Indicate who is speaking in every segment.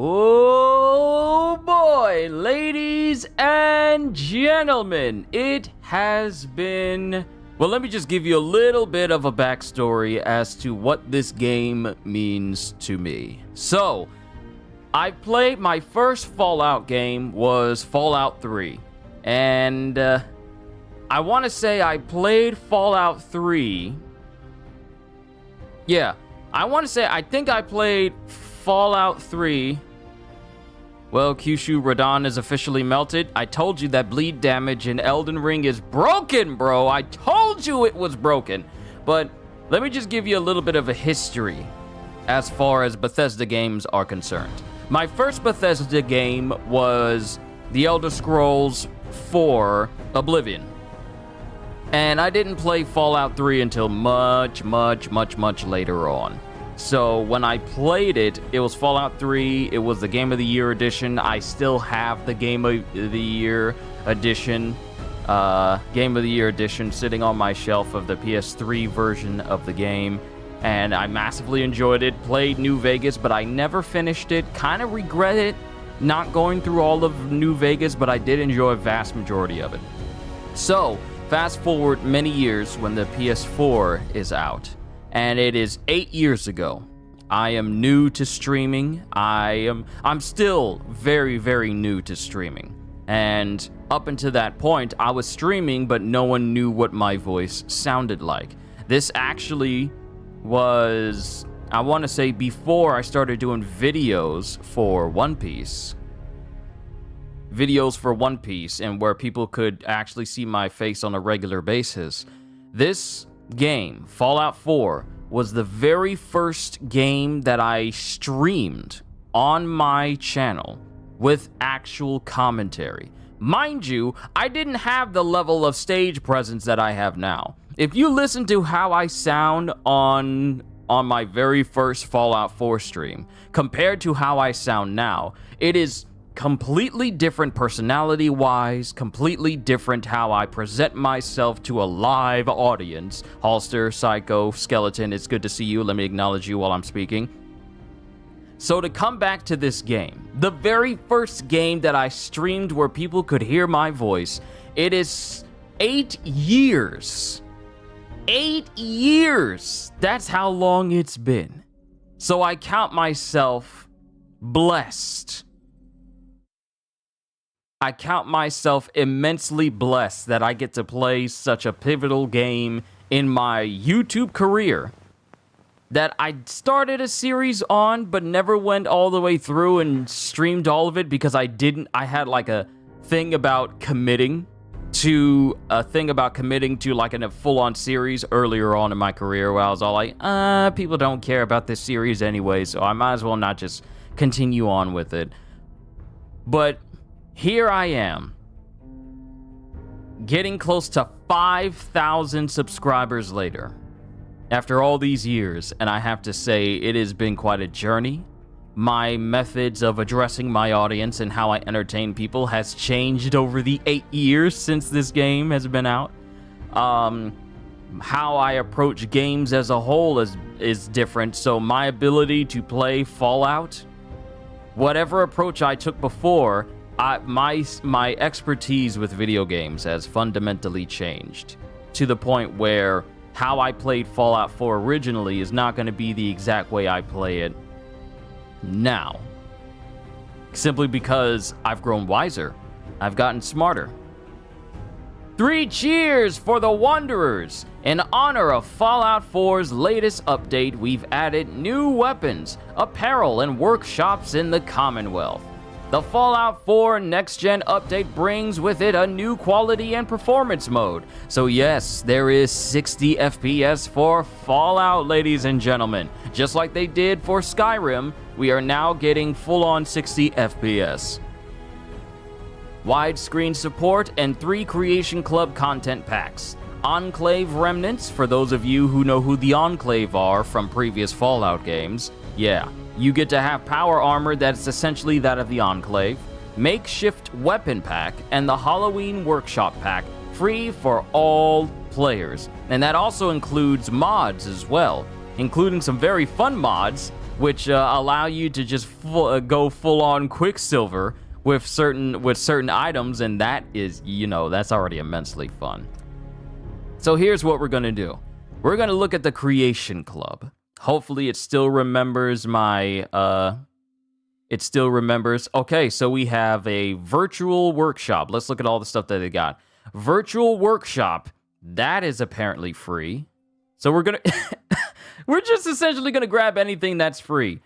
Speaker 1: Oh boy, ladies and gentlemen, it has been... Well, let me just give you a little bit of a backstory as to what this game means to me. So, I played my first Fallout game was Fallout 3. And I want to say I played Fallout 3. Yeah, I think I played Fallout 3. Well, Kyushu Radon is officially melted. I told you that bleed damage in Elden Ring is broken, bro. I told you it was broken. But let me just give you a little bit of a history as far as Bethesda games are concerned. My first Bethesda game was The Elder Scrolls 4 Oblivion. And I didn't play Fallout 3 until much later on. So when I played it, it was Fallout 3, it was the Game of the Year edition. I still have the Game of the Year edition, sitting on my shelf of the PS3 version of the game. And I massively enjoyed it, played New Vegas, but I never finished it. Kind of regret it, not going through all of New Vegas, but I did enjoy a vast majority of it. So, fast forward many years when the PS4 is out. And it is 8 years ago. I am new to streaming. I'm still very new to streaming. And up until that point, I was streaming, but no one knew what my voice sounded like. This actually was, I want to say, before I started doing videos for One Piece. And where people could actually see my face on a regular basis. This game, Fallout 4, was the very first game that I streamed on my channel with actual commentary. Mind you, I didn't have the level of stage presence that I have now. If you listen to how I sound on my very first Fallout 4 stream, compared to how I sound now, it is completely different personality-wise, completely different how I present myself to a live audience. Halster, Psycho, Skeleton, it's good to see you. Let me acknowledge you while I'm speaking. So to come back to this game, the very first game that I streamed where people could hear my voice, it is 8 years. 8 years! That's how long it's been. So I count myself blessed. I count myself immensely blessed that I get to play such a pivotal game in my YouTube career that I started a series on but never went all the way through and streamed all of it because I had like a thing about committing to like a full-on series earlier on in my career where I was all like, people don't care about this series anyway, so I might as well not just continue on with it. But here I am, getting close to 5,000 subscribers later, after all these years, and I have to say, it has been quite a journey. My methods of addressing my audience and how I entertain people has changed over the 8 years since this game has been out. How I approach games as a whole is different, so my ability to play Fallout, whatever approach I took before, my expertise with video games has fundamentally changed to the point where how I played Fallout 4 originally is not going to be the exact way I play it now. Simply because I've grown wiser. I've gotten smarter. 3 cheers for the Wanderers! In honor of Fallout 4's latest update, we've added new weapons, apparel, and workshops in the Commonwealth. The Fallout 4 Next Gen update brings with it a new quality and performance mode. So yes, there is 60 FPS for Fallout, ladies and gentlemen. Just like they did for Skyrim, we are now getting full-on 60 FPS. Widescreen support and 3 Creation Club content packs. Enclave Remnants, for those of you who know who the Enclave are from previous Fallout games. Yeah. You get to have power armor that's essentially that of the Enclave, makeshift weapon pack, and the Halloween workshop pack, free for all players. And that also includes mods as well, including some very fun mods which allow you to just go full-on Quicksilver with certain items, and that is, that's already immensely fun. So here's what we're gonna do. We're gonna look at the Creation Club. Hopefully it still remembers my, Okay, so we have a virtual workshop. Let's look at all the stuff that they got. Virtual workshop, that is apparently free. So we're gonna, we're just essentially gonna grab anything that's free.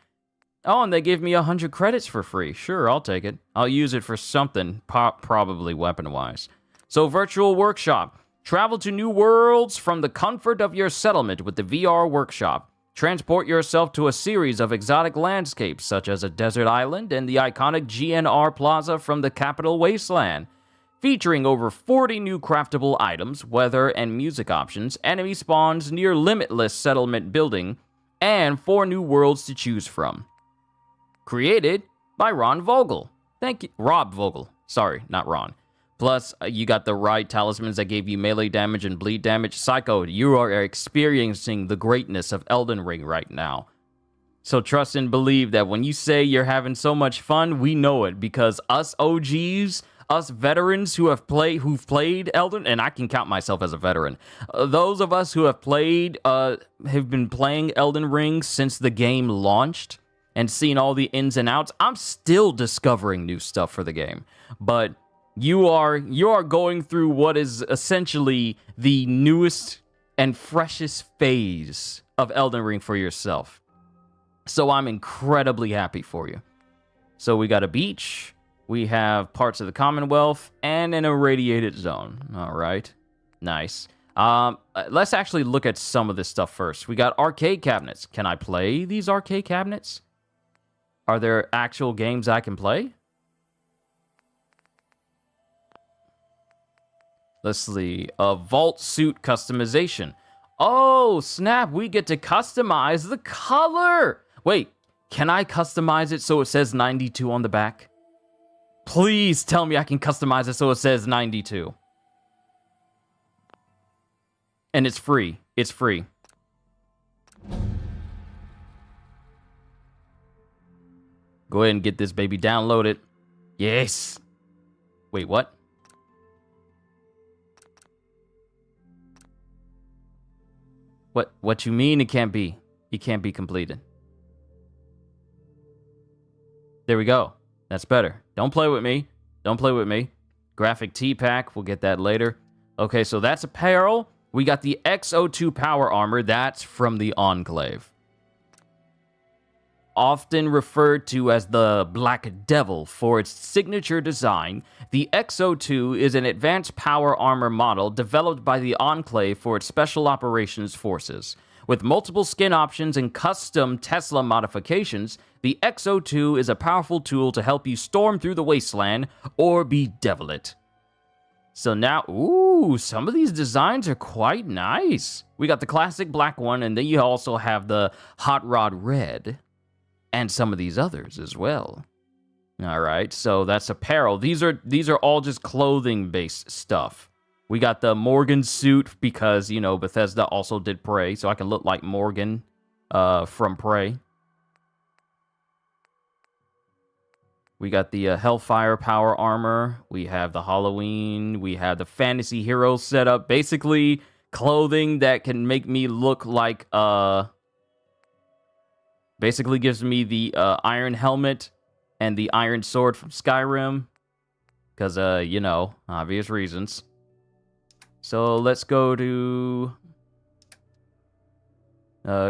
Speaker 1: Oh, and they gave me 100 credits for free. Sure, I'll take it. I'll use it for something, probably weapon-wise. So virtual workshop. Travel to new worlds from the comfort of your settlement with the VR workshop. Transport yourself to a series of exotic landscapes, such as a desert island and the iconic GNR Plaza from the Capital Wasteland. Featuring over 40 new craftable items, weather and music options, enemy spawns near limitless settlement building, and 4 new worlds to choose from. Created by Ron Vogel. Thank you. Rob Vogel. Sorry, not Ron. Plus, you got the right talismans that gave you melee damage and bleed damage. Psycho, you are experiencing the greatness of Elden Ring right now. So trust and believe that when you say you're having so much fun, we know it, because us OGs, us veterans who've played Elden, and I can count myself as a veteran. Those of us who have been playing Elden Ring since the game launched and seen all the ins and outs. I'm still discovering new stuff for the game, but you are going through what is essentially the newest and freshest phase of Elden Ring for yourself. So I'm incredibly happy for you. So we got a beach, we have parts of the Commonwealth, and an irradiated zone. All right, nice. Let's actually look at some of this stuff first. We got arcade cabinets. Can I play these arcade cabinets? Are there actual games I can play? Let's see. A vault suit customization. Oh, snap. We get to customize the color. Wait, can I customize it so it says 92 on the back? Please tell me I can customize it so it says 92. And it's free. It's free. Go ahead and get this baby downloaded. Yes. Wait, what? What you mean it can't be? It can't be completed. There we go. That's better. Don't play with me. Don't play with me. Graphic T-Pack. We'll get that later. Okay, so that's apparel. We got the XO2 power armor. That's from the Enclave. Often referred to as the Black Devil for its signature design, the XO2 is an advanced power armor model developed by the Enclave for its Special Operations Forces. With multiple skin options and custom Tesla modifications, the XO2 is a powerful tool to help you storm through the wasteland or bedevil it. So now, ooh, some of these designs are quite nice. We got the classic black one, and then you also have the Hot Rod Red. And some of these others as well. All right, so that's apparel. These are all just clothing-based stuff. We got the Morgan suit because, Bethesda also did Prey, so I can look like Morgan from Prey. We got the Hellfire power armor. We have the Halloween. We have the Fantasy Hero setup. Basically, clothing that can make me look like basically gives me the iron helmet and the iron sword from Skyrim. Because, obvious reasons. So let's go to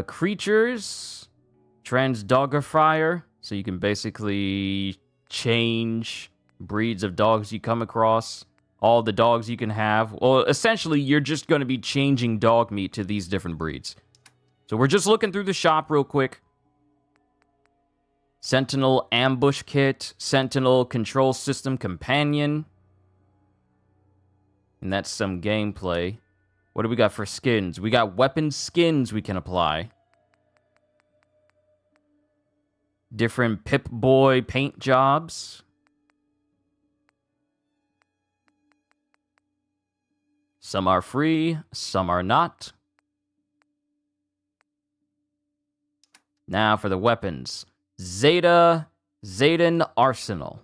Speaker 1: creatures. Transdogrifier. So you can basically change breeds of dogs you come across. All the dogs you can have. Well, essentially, you're just going to be changing dog meat to these different breeds. So we're just looking through the shop real quick. Sentinel Ambush Kit, Sentinel Control System Companion. And that's some gameplay. What do we got for skins? We got weapon skins we can apply. Different Pip-Boy paint jobs. Some are free, some are not. Now for the weapons. Zayden Arsenal.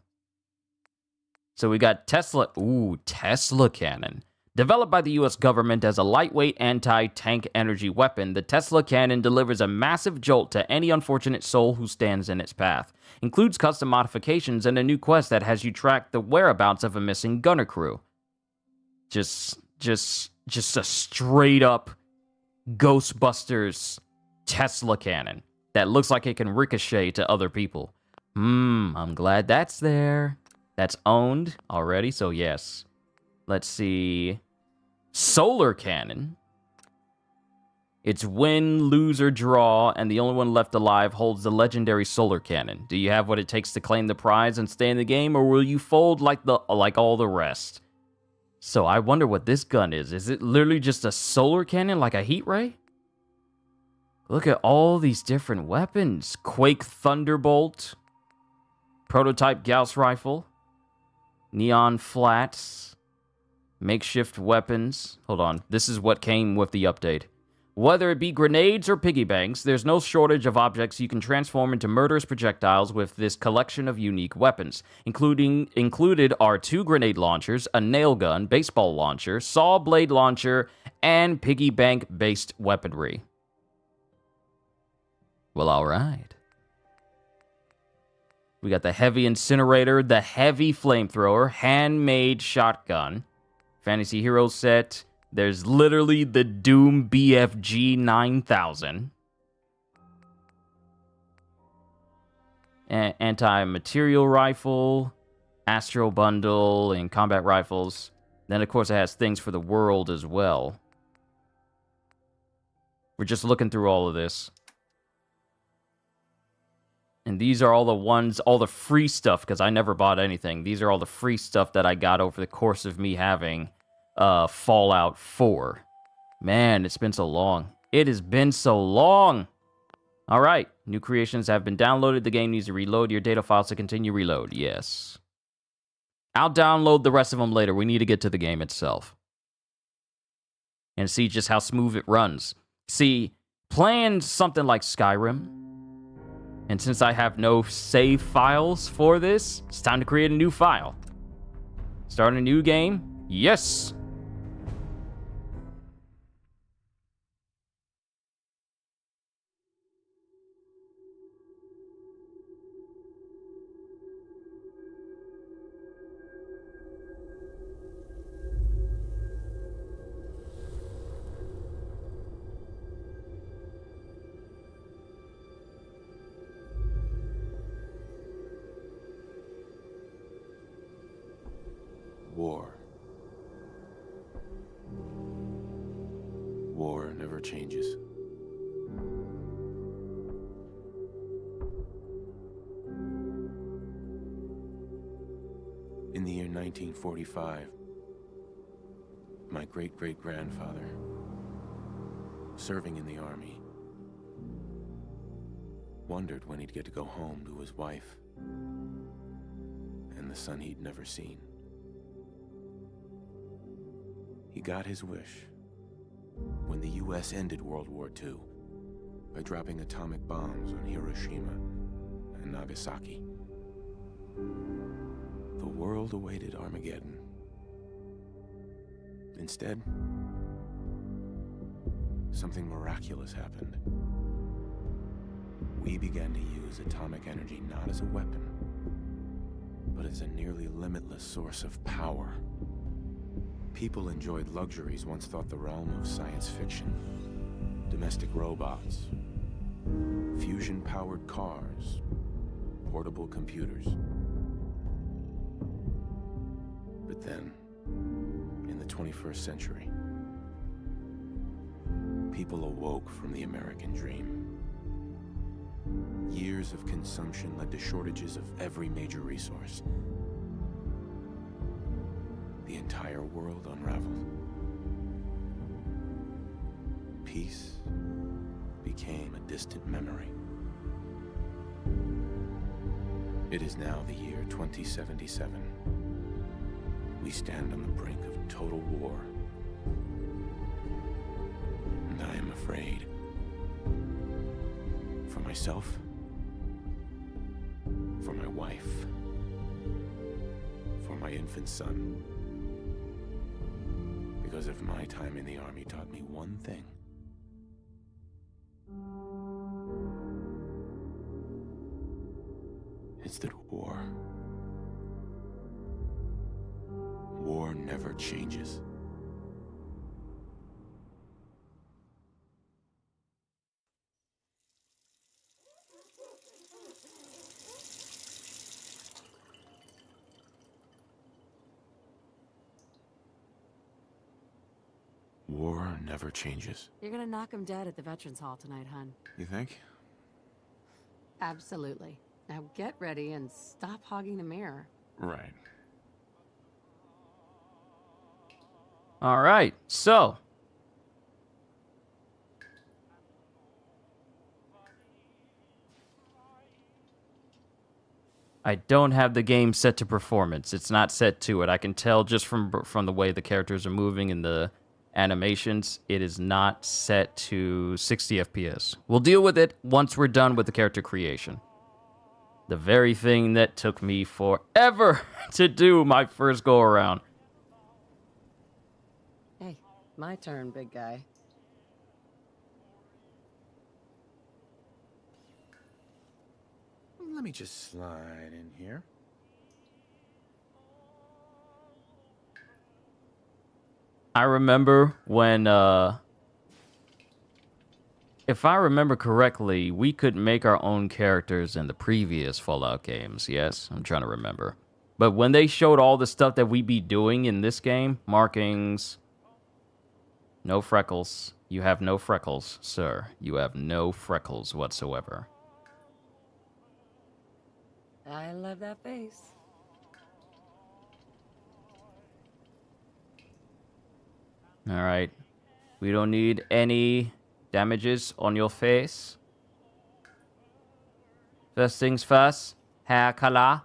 Speaker 1: So we got Tesla. Ooh, Tesla cannon. Developed by the US government as a lightweight anti-tank energy weapon, the Tesla cannon delivers a massive jolt to any unfortunate soul who stands in its path. Includes custom modifications and a new quest that has you track the whereabouts of a missing gunner crew. Just a straight up Ghostbusters Tesla cannon that looks like it can ricochet to other people. I'm glad that's there. That's owned already, so yes. Let's see. Solar cannon. It's win, lose, or draw, and the only one left alive holds the legendary solar cannon. Do you have what it takes to claim the prize and stay in the game, or will you fold like all the rest? So I wonder what this gun is. Is it literally just a solar cannon, like a heat ray? Look at all these different weapons. Quake Thunderbolt. Prototype Gauss rifle. Neon flats. Makeshift weapons. Hold on. This is what came with the update. Whether it be grenades or piggy banks, there's no shortage of objects you can transform into murderous projectiles with this collection of unique weapons. Included are 2 grenade launchers, a nail gun, baseball launcher, saw blade launcher, and piggy bank-based weaponry. Well, alright. We got the heavy incinerator, the heavy flamethrower, handmade shotgun, fantasy hero set. There's literally the Doom BFG 9000. Anti-material rifle, Astro bundle, and combat rifles. Then, of course, it has things for the world as well. We're just looking through all of this. And these are all the ones, all the free stuff, because I never bought anything. These are all the free stuff that I got over the course of me having Fallout 4. Man, it's been so long. It has been so long. All right, new creations have been downloaded. The game needs to reload your data files to continue reload. Yes. I'll download the rest of them later. We need to get to the game itself and see just how smooth it runs. See, playing something like Skyrim, and since I have no save files for this, it's time to create a new file. Start a new game? Yes!
Speaker 2: War. War never changes. In the year 1945, my great-great-grandfather, serving in the army, wondered when he'd get to go home to his wife and the son he'd never seen. He got his wish when the US ended World War II by dropping atomic bombs on Hiroshima and Nagasaki. The world awaited Armageddon. Instead, something miraculous happened. We began to use atomic energy not as a weapon, but as a nearly limitless source of power. People enjoyed luxuries once thought the realm of science fiction. Domestic robots, fusion-powered cars, portable computers. But then, in the 21st century, people awoke from the American dream. Years of consumption led to shortages of every major resource. The entire world unraveled. Peace became a distant memory. It is now the year 2077. We stand on the brink of total war. And I am afraid For myself. For my wife. For my infant son. Because if my time in the army taught me one thing, it's that war never changes. War never changes.
Speaker 3: You're gonna knock him dead at the Veterans Hall tonight, hun.
Speaker 2: You think?
Speaker 3: Absolutely. Now get ready and stop hogging the mirror.
Speaker 2: Right.
Speaker 1: All right, so I don't have the game set to performance. It's not set to it. I can tell just from the way the characters are moving and the animations, it is not set to 60 FPS. We'll deal with it once we're done with the character creation. The very thing that took me forever to do my first go around.
Speaker 3: Hey, my turn, big guy.
Speaker 2: Let me just slide in here.
Speaker 1: I remember when, if I remember correctly, we could make our own characters in the previous Fallout games. Yes, I'm trying to remember. But when they showed all the stuff that we be doing in this game, markings, no freckles. You have no freckles, sir. You have no freckles whatsoever.
Speaker 3: I love that face.
Speaker 1: All right. We don't need any damages on your face. First things first, hair color.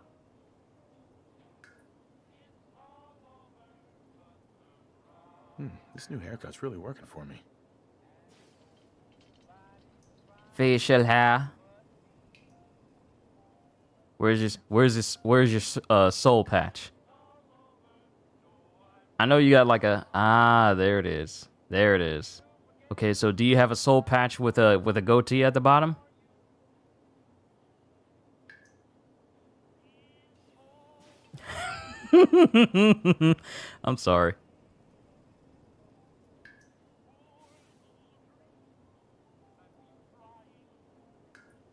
Speaker 2: This new haircut's really working for me.
Speaker 1: Facial hair. Where's your soul patch? I know you got like a there it is. There it is. Okay, so do you have a soul patch with a goatee at the bottom? I'm sorry.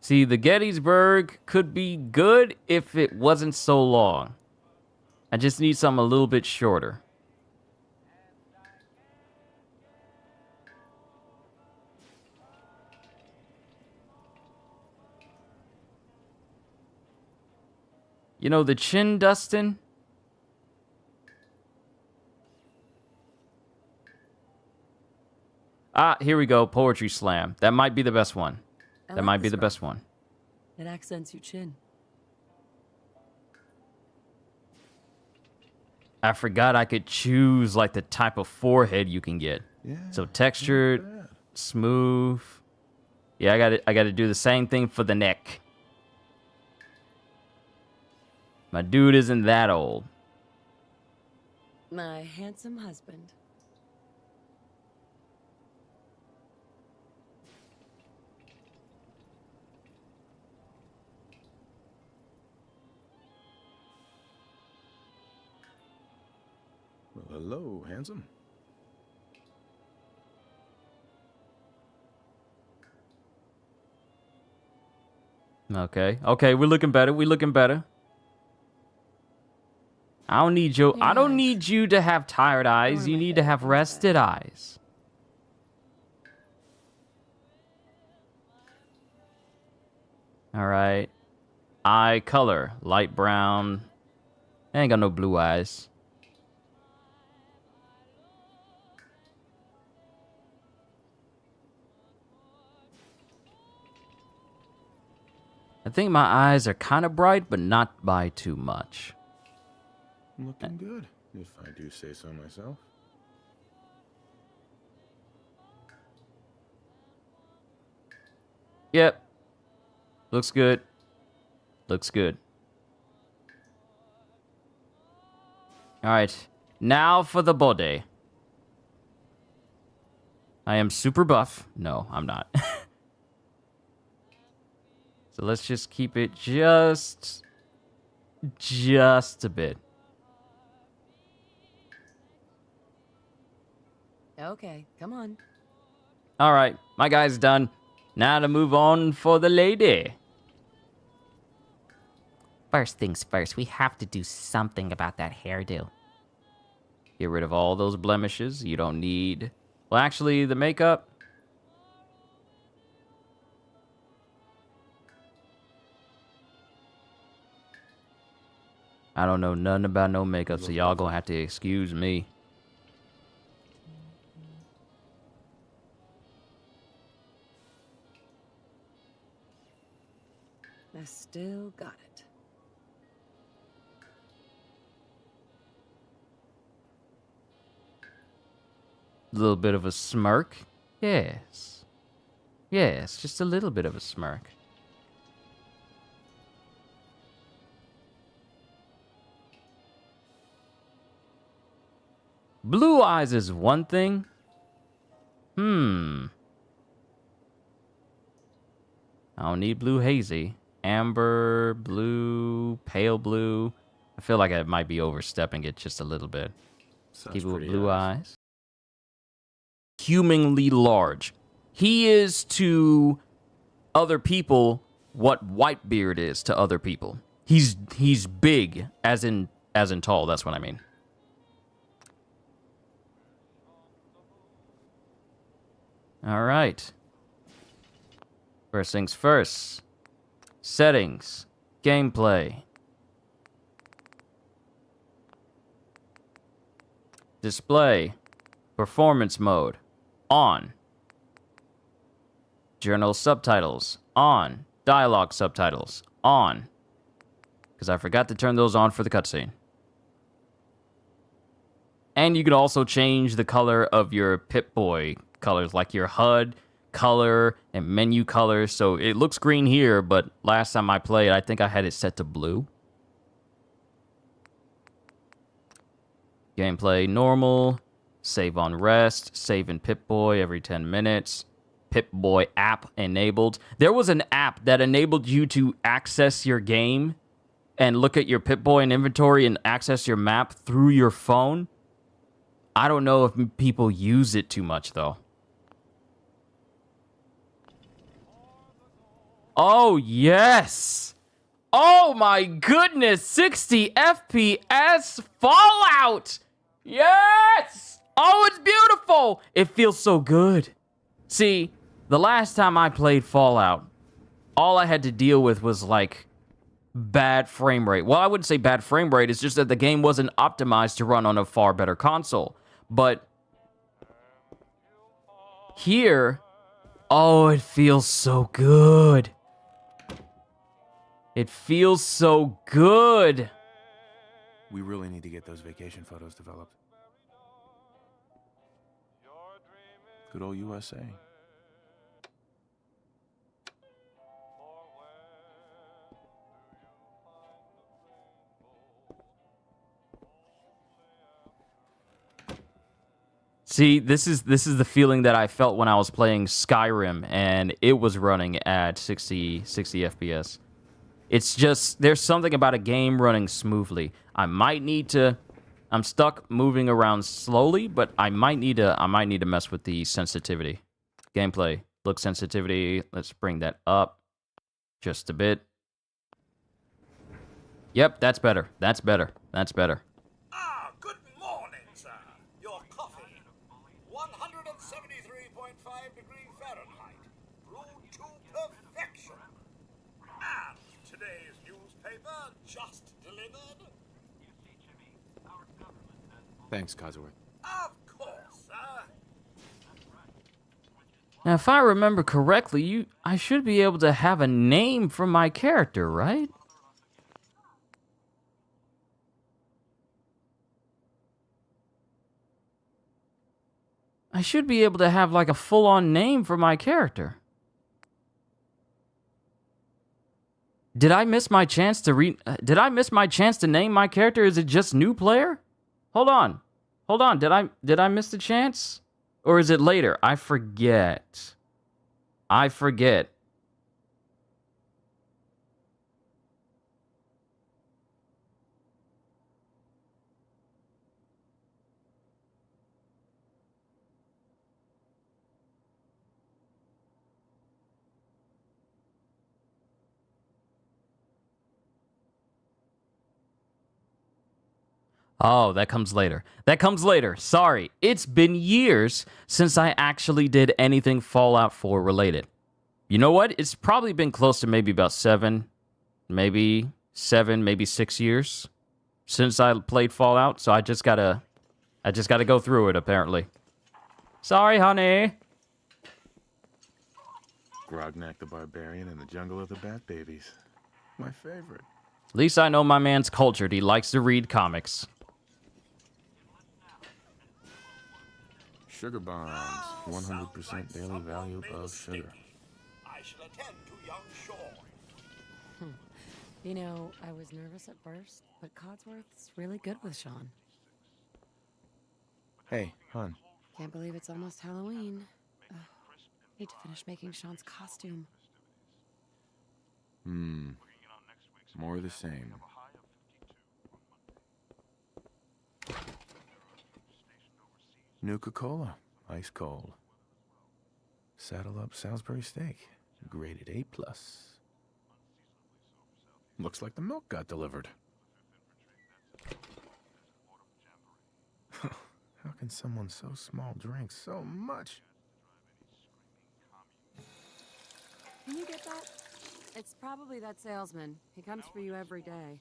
Speaker 1: See, the Gettysburg could be good if it wasn't so long. I just need something a little bit shorter. You know, the chin dusting? Here we go. Poetry slam. That might be the best one. That might be the best one.
Speaker 3: It accents your chin.
Speaker 1: I forgot I could choose like the type of forehead you can get.
Speaker 2: Yeah.
Speaker 1: So textured, smooth. Yeah, I got to do the same thing for the neck. My dude isn't that old.
Speaker 3: My handsome husband.
Speaker 2: Well, hello, handsome.
Speaker 1: Okay. Okay, we're looking better. We're looking better. I don't need you. I don't need you to have tired eyes. You need to have rested eyes. All right. Eye color, light brown. I ain't got no blue eyes. I think my eyes are kind of bright, but not by too much.
Speaker 2: Looking good, if I do say so myself.
Speaker 1: Yep. Looks good. Looks good. Alright. Now for the body. I am super buff. No, I'm not. So let's just keep it just a bit.
Speaker 3: Okay, come on.
Speaker 1: All right, my guy's done. Now to move on for the lady. First things first, we have to do something about that hairdo. Get rid of all those blemishes. You don't need... Well, actually, the makeup... I don't know nothing about no makeup, so y'all gonna have to excuse me.
Speaker 3: I still got it.
Speaker 1: A little bit of a smirk. Yes. Yes, just a little bit of a smirk. Blue eyes is one thing. I don't need blue hazy. Amber, blue, pale blue. I feel like I might be overstepping it just a little bit. Keep it with blue eyes. Humanly large. He is to other people what Whitebeard is to other people. He's big, as in tall. That's what I mean. All right. First things first. Settings. Gameplay. Display. Performance mode. On. Journal subtitles. On. Dialogue subtitles. On. Because I forgot to turn those on for the cutscene. And you can also change the color of your Pip-Boy colors, like your HUD color and menu color. So it looks green here, but last time I played, I think I had it set to blue. Gameplay normal. Save on rest. Save in Pip-Boy every 10 minutes. Pip-Boy app enabled. There was an app that enabled you to access your game and look at your Pip-Boy and inventory and access your map through your phone. I don't know if people use it too much, though. Oh, yes! Oh, my goodness! 60 FPS Fallout! Yes! Oh, it's beautiful! It feels so good. See, the last time I played Fallout, all I had to deal with was, like, bad frame rate. Well, I wouldn't say bad frame rate. It's just that the game wasn't optimized to run on a far better console. But here, oh, it feels so good. It feels so good.
Speaker 2: We really need to get those vacation photos developed. Good old USA.
Speaker 1: See, this is the feeling that I felt when I was playing Skyrim and it was running at 60 FPS. It's just, there's something about a game running smoothly. I'm stuck moving around slowly, but I might need to mess with the sensitivity. Gameplay, look sensitivity, let's bring that up just a bit. Yep, that's better. That's better. That's better.
Speaker 4: Ah, good morning, sir. Your coffee. 173.5 degrees Fahrenheit. Brewed to perfection. And today's newspaper just delivered.
Speaker 2: Thanks, Cosworth.
Speaker 4: Of course, sir.
Speaker 1: Now, if I remember correctly, I should be able to have a name for my character, right? I should be able to have like a full-on name for my character. Did I miss my chance to Did I miss my chance to name my character? Is it just new player? Hold on. Did I miss the chance? Or is it later? I forget. Oh, that comes later. Sorry. It's been years since I actually did anything Fallout 4 related. You know what? It's probably been close to maybe about 7, maybe 6 years since I played Fallout, so I just gotta go through it, apparently. Sorry, honey.
Speaker 2: Grognak the Barbarian in the Jungle of the Bat Babies. My favorite.
Speaker 1: At least I know my man's cultured. He likes to read comics.
Speaker 2: Sugar bombs. 100% daily value of sugar.
Speaker 4: I shall attend to young Sean.
Speaker 3: You know, I was nervous at first, but Codsworth's really good with Sean.
Speaker 2: Hey, hon.
Speaker 3: Can't believe it's almost Halloween. Need to finish making Sean's costume.
Speaker 2: More of the same. Nuka-Cola. Ice cold. Saddle up Salisbury steak. Graded A+. Looks like the milk got delivered. How can someone so small drink so much?
Speaker 3: Can you get that? It's probably that salesman. He comes for you every day.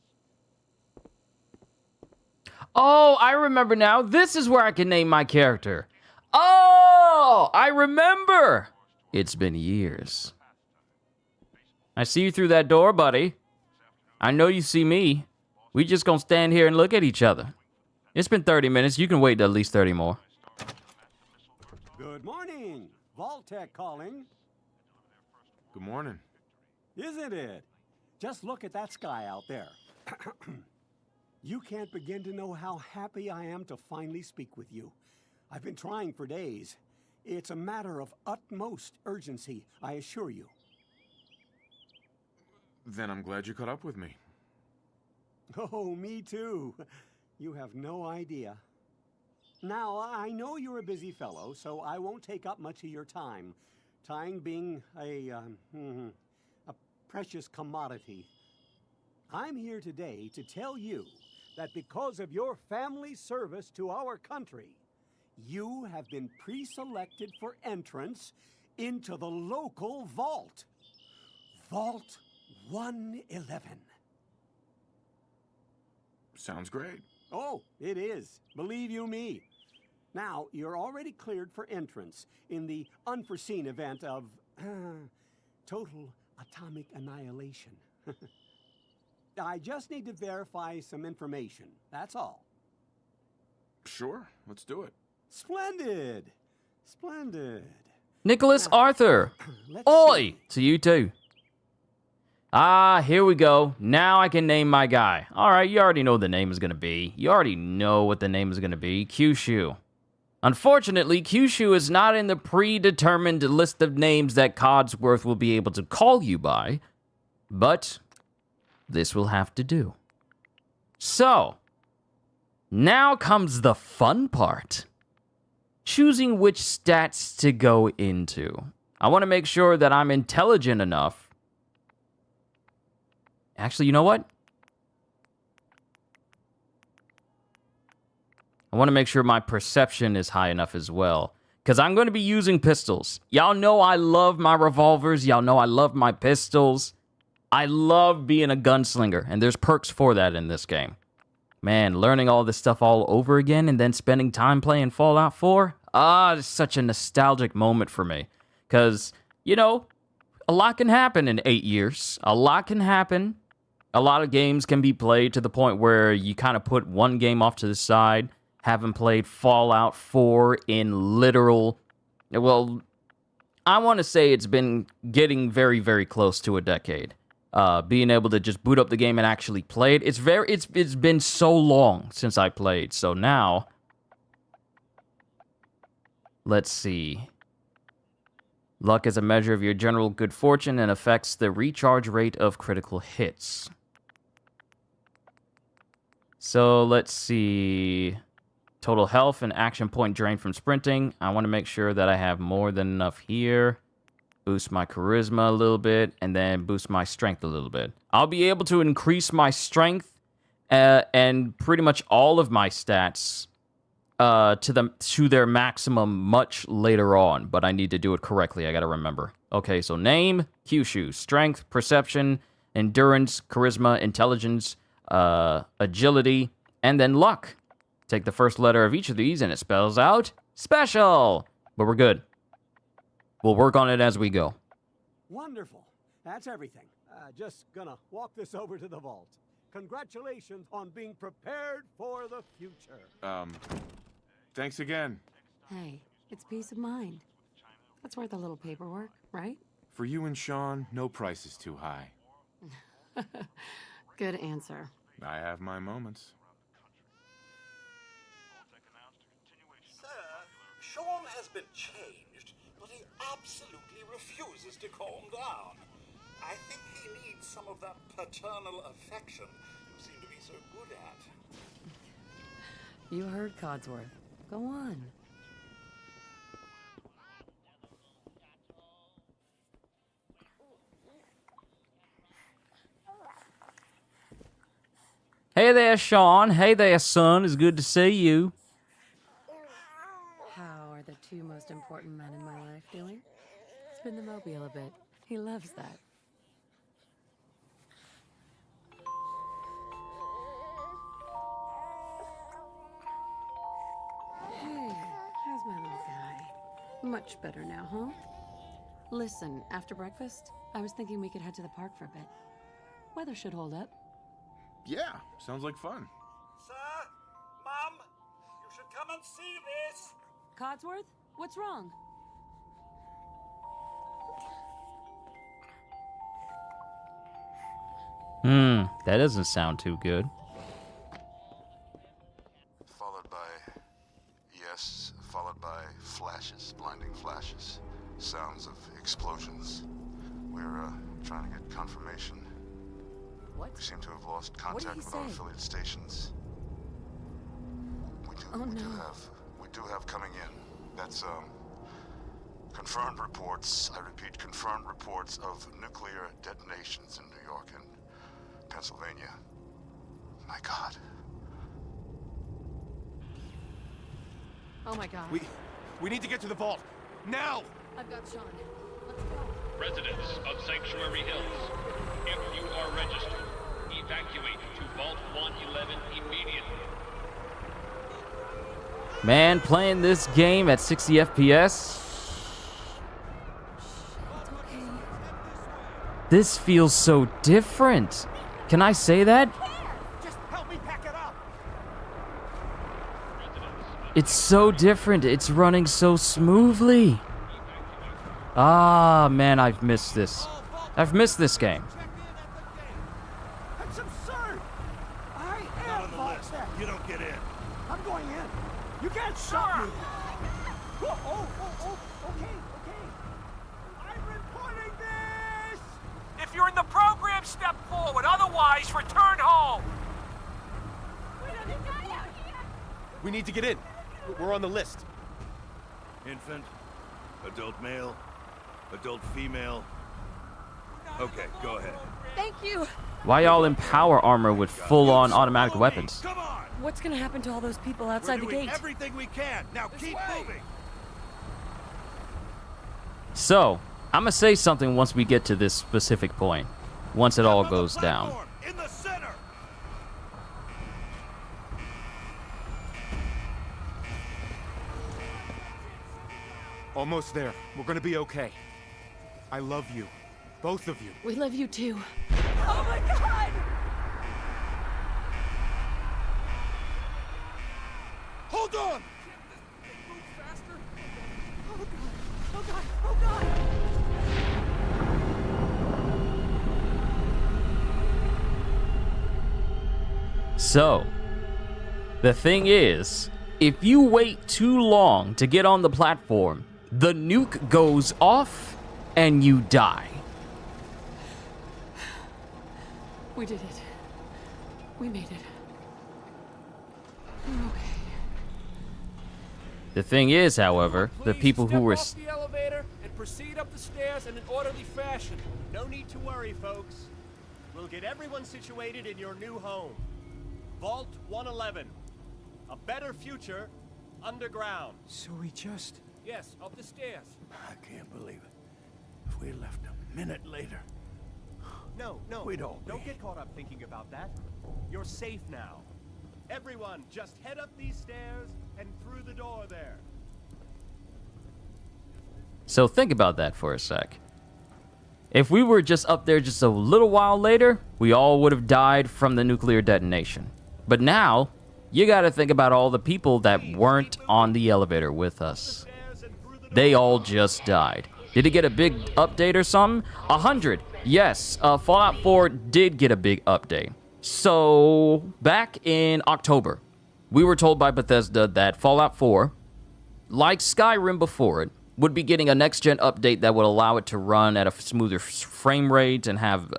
Speaker 1: Oh, I remember now. This is where I can name my character. Oh, I remember. It's been years. I see you through that door, buddy. I know you see me. We just gonna stand here and look at each other. It's been 30 minutes. You can wait at least 30 more.
Speaker 5: Good morning. Vault-Tec calling.
Speaker 2: Good morning.
Speaker 5: Isn't it? Just look at that sky out there. You can't begin to know how happy I am to finally speak with you. I've been trying for days. It's a matter of utmost urgency, I assure you.
Speaker 2: Then I'm glad you caught up with me.
Speaker 5: Oh, me too. You have no idea. Now, I know you're a busy fellow, so I won't take up much of your time. Time being a precious commodity. I'm here today to tell you that because of your family's service to our country, you have been pre-selected for entrance into the local vault. Vault 111.
Speaker 2: Sounds great.
Speaker 5: Oh, it is. Believe you me. Now, you're already cleared for entrance in the unforeseen event of total atomic annihilation. I just need to verify some information. That's all.
Speaker 2: Sure, let's do it.
Speaker 5: Splendid. Splendid.
Speaker 1: Nicholas Arthur.
Speaker 5: Let's
Speaker 1: Oi!
Speaker 5: see.
Speaker 1: To you too. Ah, here we go. Now I can name my guy. All right, you already know what the name is going to be. You already know what the name is going to be. Kyushu. Unfortunately, Kyushu is not in the predetermined list of names that Codsworth will be able to call you by, but this will have to do. So, now comes the fun part. Choosing which stats to go into. I want to make sure that I'm intelligent enough. Actually, you know what? I want to make sure my perception is high enough as well. Because I'm going to be using pistols. Y'all know I love my revolvers. Y'all know I love my pistols. I love being a gunslinger. And there's perks for that in this game. Man, learning all this stuff all over again and then spending time playing Fallout 4. It's such a nostalgic moment for me. Because, you know, a lot can happen in 8 years. A lot can happen. A lot of games can be played to the point where you kind of put one game off to the side. Haven't played Fallout 4 in literal... Well, I want to say it's been getting very, very close to a decade. being able to just boot up the game and actually play it. It's been so long since I played. So now, let's see. Luck is a measure of your general good fortune and affects the recharge rate of critical hits. So let's see. Total health and action point drained from sprinting. I want to make sure that I have more than enough here. Boost my charisma a little bit, and then boost my strength a little bit. I'll be able to increase my strength and pretty much all of my stats to their maximum much later on, but I need to do it correctly. I gotta remember. Okay, so name, Kyushu, strength, perception, endurance, charisma, intelligence, agility, and then luck. Take the first letter of each of these, and it spells out special. But we're good. We'll work on it as we go.
Speaker 5: Wonderful. That's everything. Just gonna walk this over to the vault. Congratulations on being prepared for the future.
Speaker 2: Thanks again.
Speaker 3: Hey, it's peace of mind. That's worth a little paperwork, right?
Speaker 2: For you and Sean, no price is too high.
Speaker 3: Good answer.
Speaker 2: I have my moments.
Speaker 4: Sir, Sean has been changed, but he absolutely refuses to calm down. I think he needs some of that paternal affection you seem to be so good at.
Speaker 3: You heard Codsworth. Go on.
Speaker 1: Hey there, Sean. Hey there, son. It's good to see you.
Speaker 3: How are the two most important men in my life doing? Spin the mobile a bit. He loves that. Hey, how's my little guy? Much better now, huh? Listen, after breakfast, I was thinking we could head to the park for a bit. Weather should hold up.
Speaker 2: Yeah, sounds like fun.
Speaker 4: Sir, Mum, you should come and see this.
Speaker 3: Codsworth, what's wrong?
Speaker 1: That doesn't sound too good.
Speaker 6: Followed by flashes, blinding flashes, sounds of explosions. We're trying to get confirmation.
Speaker 3: What?
Speaker 6: We seem to have lost
Speaker 3: did
Speaker 6: contact
Speaker 3: he
Speaker 6: with our
Speaker 3: say?
Speaker 6: affiliate stations. We do have coming in. That's confirmed reports. I repeat, confirmed reports of nuclear detonations in New York and Pennsylvania. My God.
Speaker 3: Oh my god.
Speaker 2: We need to get to the vault now.
Speaker 3: I've got Sean. Let's go.
Speaker 7: Residents of Sanctuary Hills, if you are registered, evacuate to Vault 111 immediately.
Speaker 1: Man, playing this game at 60 FPS. This feels so different. Can I say that?
Speaker 5: Just help me pack it up.
Speaker 1: It's so different. It's running so smoothly. Ah, man, I've missed this. I've missed this game.
Speaker 5: That's absurd. I am vault tech.
Speaker 4: You don't get in.
Speaker 5: I'm going in. You can't stop me. Okay. I'm reporting this.
Speaker 4: If you're in the program, step forward. Otherwise, return home.
Speaker 2: We need to get in. We're on the list.
Speaker 8: Infant, adult male, adult female. Okay, go ahead.
Speaker 3: Thank you.
Speaker 1: Why y'all in power armor with full-on automatic weapons?
Speaker 8: Come on!
Speaker 3: What's gonna happen to all those people outside the
Speaker 8: We're doing
Speaker 3: gate?
Speaker 8: everything we can. Now keep moving.
Speaker 1: So, I'm gonna say something once we get to this specific point. Once it all
Speaker 8: On the
Speaker 1: goes down.
Speaker 8: platform, in the center.
Speaker 2: Almost there. We're gonna be okay. I love you. Both of you.
Speaker 3: We love you too. Oh my god!
Speaker 8: Hold on!
Speaker 3: Oh god!
Speaker 1: So, the thing is, if you wait too long to get on the platform, the nuke goes off and you die.
Speaker 3: We did it. We made it. We're okay.
Speaker 1: The thing is, however, the people who were...
Speaker 9: Step off the elevator and proceed up the stairs in an orderly fashion.
Speaker 10: No need to worry, folks. We'll get everyone situated in your new home. Vault 111. A better future underground.
Speaker 8: So we just...
Speaker 9: Yes, up the stairs.
Speaker 8: I can't believe it. If we left a minute later...
Speaker 10: No,
Speaker 8: We'd all
Speaker 10: don't
Speaker 8: be-
Speaker 10: get caught up thinking about that. You're safe now. Everyone, just head up these stairs and through the door there.
Speaker 1: So think about that for a sec. If we were just up there just a little while later, we all would have died from the nuclear detonation. But now, you gotta think about all the people that weren't on the elevator with us. They all just died. Did it get a big update or something? 100. Yes, Fallout 4 did get a big update. So, back in October, we were told by Bethesda that Fallout 4, like Skyrim before it, would be getting a next-gen update that would allow it to run at a smoother frame rate and have,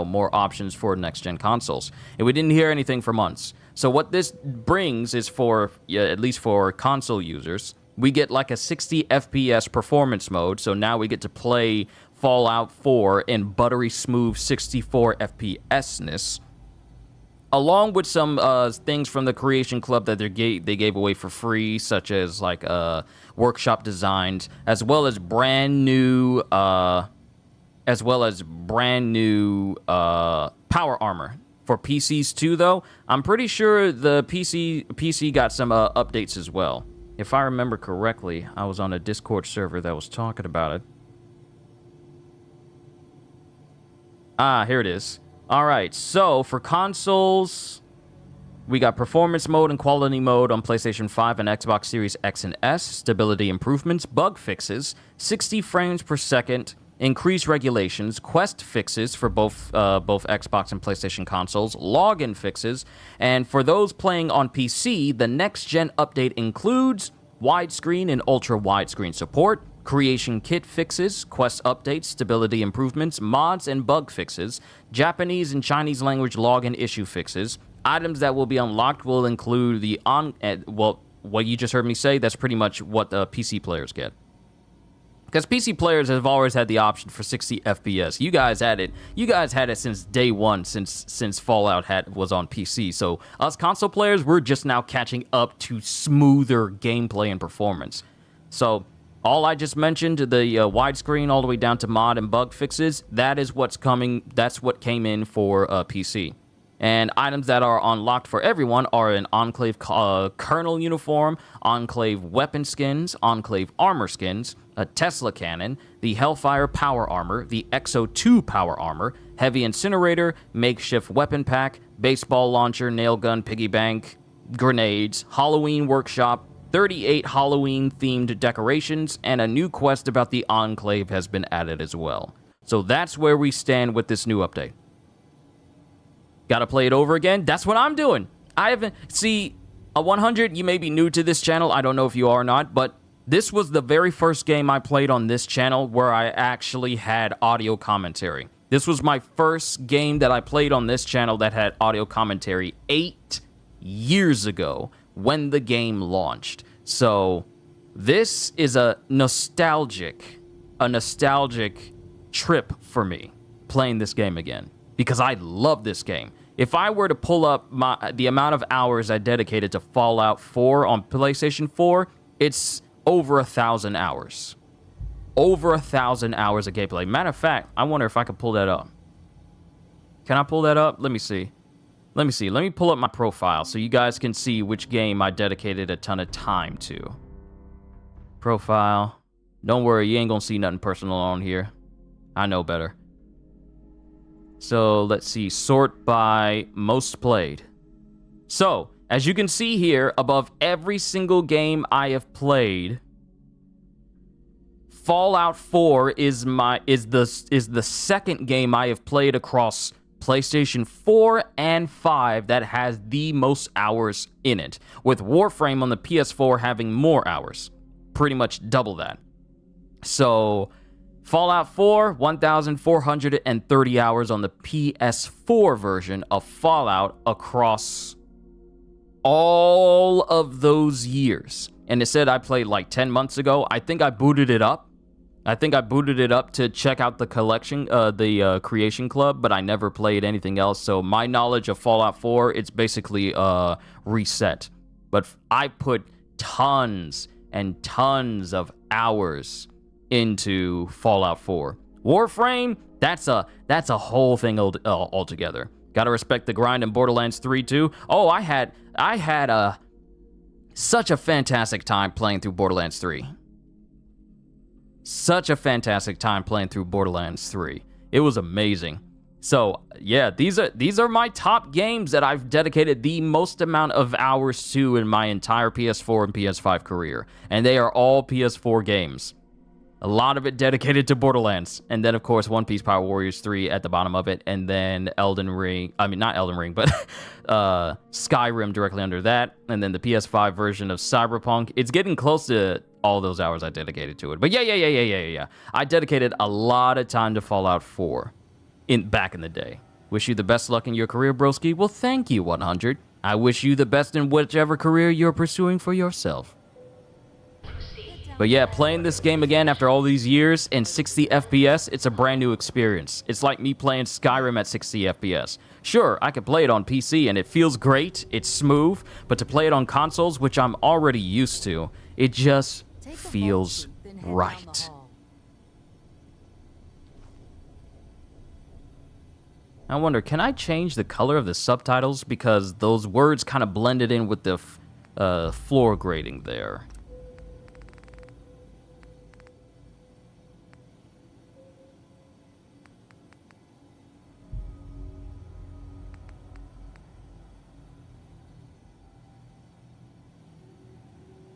Speaker 1: more options for next-gen consoles. And we didn't hear anything for months. So what this brings is for, at least for console users, we get like a 60 FPS performance mode. So now we get to play Fallout 4 in buttery smooth 64 FPS-ness. Along with some things from the Creation Club that they gave away for free, such as like workshop designs, as well as brand new power armor for PCs too. Though I'm pretty sure the PC got some updates as well. If I remember correctly, I was on a Discord server that was talking about it. Here it is. Alright, so for consoles, we got performance mode and quality mode on PlayStation 5 and Xbox Series X and S, stability improvements, bug fixes, 60 frames per second, increased regulations, quest fixes for both Xbox and PlayStation consoles, login fixes, and for those playing on PC, the next-gen update includes widescreen and ultra-widescreen support, creation kit fixes, quest updates, stability improvements, mods and bug fixes, Japanese and Chinese language login issue fixes. Items that will be unlocked will include the what you just heard me say, that's pretty much what the PC players get. Because PC players have always had the option for 60 FPS. You guys had it. You guys had it since day one, since Fallout was on PC. So us console players, we're just now catching up to smoother gameplay and performance. So all I just mentioned, the widescreen all the way down to mod and bug fixes, that is what's coming. That's what came in for PC. And items that are unlocked for everyone are an Enclave Colonel uniform, Enclave weapon skins, Enclave armor skins, a Tesla cannon, the Hellfire power armor, the Exo 2 power armor, heavy incinerator, makeshift weapon pack, baseball launcher, nail gun, piggy bank, grenades, Halloween workshop, 38 Halloween-themed decorations, and a new quest about the Enclave has been added as well. So that's where we stand with this new update. Gotta play it over again? That's what I'm doing. I haven't... See, a 100, you may be new to this channel. I don't know if you are or not, but this was the very first game I played on this channel where I actually had audio commentary. This was my first game that I played on this channel that had audio commentary 8 years ago when the game launched. So this is a nostalgic trip for me playing this game again, because I love this game. If I were to pull up the amount of hours I dedicated to Fallout 4 on PlayStation 4, it's over 1,000 hours. Over 1,000 hours of gameplay. Matter of fact, I wonder if I could pull that up. Can I pull that up? Let me see. Let me pull up my profile so you guys can see which game I dedicated a ton of time to. Profile. Don't worry, you ain't gonna see nothing personal on here. I know better. So, let's see. Sort by most played. So, as you can see here, above every single game I have played, Fallout 4 is the second game I have played across PlayStation 4 and 5 that has the most hours in it, with Warframe on the PS4 having more hours, pretty much double that. So Fallout 4, 1,430 hours on the PS4 version of Fallout across all of those years. And it said I played like 10 months ago. I think I booted it up. To check out the collection, the Creation Club, but I never played anything else. So my knowledge of Fallout 4, it's basically reset. But I put tons and tons of hours into Fallout 4. Warframe, that's a whole thing altogether. Gotta respect the grind in Borderlands 3 too. Oh, I had such a fantastic time playing through Borderlands 3. Such a fantastic time playing through Borderlands 3. It was amazing. So yeah, these are my top games that I've dedicated the most amount of hours to in my entire PS4 and PS5 career, and they are all PS4 games. A lot of it dedicated to Borderlands. And then, of course, One Piece Power Warriors 3 at the bottom of it. And then Elden Ring. I mean, not Elden Ring, but Skyrim directly under that. And then the PS5 version of Cyberpunk. It's getting close to all those hours I dedicated to it. But yeah. I dedicated a lot of time to Fallout 4 back in the day. Wish you the best luck in your career, broski. Well, thank you, 100. I wish you the best in whichever career you're pursuing for yourself. But yeah, playing this game again after all these years in 60 FPS, it's a brand new experience. It's like me playing Skyrim at 60 FPS. Sure, I could play it on PC and it feels great, it's smooth, but to play it on consoles, which I'm already used to, it just feels right. I wonder, can I change the color of the subtitles? Because those words kind of blended in with the floor grading there.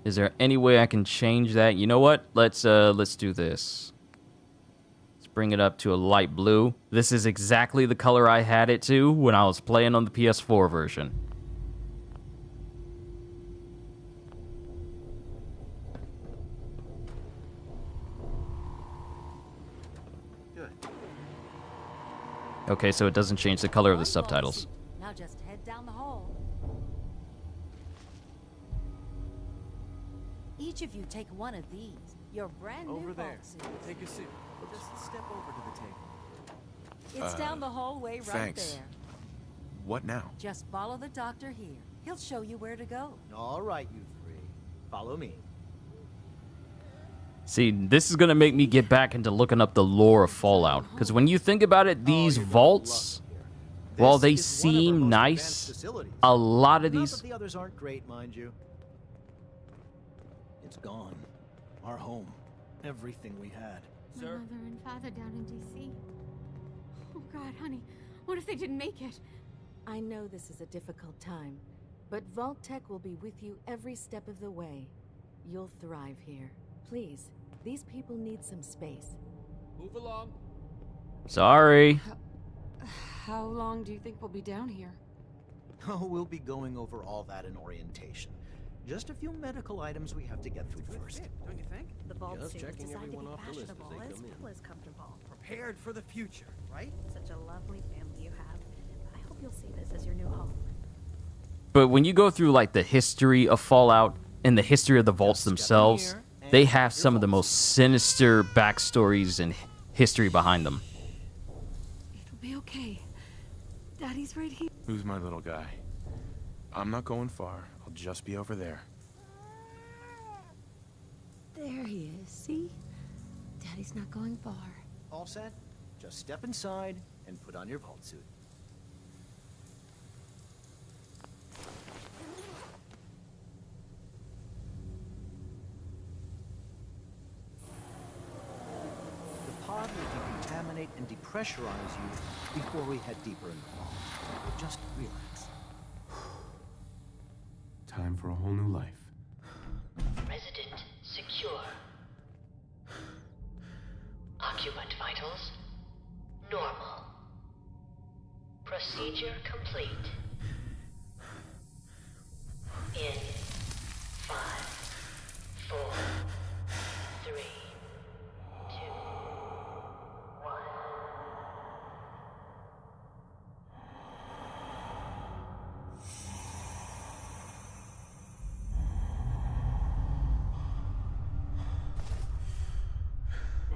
Speaker 1: Is there any way I can change that? You know what? Let's do this. Let's bring it up to a light blue. This is exactly the color I had it to when I was playing on the PS4 version.
Speaker 11: Good.
Speaker 1: Okay, so it doesn't change the color of the subtitles.
Speaker 12: Now just head down the hall. Each of you take one of these. Your brand new
Speaker 10: Over there.
Speaker 12: vault suit.
Speaker 10: Take a seat. Just step over to the table.
Speaker 12: It's down the hallway right
Speaker 2: thanks.
Speaker 12: there.
Speaker 2: What now?
Speaker 12: Just follow the doctor here. He'll show you where to go.
Speaker 11: All right, you three. Follow me.
Speaker 1: See, this is going to make me get back into looking up the lore of Fallout. Because when you think about it, these vaults, while they seem nice, a lot of these...
Speaker 11: Not that the others aren't great, mind you. It's gone. Our home. Everything we had.
Speaker 13: My mother and father down in D.C. Oh, God, honey. What if they didn't make it?
Speaker 3: I know this is a difficult time, but Vault Tech will be with you every step of the way. You'll thrive here. Please, these people need some space.
Speaker 9: Move along.
Speaker 1: Sorry.
Speaker 3: How long do you think we'll be down here?
Speaker 11: Oh, we'll be going over all that in orientation. Just a few medical items we have to get through first.
Speaker 10: Don't you think?
Speaker 12: The vault
Speaker 10: Just
Speaker 12: suit was
Speaker 10: checking
Speaker 12: designed to
Speaker 10: everyone
Speaker 12: be
Speaker 10: off the list as
Speaker 12: fashionable,
Speaker 10: they
Speaker 12: as
Speaker 10: come in.
Speaker 12: well as comfortable.
Speaker 10: Prepared for the future, right?
Speaker 12: Such a lovely family you have. I hope you'll see this as your new home.
Speaker 1: But when you go through like the history of Fallout and the history of the vaults themselves, they have some of the most sinister backstories and history behind them.
Speaker 3: It'll be okay. Daddy's right here.
Speaker 2: Who's my little guy? I'm not going far. I'll just be over there.
Speaker 3: There he is, see? Daddy's not going far.
Speaker 11: All set? Just step inside and put on your vault suit. The pod will decontaminate and depressurize you before we head deeper in the vault. Just relax.
Speaker 2: Time for a whole new life.
Speaker 14: Resident secure. Occupant vitals normal. Procedure complete. In 5, 4, 3, 2, 1.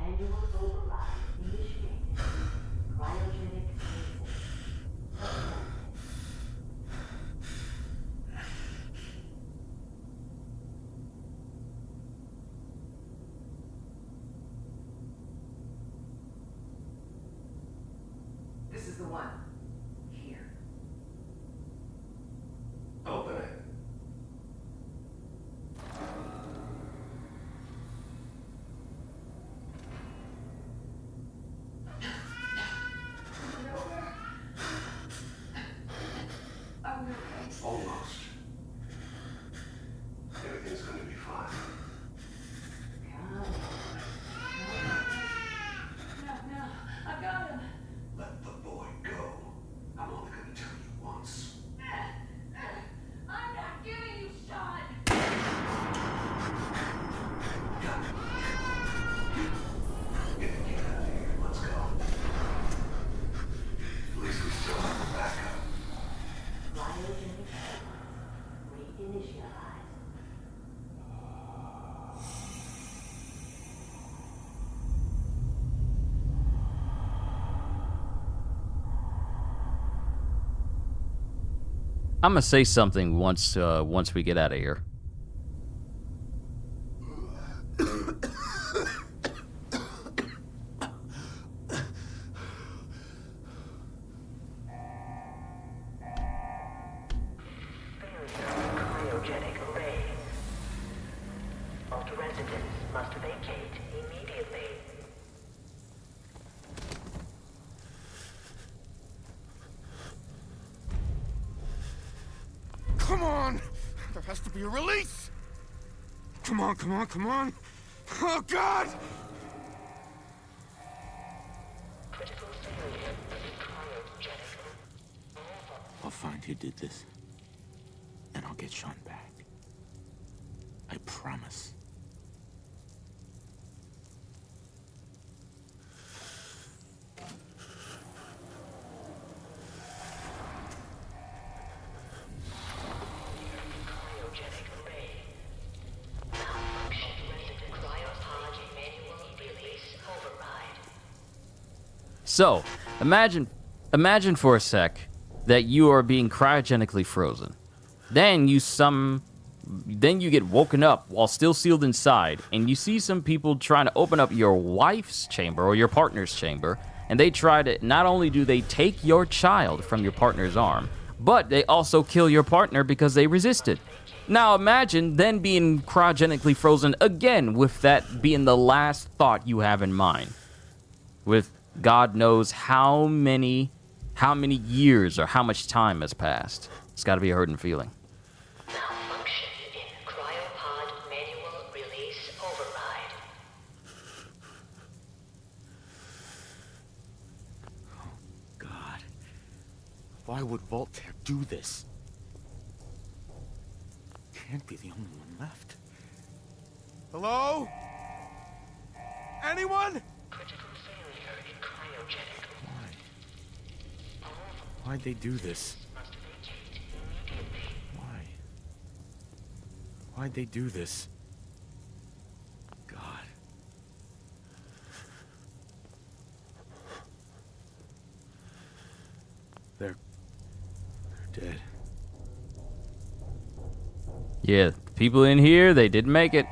Speaker 14: Manual override initiated. Cryogenic
Speaker 15: This is the one. Here.
Speaker 8: Open it. Almost. Everything's going to be fine.
Speaker 3: No, I've got him.
Speaker 8: Let the boy go. I'm only going to tell you once.
Speaker 3: I'm not giving you shot.
Speaker 8: Get out of here. Let's go. At least we still have the backup.
Speaker 14: Cryogenic reinitialize.
Speaker 1: I'm gonna say something once we get out of here.
Speaker 14: Cryogenic array. All residents must vacate immediately.
Speaker 8: Come on! There has to be a release! Come on, come on, come on! Oh, God!
Speaker 14: Critical failure in cryogenic.
Speaker 2: I'll find who did this, and I'll get Sean back. I promise.
Speaker 14: Cryogenic array. Malfunction resident cryopod manual release override.
Speaker 1: So, imagine for a sec that you are being cryogenically frozen. Then you get woken up while still sealed inside, and you see some people trying to open up your wife's chamber or your partner's chamber, and they try to, not only do they take your child from your partner's arm, but they also kill your partner because they resisted. Now imagine then being cryogenically frozen again, with that being the last thought you have in mind. With God knows how many years or how much time has passed. It's got to be a hurting feeling.
Speaker 14: Malfunction in cryopod manual release override.
Speaker 2: God. Why would Voltaire do this? Can't be the only one left.
Speaker 8: Hello? Anyone?
Speaker 14: Critical failure in cryogenic.
Speaker 2: Why'd they do this?
Speaker 14: Must vacate immediately.
Speaker 2: Why'd they do this? God. They're dead.
Speaker 1: Yeah, people in here, they didn't make it.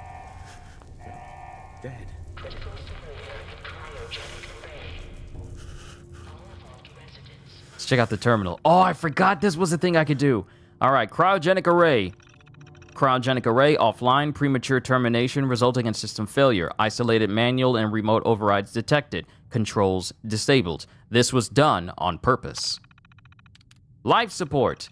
Speaker 2: Dead.
Speaker 14: Critical failure in cryogenic array. All vault residents.
Speaker 1: Let's check out the terminal. Oh, I forgot this was a thing I could do. All right, cryogenic array. Cryogenic array offline, premature termination resulting in system failure. Isolated manual and remote overrides detected. Controls disabled. This was done on purpose. Life support.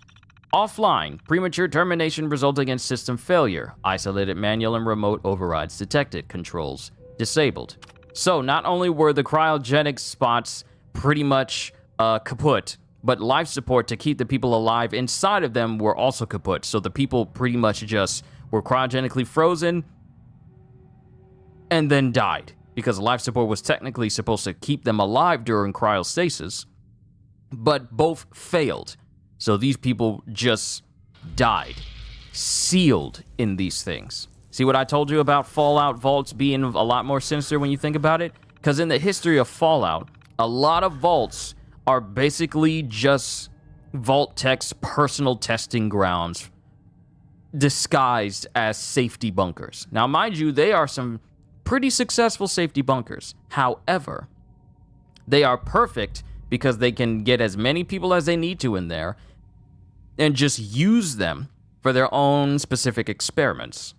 Speaker 1: Offline, premature termination resulting in system failure. Isolated manual and remote overrides detected. Controls disabled. So not only were the cryogenic spots pretty much kaput, but life support to keep the people alive inside of them were also kaput. So the people pretty much just were cryogenically frozen and then died, because life support was technically supposed to keep them alive during cryostasis, but both failed. So these people just died, sealed in these things. See what I told you about Fallout vaults being a lot more sinister when you think about it? Because in the history of Fallout, a lot of vaults are basically just Vault Tech's personal testing grounds disguised as safety bunkers. Now, mind you, they are some pretty successful safety bunkers. However, they are perfect because they can get as many people as they need to in there and just use them for their own specific experiments.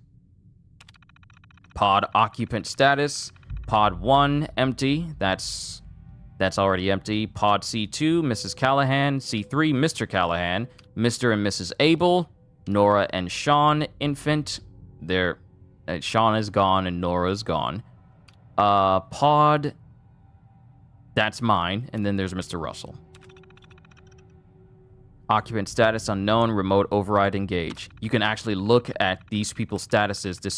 Speaker 1: Pod occupant status. Pod 1, empty. That's already empty. Pod C2, Mrs. Callahan. C3, Mr. Callahan. Mr. and Mrs. Abel. Nora and Sean, infant. Sean is gone and Nora is gone. Pod, that's mine. And then there's Mr. Russell. Occupant status unknown, remote override engage. You can actually look at these people's statuses to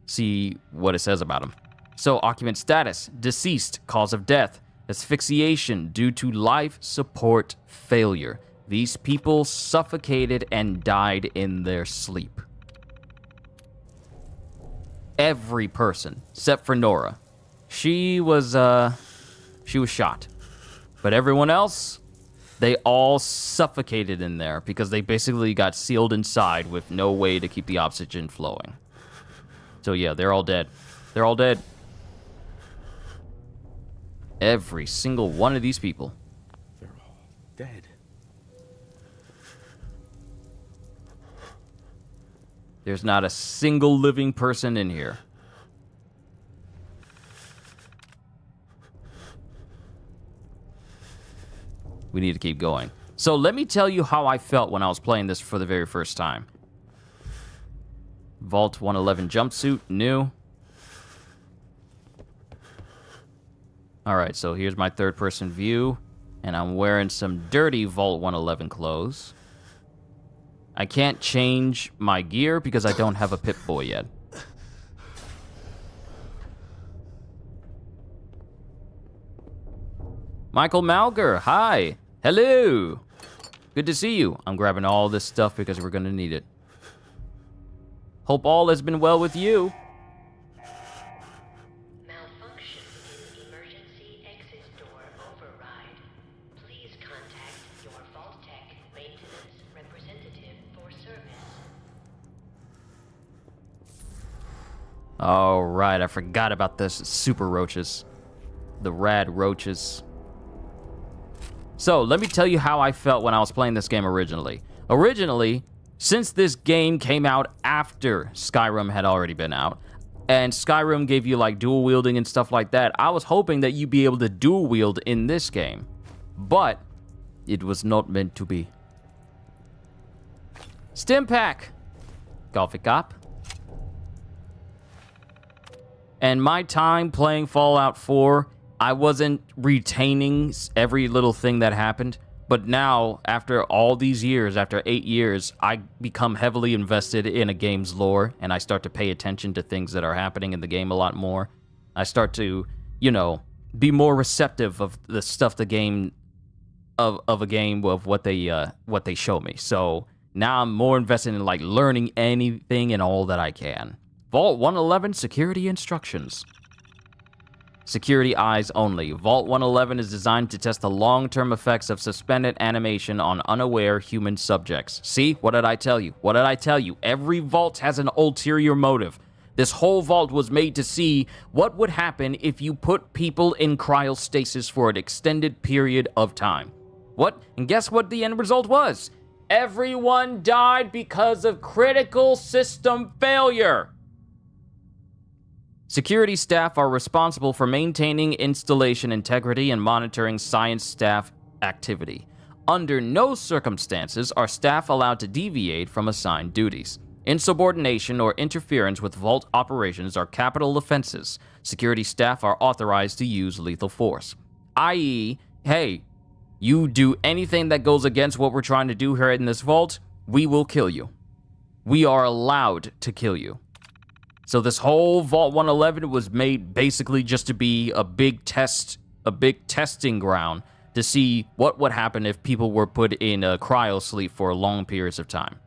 Speaker 1: see what it says about them. So, occupant status, deceased, cause of death, asphyxiation due to life support failure. These people suffocated and died in their sleep. Every person, except for Nora. She was shot. But everyone else, they all suffocated in there because they basically got sealed inside with no way to keep the oxygen flowing. So yeah, they're all dead. They're all dead. Every single one of these people.
Speaker 2: They're all dead.
Speaker 1: There's not a single living person in here. We need to keep going. So let me tell you how I felt when I was playing this for the very first time. Vault 111 jumpsuit, new. Alright, so here's my third-person view, and I'm wearing some dirty Vault 111 clothes. I can't change my gear because I don't have a Pip-Boy yet. Michael Malger, hi! Hello! Good to see you. I'm grabbing all this stuff because we're gonna need it. Hope all has been well with you.
Speaker 14: Malfunction in emergency exit door override. Please contact your Vault Tech maintenance representative for service.
Speaker 1: All right, I forgot about this. Super roaches. The rad roaches. So, let me tell you how I felt when I was playing this game originally. Originally, since this game came out after Skyrim had already been out, and Skyrim gave you like dual wielding and stuff like that, I was hoping that you'd be able to dual wield in this game. But it was not meant to be. Stim pack! Golfic Cop. And my time playing Fallout 4, I wasn't retaining every little thing that happened. But now, after all these years, after 8 years, I become heavily invested in a game's lore, and I start to pay attention to things that are happening in the game a lot more. I start to, you know, be more receptive of the stuff the game of a game of what they show me. So now I'm more invested in like learning anything and all that I can. Vault 111 security instructions. Security eyes only. Vault 111 is designed to test the long-term effects of suspended animation on unaware human subjects. See? What did I tell you? What did I tell you? Every vault has an ulterior motive. This whole vault was made to see what would happen if you put people in cryostasis for an extended period of time. What? And guess what the end result was? Everyone died because of critical system failure. Security staff are responsible for maintaining installation integrity and monitoring science staff activity. Under no circumstances are staff allowed to deviate from assigned duties. Insubordination or interference with vault operations are capital offenses. Security staff are authorized to use lethal force. I.e., hey, You do anything that goes against what we're trying to do here in this vault, we will kill you. We are allowed to kill you. So this whole Vault 111 was made basically just to be a big testing ground to see what would happen if people were put in a cryo sleep for long periods of time.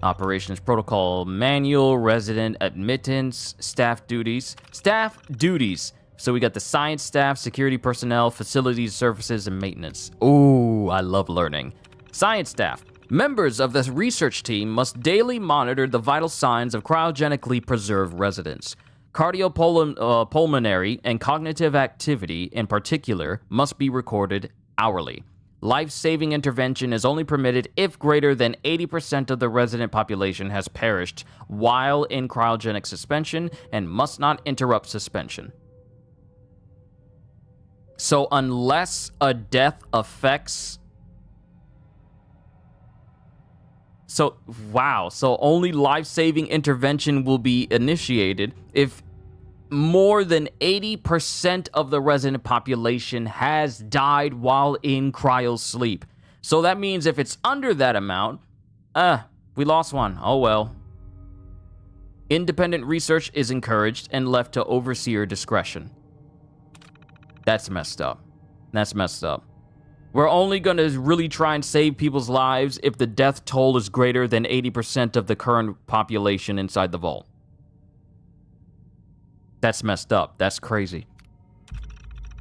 Speaker 1: Operations Protocol Manual, Resident Admittance, Staff Duties. Staff Duties. So we got the Science Staff, Security Personnel, Facilities, Services, and Maintenance. Ooh, I love learning. Science Staff. Members of the research team must daily monitor the vital signs of cryogenically preserved residents. Cardiopulmonary and cognitive activity, in particular, must be recorded hourly. Life-saving intervention is only permitted if greater than 80% of the resident population has perished while in cryogenic suspension and must not interrupt suspension. So unless a death affects... So, wow. So only life-saving intervention will be initiated if more than 80% of the resident population has died while in cryo sleep. So that means if it's under that amount, we lost one. Oh well. Independent research is encouraged and left to overseer discretion. That's messed up. That's messed up. We're only going to really try and save people's lives if the death toll is greater than 80% of the current population inside the vault. That's messed up. That's crazy.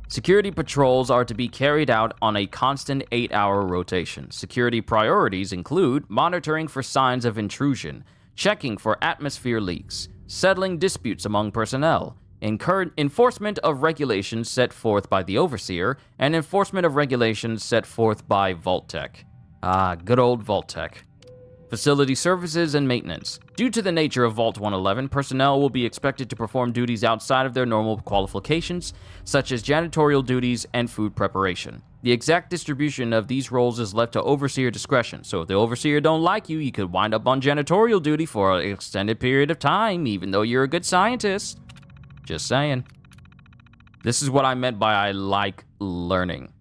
Speaker 1: Security patrols are to be carried out on a constant 8-hour rotation. Security priorities include monitoring for signs of intrusion, checking for atmosphere leaks, settling disputes among personnel, enforcement of regulations set forth by the Overseer, and enforcement of regulations set forth by Vault Tech. Ah, good old Vault Tech. Facility services and maintenance. Due to the nature of Vault 111, personnel will be expected to perform duties outside of their normal qualifications, such as janitorial duties and food preparation. The exact distribution of these roles is left to Overseer discretion, so if the Overseer don't like you, you could wind up on janitorial duty for an extended period of time, even though you're a good scientist. Just saying. This is what I meant by I like learning.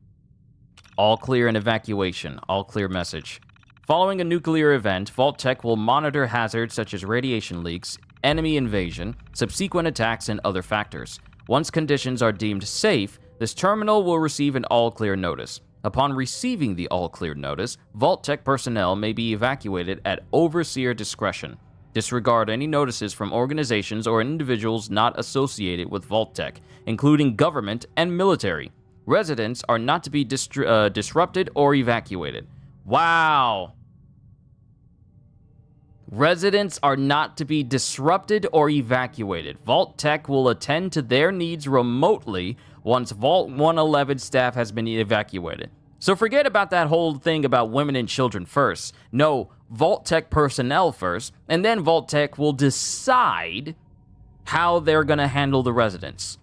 Speaker 1: All clear and evacuation. All clear message. Following a nuclear event, Vault Tech will monitor hazards such as radiation leaks, enemy invasion, subsequent attacks, and other factors. Once conditions are deemed safe, this terminal will receive an all-clear notice. Upon receiving the all-clear notice, Vault Tech personnel may be evacuated at Overseer discretion. Disregard any notices from organizations or individuals not associated with Vault Tech, including government and military. Residents are not to be disrupted or evacuated. Wow. Residents are not to be disrupted or evacuated. Vault Tech will attend to their needs remotely once Vault 111 staff has been evacuated. So forget about that whole thing about women and children first. No, Vault Tech personnel first, and then Vault Tech will decide how they're going to handle the residents.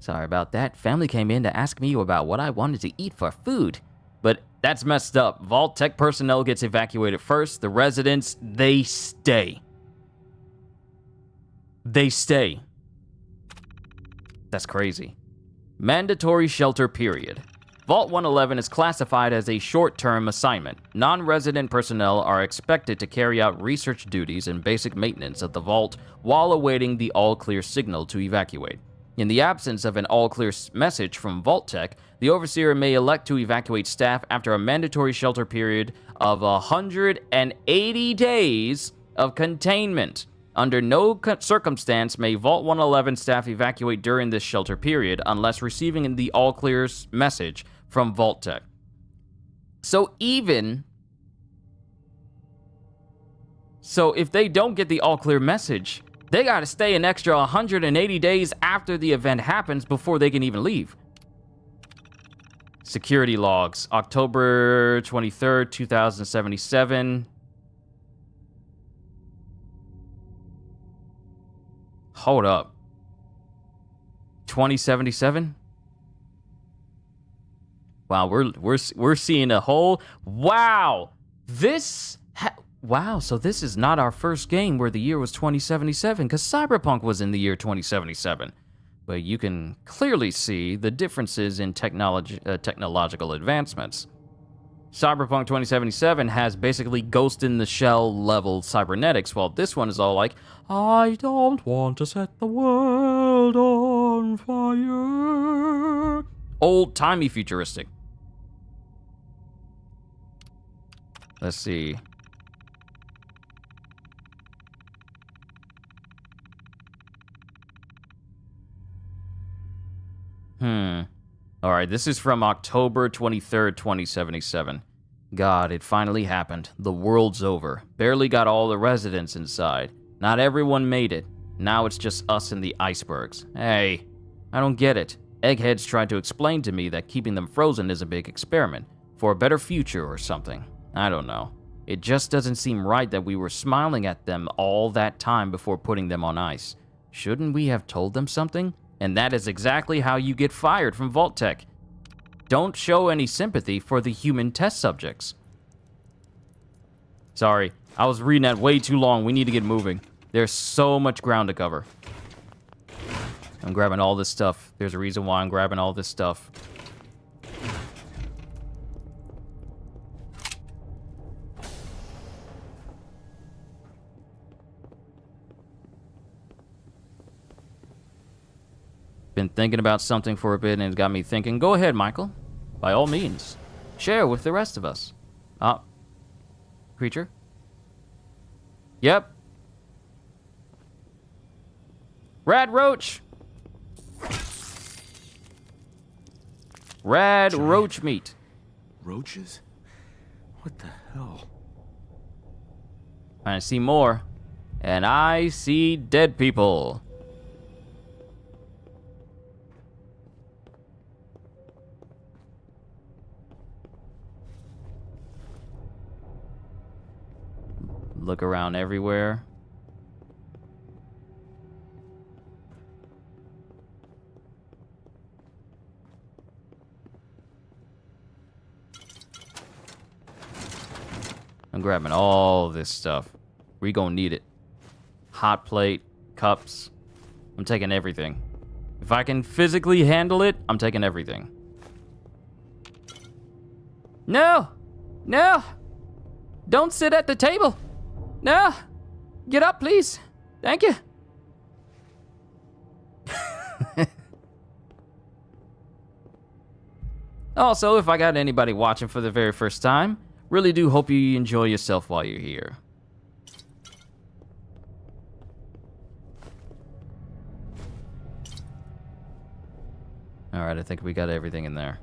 Speaker 1: Sorry about that. Family came in to ask me about what I wanted to eat for food. But that's messed up. Vault Tech personnel gets evacuated first. The residents, they stay. They stay. That's crazy. Mandatory shelter period. Vault 111 is classified as a short-term assignment. Non-resident personnel are expected to carry out research duties and basic maintenance of the vault while awaiting the all-clear signal to evacuate. In the absence of an all-clear message from Vault Tech, the Overseer may elect to evacuate staff after a mandatory shelter period of 180 days of containment. Under no circumstance may Vault 111 staff evacuate during this shelter period unless receiving the all-clear message from Vault Tech. So even So if they don't get the all clear message, they gotta stay an extra 180 days after the event happens before they can even leave. Security logs, October 23rd, 2077. Hold up. 2077? Wow, we're seeing a whole... Wow! Wow, so this is not our first game where the year was 2077, because Cyberpunk was in the year 2077. But you can clearly see the differences in technological advancements. Cyberpunk 2077 has basically Ghost in the Shell level cybernetics, while this one is all like, I don't want to set the world on fire. Old-timey futuristic. Let's see. Alright, this is from October 23rd, 2077. God, it finally happened. The world's over. Barely got all the residents inside. Not everyone made it. Now it's just us and the icebergs. Hey, I don't get it. Eggheads tried to explain to me that keeping them frozen is a big experiment. For a better future or something. I don't know. It just doesn't seem right that we were smiling at them all that time before putting them on ice. Shouldn't we have told them something? And that is exactly how you get fired from Vault-Tec. Don't show any sympathy for the human test subjects. Sorry, I was reading that way too long. We need to get moving. There's so much ground to cover. I'm grabbing all this stuff. There's a reason why I'm grabbing all this stuff. Been thinking about something for a bit and it's got me thinking. Go ahead, Michael. By all means. Share with the rest of us. Creature? Yep. Rad roach! Rad roach meat.
Speaker 2: Roaches? What the hell?
Speaker 1: I see more. And I see dead people. Look around everywhere. I'm grabbing all this stuff. We gonna need it. Hot plate, cups. I'm taking everything. If I can physically handle it, I'm taking everything. No! No! Don't sit at the table! No! Get up, please. Thank you. Also, if I got anybody watching for the very first time, really do hope you enjoy yourself while you're here. Alright, I think we got everything in there.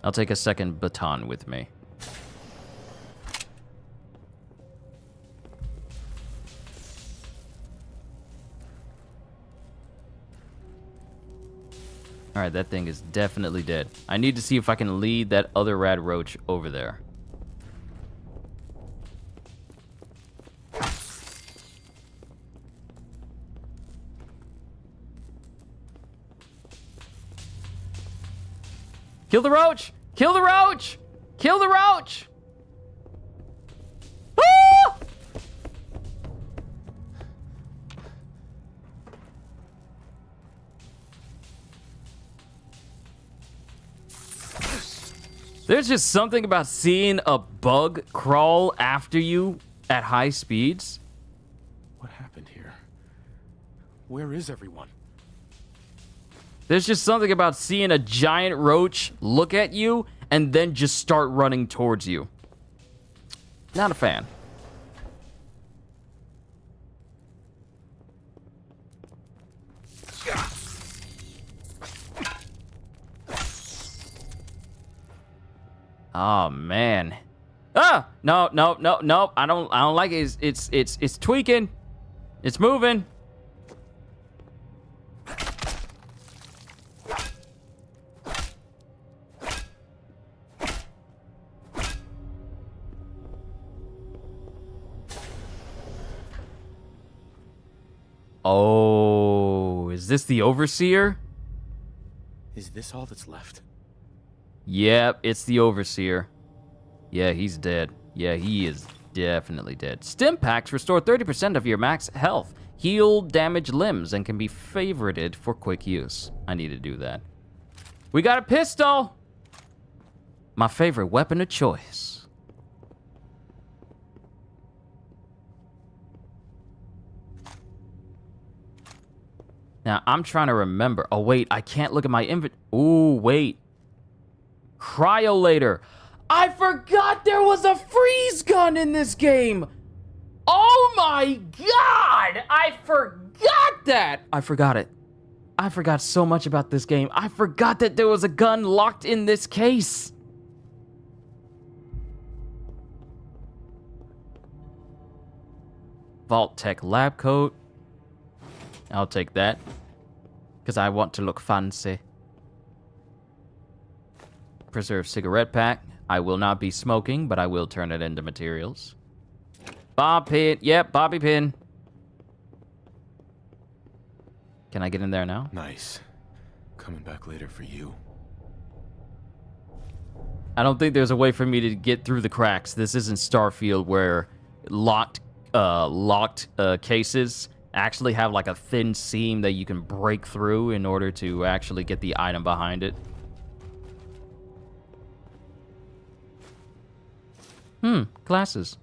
Speaker 1: I'll take a second baton with me. Alright, that thing is definitely dead. I need to see if I can lead that other rad roach over there. Kill the roach! Kill the roach! Kill the roach! Ah! There's just something about seeing a bug crawl after you at high speeds.
Speaker 2: What happened here? Where is everyone?
Speaker 1: There's just something about seeing a giant roach look at you and then just start running towards you. Not a fan. Oh, man. Ah! No. I don't like it. It's tweaking. It's moving. Oh, is this the Overseer?
Speaker 2: Is this all that's left?
Speaker 1: Yep, it's the Overseer. Yeah, he's dead. Yeah, he is definitely dead. Stim packs restore 30% of your max health, heal damaged limbs, and can be favorited for quick use. I need to do that. We got a pistol! My favorite weapon of choice. Now, I'm trying to remember. Oh, wait, I can't look at my inventory. Ooh, wait. Cryolator. I forgot there was a freeze gun in this game. Oh my God. I forgot that. I forgot it. I forgot so much about this game. I forgot that there was a gun locked in this case. Vault Tech lab coat. I'll take that, because I want to look fancy. Preserve cigarette pack. I will not be smoking, but I will turn it into materials. Bob pin. Yep, bobby pin. Can I get in there now?
Speaker 2: Nice. Coming back later for you.
Speaker 1: I don't think there's a way for me to get through the cracks. This isn't Starfield where locked cases actually have like a thin seam that you can break through in order to actually get the item behind it. Glasses.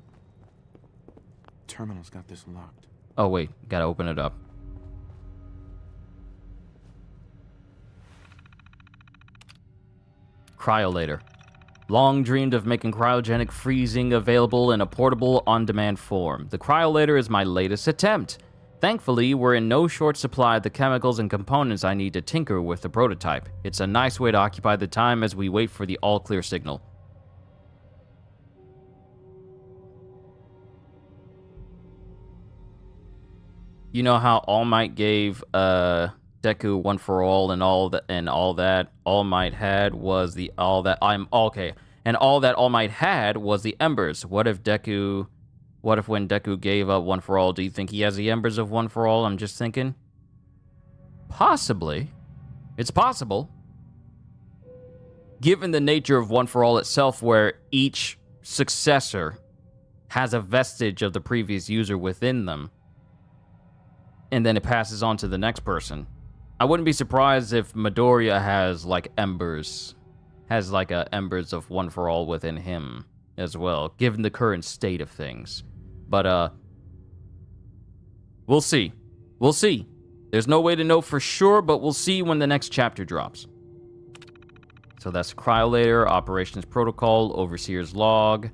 Speaker 2: Terminal's got this locked.
Speaker 1: Oh wait, gotta open it up. Cryolator. Long dreamed of making cryogenic freezing available in a portable, on-demand form. The Cryolator is my latest attempt. Thankfully, we're in no short supply of the chemicals and components I need to tinker with the prototype. It's a nice way to occupy the time as we wait for the all-clear signal. You know how All Might gave Deku One for All and all that All Might had was the all that All Might had was the embers. What if when Deku gave up One for All, do you think he has the embers of One for All? I'm just thinking. Possibly. It's possible. Given the nature of One for All itself, where each successor has a vestige of the previous user within them, and then it passes on to the next person. I wouldn't be surprised if Midoriya has like embers, embers of One for All within him as well, given the current state of things. But we'll see. We'll see. There's no way to know for sure, but we'll see when the next chapter drops. So that's Cryolator, Operations Protocol, Overseer's Log.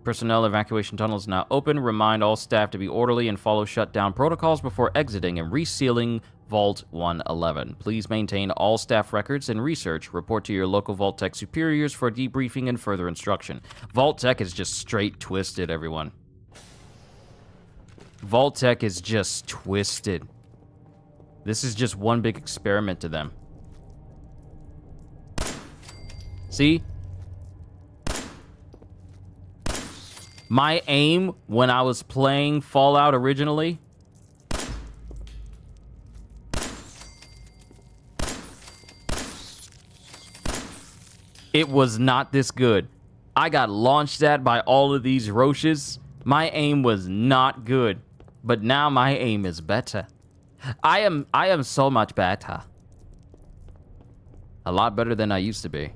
Speaker 1: Personnel evacuation tunnels now open. Remind all staff to be orderly and follow shutdown protocols before exiting and resealing Vault 111. Please maintain all staff records and research. Report to your local Vault Tech superiors for debriefing and further instruction. Vault Tech is just straight twisted, everyone. Vault Tech is just twisted. This is just one big experiment to them. See? My aim when I was playing Fallout originally, it was not this good. I got launched at by all of these roaches. My aim was not good, but now my aim is better. I am so much better. A lot better than I used to be.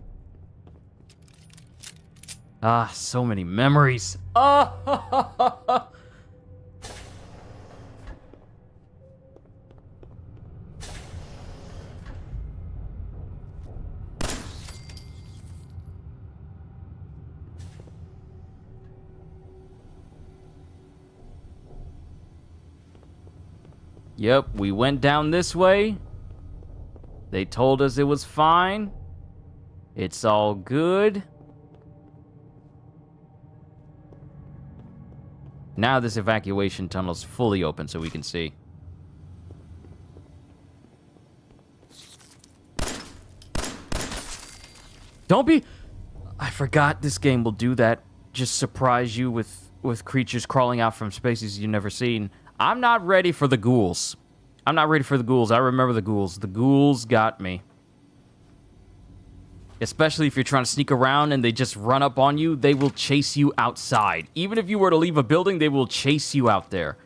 Speaker 1: Ah, so many memories. Ah! Yep, we went down this way. They told us it was fine. It's all good. Now this evacuation tunnel is fully open so we can see. Don't be... I forgot this game will do that. Just surprise you with creatures crawling out from spaces you've never seen. I'm not ready for the ghouls. I'm not ready for the ghouls. I remember the ghouls. The ghouls got me. Especially if you're trying to sneak around and they just run up on you, they will chase you outside. Even if you were to leave a building, they will chase you out there.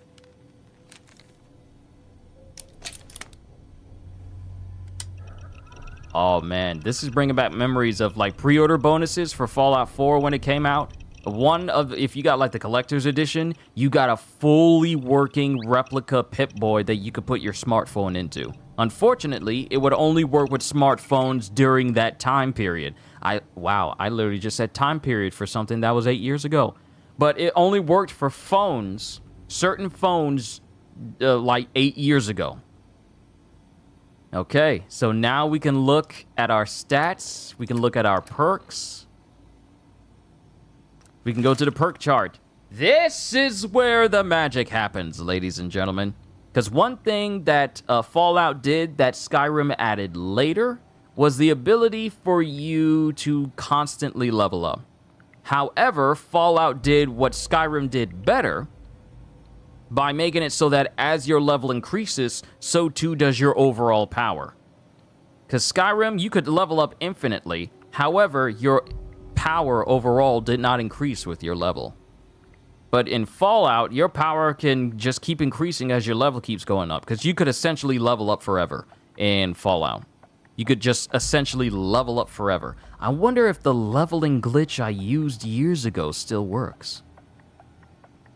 Speaker 1: Oh man, this is bringing back memories of like pre-order bonuses for Fallout 4 when it came out. If you got like the collector's edition, you got a fully working replica Pip-Boy that you could put your smartphone into. Unfortunately, it would only work with smartphones during that time period. Wow, I literally just said time period for something that was 8 years ago. But it only worked for phones, certain phones, like 8 years ago. Okay, so now we can look at our stats. We can look at our perks. We can go to the perk chart. This is where the magic happens, ladies and gentlemen. Because one thing that Fallout did that Skyrim added later was the ability for you to constantly level up. However, Fallout did what Skyrim did better by making it so that as your level increases, so too does your overall power. Because Skyrim, you could level up infinitely. However, your power overall did not increase with your level. But in Fallout, your power can just keep increasing as your level keeps going up. Because you could essentially level up forever in Fallout. You could just essentially level up forever. I wonder if the leveling glitch I used years ago still works.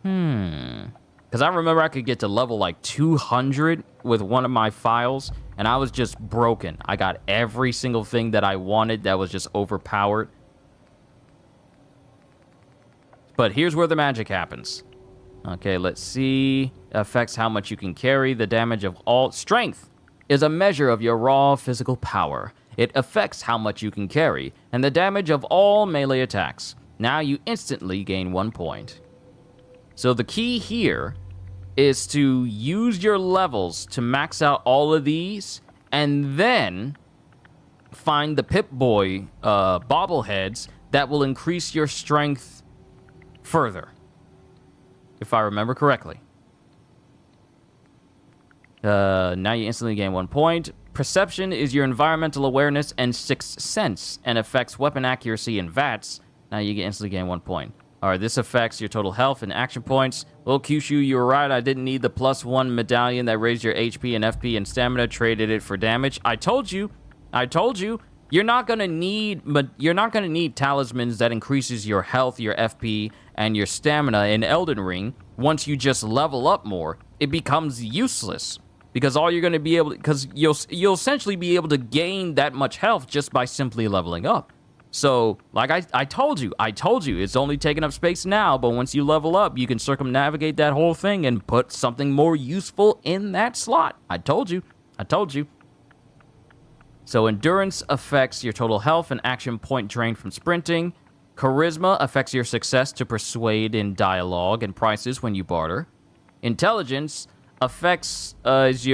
Speaker 1: Because I remember I could get to level like 200 with one of my files, and I was just broken. I got every single thing that I wanted that was just overpowered. But here's where the magic happens. Okay, let's see. Affects how much you can carry. The damage of all... Strength is a measure of your raw physical power. It affects how much you can carry, and the damage of all melee attacks. Now you instantly gain 1 point. So the key here is to use your levels to max out all of these, and then find the Pip-Boy bobbleheads that will increase your strength further, if I remember correctly. Now you instantly gain 1 point. Perception is your environmental awareness and sixth sense, and affects weapon accuracy and VATS. Now you instantly gain 1 point. Alright, this affects your total health and action points. Well, Kyushu, you were right. I didn't need the +1 medallion that raised your HP and FP and stamina. Traded it for damage. I told you. You're not gonna need talismans that increases your health, your FP, and your stamina in Elden Ring. Once you just level up more, it becomes useless. Because all you're gonna be able to, because you'll essentially be able to gain that much health just by simply leveling up. So, like I told you, it's only taking up space now, but once you level up, you can circumnavigate that whole thing and put something more useful in that slot. I told you. So, endurance affects your total health and action point drain from sprinting. Charisma affects your success to persuade in dialogue and prices when you barter. Intelligence affects is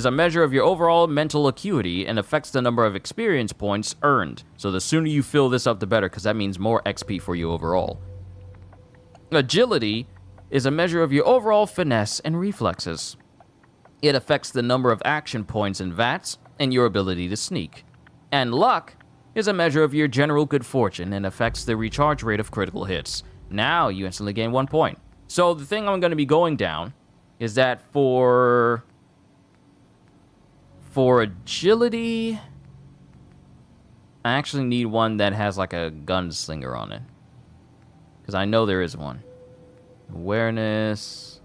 Speaker 1: a measure of your overall mental acuity and affects the number of experience points earned. So the sooner you fill this up, the better, because that means more XP for you overall. Agility is a measure of your overall finesse and reflexes. It affects the number of action points and VATS and your ability to sneak. And luck is a measure of your general good fortune and affects the recharge rate of critical hits. Now you instantly gain 1 point. So the thing I'm going to be going down is that for agility, I actually need one that has like a gunslinger on it. Because I know there is one. Awareness.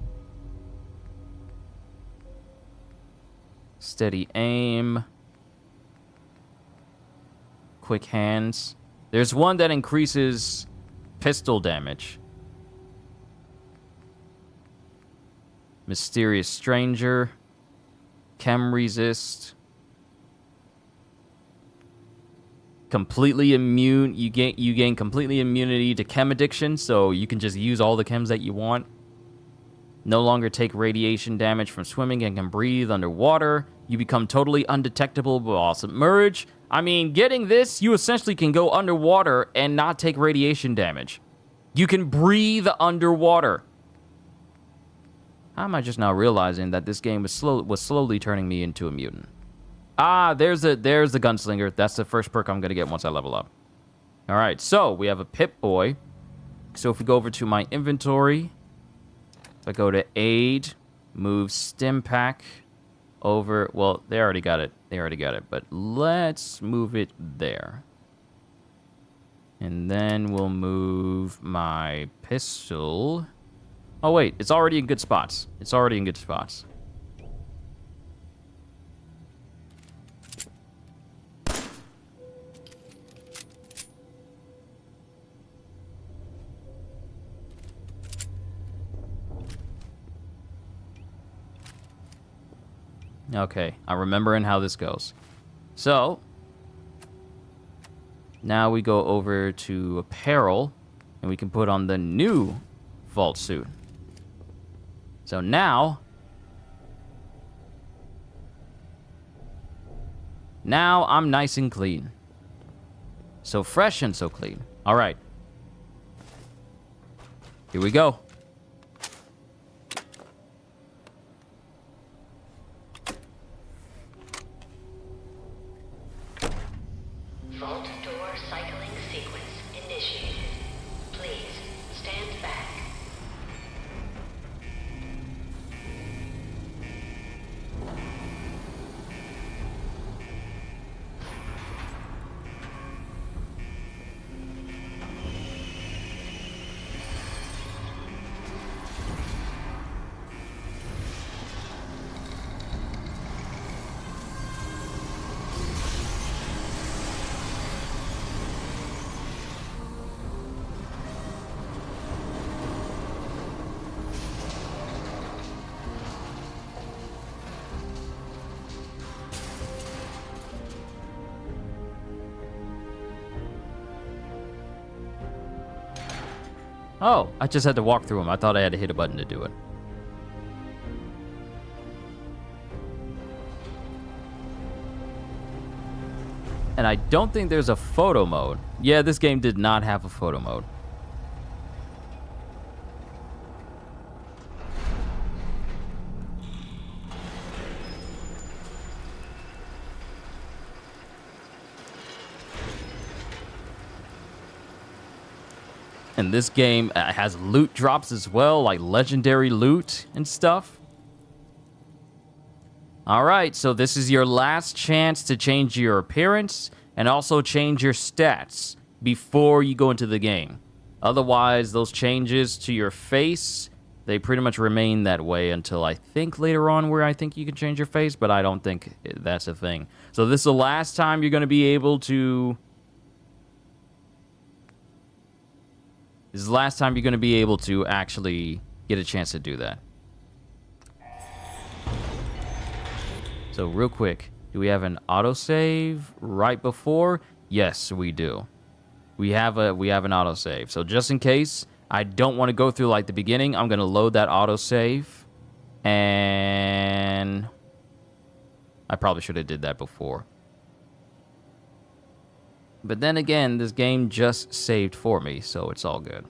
Speaker 1: Steady aim. Quick hands. There's one that increases pistol damage. Mysterious Stranger, Chem Resist, completely immune. You gain completely immunity to chem addiction, so you can just use all the chems that you want. No longer take radiation damage from swimming and can breathe underwater. You become totally undetectable while submerged. I mean, getting this, you essentially can go underwater and not take radiation damage. You can breathe underwater. How am I just now realizing that this game was slowly turning me into a mutant? Ah, there's the gunslinger. That's the first perk I'm going to get once I level up. All right, so we have a Pip-Boy. So if we go over to my inventory, if I go to aid, move stim pack over. Well, they already got it. But let's move it there. And then we'll move my pistol. Oh, wait. It's already in good spots. Okay, I'm remembering how this goes. So, now we go over to apparel, and we can put on the new vault suit. So now I'm nice and clean. So fresh and so clean. All right. Here we go.
Speaker 14: Vault door cycling sequence initiated. Please stand back.
Speaker 1: Oh, I just had to walk through them. I thought I had to hit a button to do it. And I don't think there's a photo mode. Yeah, this game did not have a photo mode. And this game has loot drops as well, like legendary loot and stuff. All right, so this is your last chance to change your appearance and also change your stats before you go into the game. Otherwise, those changes to your face, they pretty much remain that way until I think later on where I think you can change your face, but I don't think that's a thing. So this is the last time you're going to be able to... This is the last time you're going to be able to actually get a chance to do that. So real quick, do we have an autosave right before? Yes, we do. We have an autosave. So just in case I don't want to go through like the beginning, I'm going to load that autosave. And I probably should have did that before. But then again, this game just saved for me, so it's all good.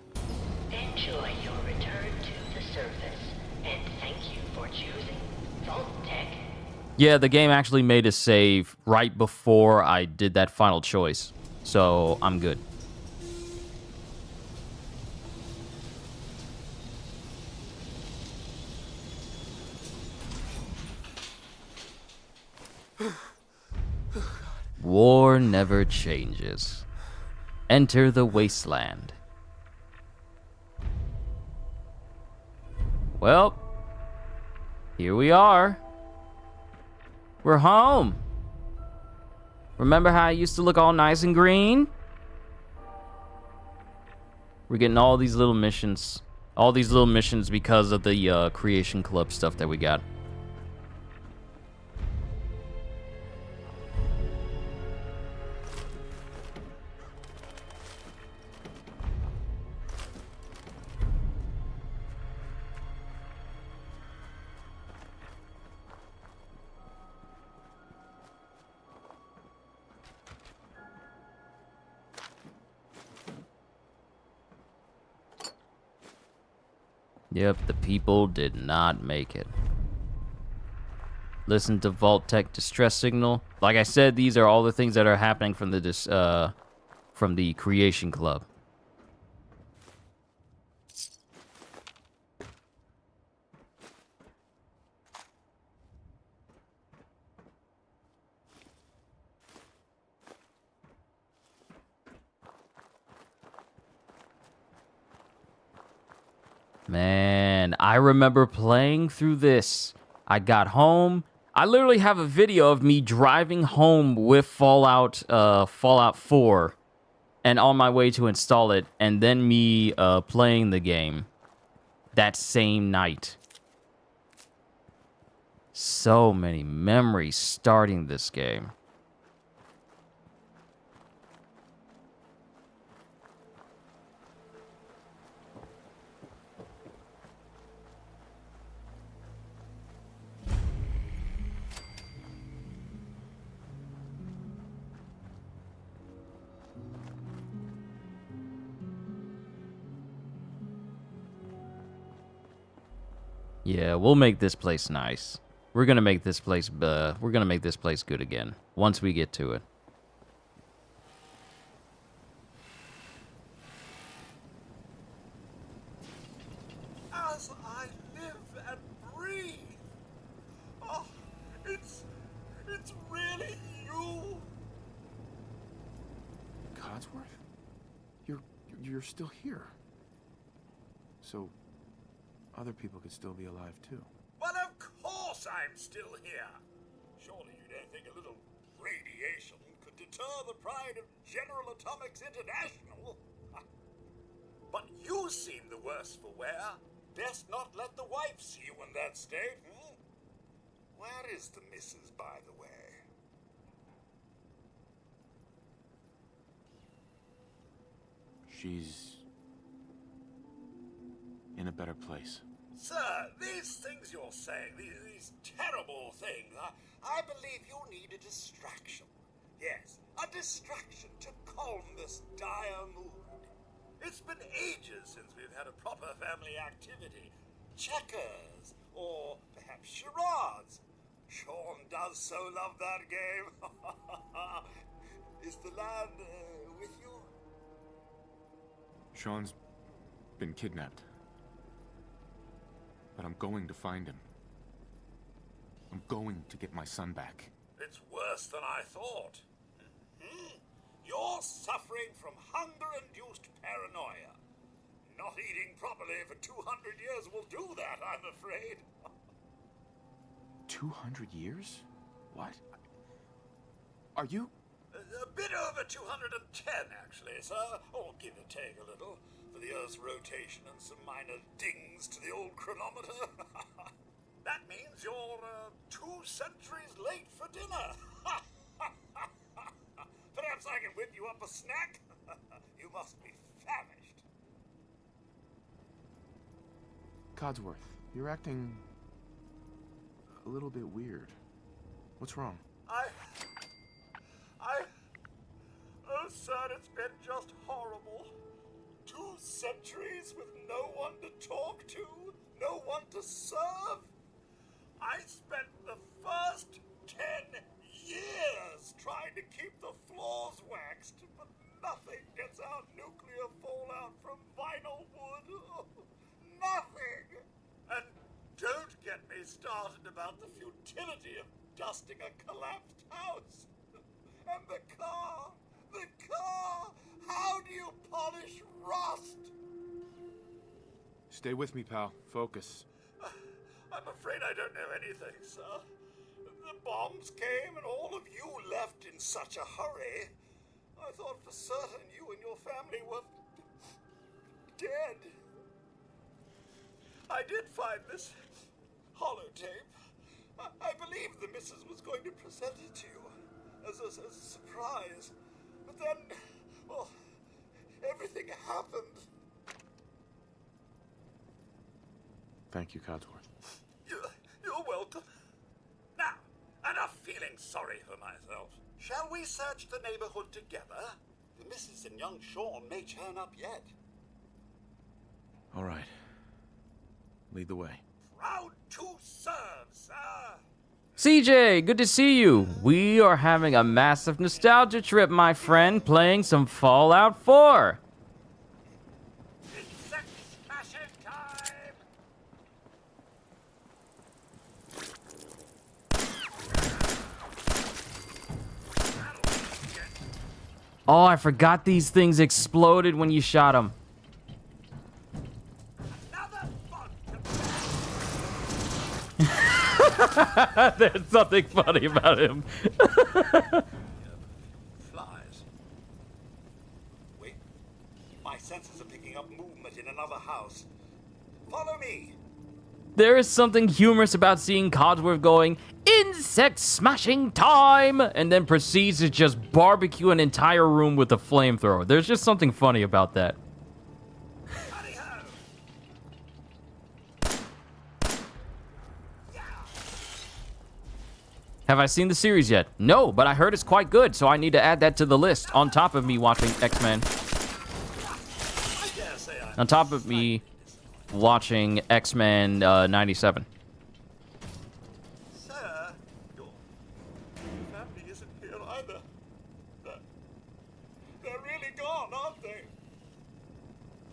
Speaker 14: Enjoy your return to the surface, and thank you for choosing Vault-Tec.
Speaker 1: Yeah, the game actually made a save right before I did that final choice, so I'm good. War never changes. Enter the wasteland. Well, here we are. We're home. Remember how I used to look all nice and green? We're getting all these little missions. All these little missions because of the Creation Club stuff that we got. Yep, the people did not make it. Listen to Vault Tech distress signal. Like I said, these are all the things that are happening from the Creation Club. Man, I remember playing through this. I got home. I literally have a video of me driving home with Fallout 4 and on my way to install it, and then me playing the game that same night. So many memories starting this game. Yeah, we'll make this place nice. We're gonna make this place good again once we get to it.
Speaker 4: As I live and breathe. Oh, it's really you.
Speaker 2: Codsworth? You're still here. So other people could still be alive too.
Speaker 4: Well, of course I'm still here. Surely you don't think a little radiation could deter the pride of General Atomics International? But you seem the worse for wear. Best not let the wife see you in that state, hmm? Where is the missus, by the way?
Speaker 2: She's in a better place.
Speaker 4: Sir, these things you're saying, these terrible things, I believe you need a distraction. Yes, a distraction to calm this dire mood. It's been ages since we've had a proper family activity. Checkers, or perhaps charades. Sean does so love that game. Is the lad with you?
Speaker 2: Sean's been kidnapped. But I'm going to find him. I'm going to get my son back.
Speaker 4: It's worse than I thought. You're suffering from hunger-induced paranoia. Not eating properly for 200 years will do that, I'm afraid.
Speaker 2: 200 years? What? Are you...
Speaker 4: A bit over 210, actually, sir. Or give or take a little, for the Earth's rotation and some minor dings to the old chronometer. That means you're 2 centuries late for dinner. Perhaps I can whip you up a snack? You must be famished.
Speaker 2: Codsworth, you're acting a little bit weird. What's wrong?
Speaker 4: Oh, sir, it's been just horrible. 2 centuries with no one to talk to, no one to serve. I spent the first 10 years trying to keep the floors waxed, but nothing gets out nuclear fallout from vinyl wood. Nothing! And don't get me started about the futility of dusting a collapsed house. And the car! How do you polish rust?
Speaker 2: Stay with me, pal. Focus.
Speaker 4: I'm afraid I don't know anything, sir. The bombs came and all of you left in such a hurry. I thought for certain you and your family were dead. I did find this holotape. I believe the missus was going to present it to you as a surprise. But then, well, everything happened.
Speaker 2: Thank you, Codsworth.
Speaker 4: You're welcome. Now, enough feeling sorry for myself. Shall we search the neighborhood together? The missus and young Sean may turn up yet.
Speaker 2: All right. Lead the way.
Speaker 4: Proud to serve, sir.
Speaker 1: CJ, good to see you. We are having a massive nostalgia trip, my friend, playing some Fallout 4.
Speaker 4: Insect smashing time.
Speaker 1: Oh, I forgot these things exploded when you shot them. There's something funny about him.
Speaker 4: Flies. Wait. My senses are picking up movement in another house. Follow me.
Speaker 1: There is something humorous about seeing Codsworth going, insect smashing time, and then proceeds to just barbecue an entire room with a flamethrower. There's just something funny about that. Have I seen the series yet? No, but I heard it's quite good, so I need to add that to the list on top of me watching X-Men. On top of me watching X-Men 97.
Speaker 4: Sir, your family isn't here either. They're really gone, aren't they?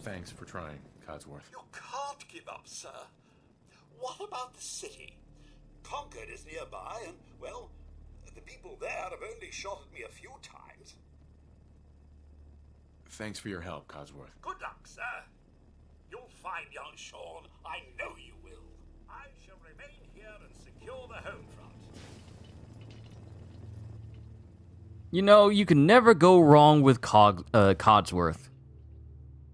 Speaker 2: Thanks for trying, Codsworth.
Speaker 4: You can't give up, sir. What about the city? Concord is nearby, and, well, the people there have only shot at me a few times.
Speaker 2: Thanks for your help, Codsworth.
Speaker 4: Good luck, sir. You'll find young Sean. I know you will. I shall remain here and secure the home front.
Speaker 1: You know, you can never go wrong with Codsworth.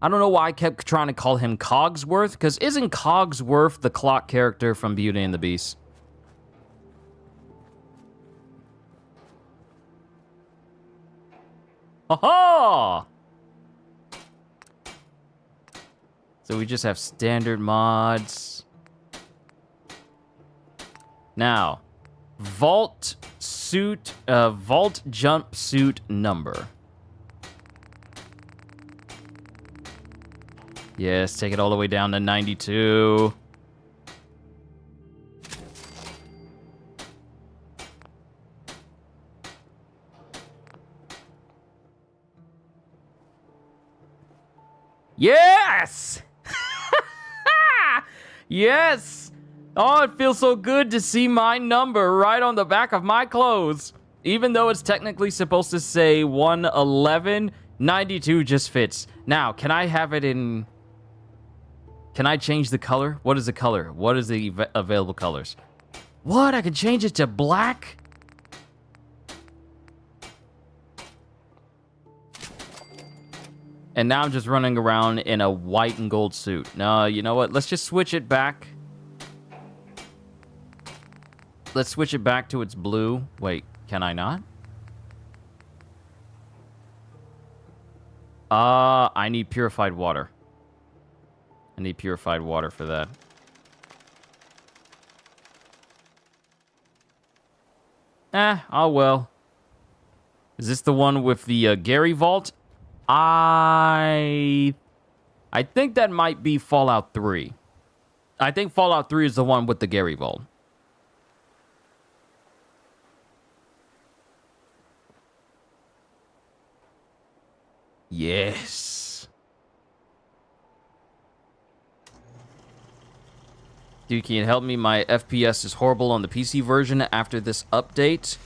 Speaker 1: I don't know why I kept trying to call him Cogsworth, because isn't Cogsworth the clock character from Beauty and the Beast? Aha! So we just have standard mods. Now, vault jumpsuit number. Yes, take it all the way down to 92. Yes! Yes! Oh, it feels so good to see my number right on the back of my clothes. Even though it's technically supposed to say 111, 92 just fits. Now, can I have it in... Can I change the color? What is the color? What is the available colors? What? I can change it to black? And now I'm just running around in a white and gold suit. No, you know what? Let's just switch it back. Let's switch it back to its blue. Wait, can I not? I need purified water. I need purified water for that. Oh well. Is this the one with the Gary Vault? I think that might be Fallout 3. I think Fallout 3 is the one with the Gary Vault. Yes. Dude, can you help me? My FPS is horrible on the PC version after this update.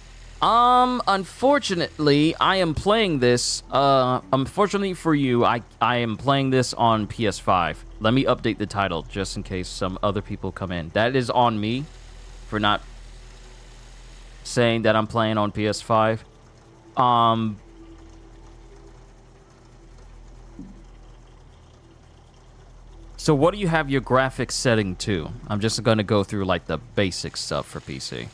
Speaker 1: Unfortunately, I am playing this, unfortunately for you, I am playing this on PS5. Let me update the title, just in case some other people come in. That is on me, for not saying that I'm playing on PS5. So what do you have your graphics setting to? I'm just gonna go through, like, the basic stuff for PC.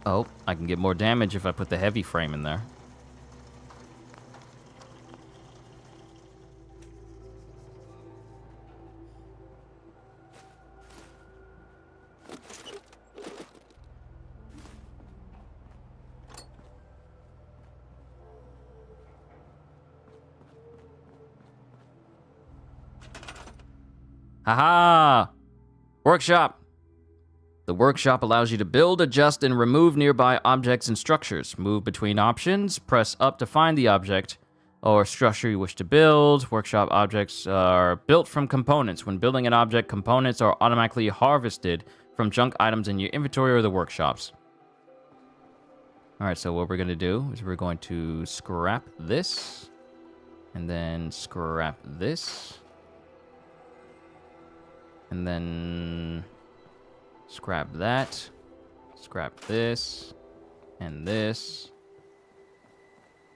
Speaker 1: Oh, I can get more damage if I put the heavy frame in there. Haha! Workshop. The workshop allows you to build, adjust, and remove nearby objects and structures. Move between options. Press up to find the object or structure you wish to build. Workshop objects are built from components. When building an object, components are automatically harvested from junk items in your inventory or the workshops. Alright, so what we're going to do is we're going to scrap this. And then scrap this. And then scrap that. Scrap this. And this.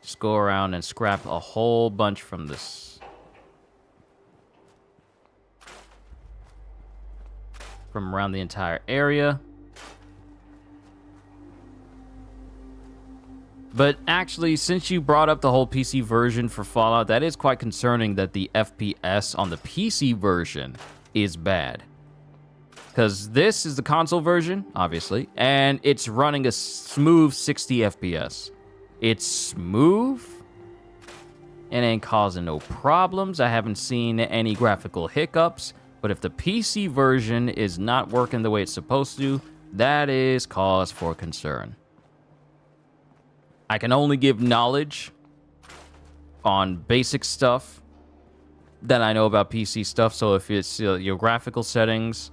Speaker 1: Just go around and scrap a whole bunch from this. From around the entire area. But actually, since you brought up the whole PC version for Fallout, that is quite concerning that the FPS on the PC version is bad. Because this is the console version, obviously, and it's running a smooth 60 FPS. It's smooth and ain't causing no problems. I haven't seen any graphical hiccups, but if the PC version is not working the way it's supposed to, that is cause for concern. I can only give knowledge on basic stuff that I know about PC stuff, so if it's your graphical settings,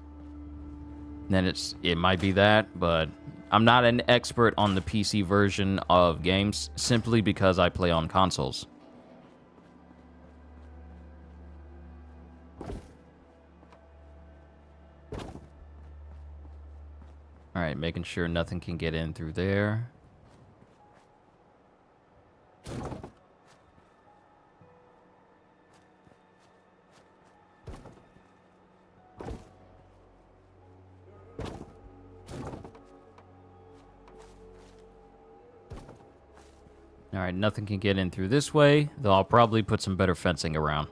Speaker 1: then it might be that, but I'm not an expert on the PC version of games simply because I play on consoles. Alright, making sure nothing can get in through there. Alright, nothing can get in through this way, though I'll probably put some better fencing around.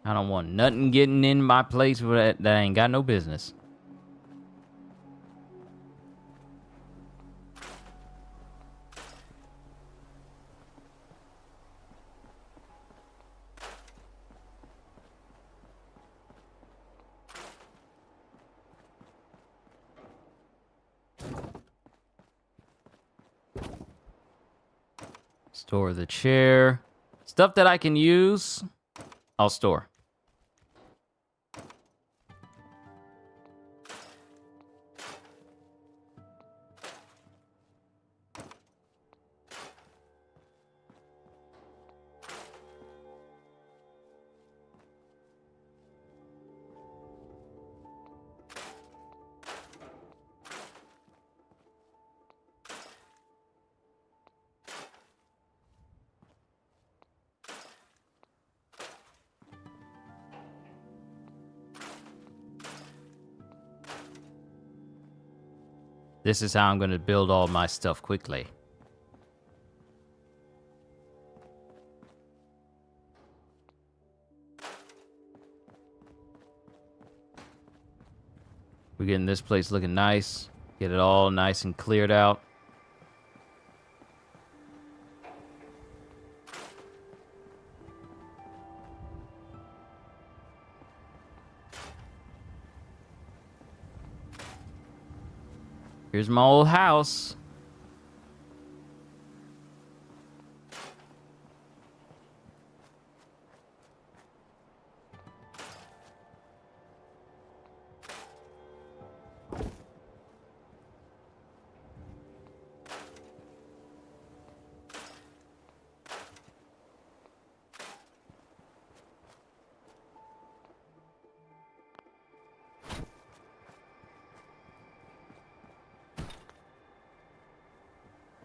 Speaker 1: I don't want nothing getting in my place that ain't got no business. Store the chair. Stuff that I can use, I'll store. This is how I'm going to build all my stuff quickly. We're getting this place looking nice. Get it all nice and cleared out. Here's my old house.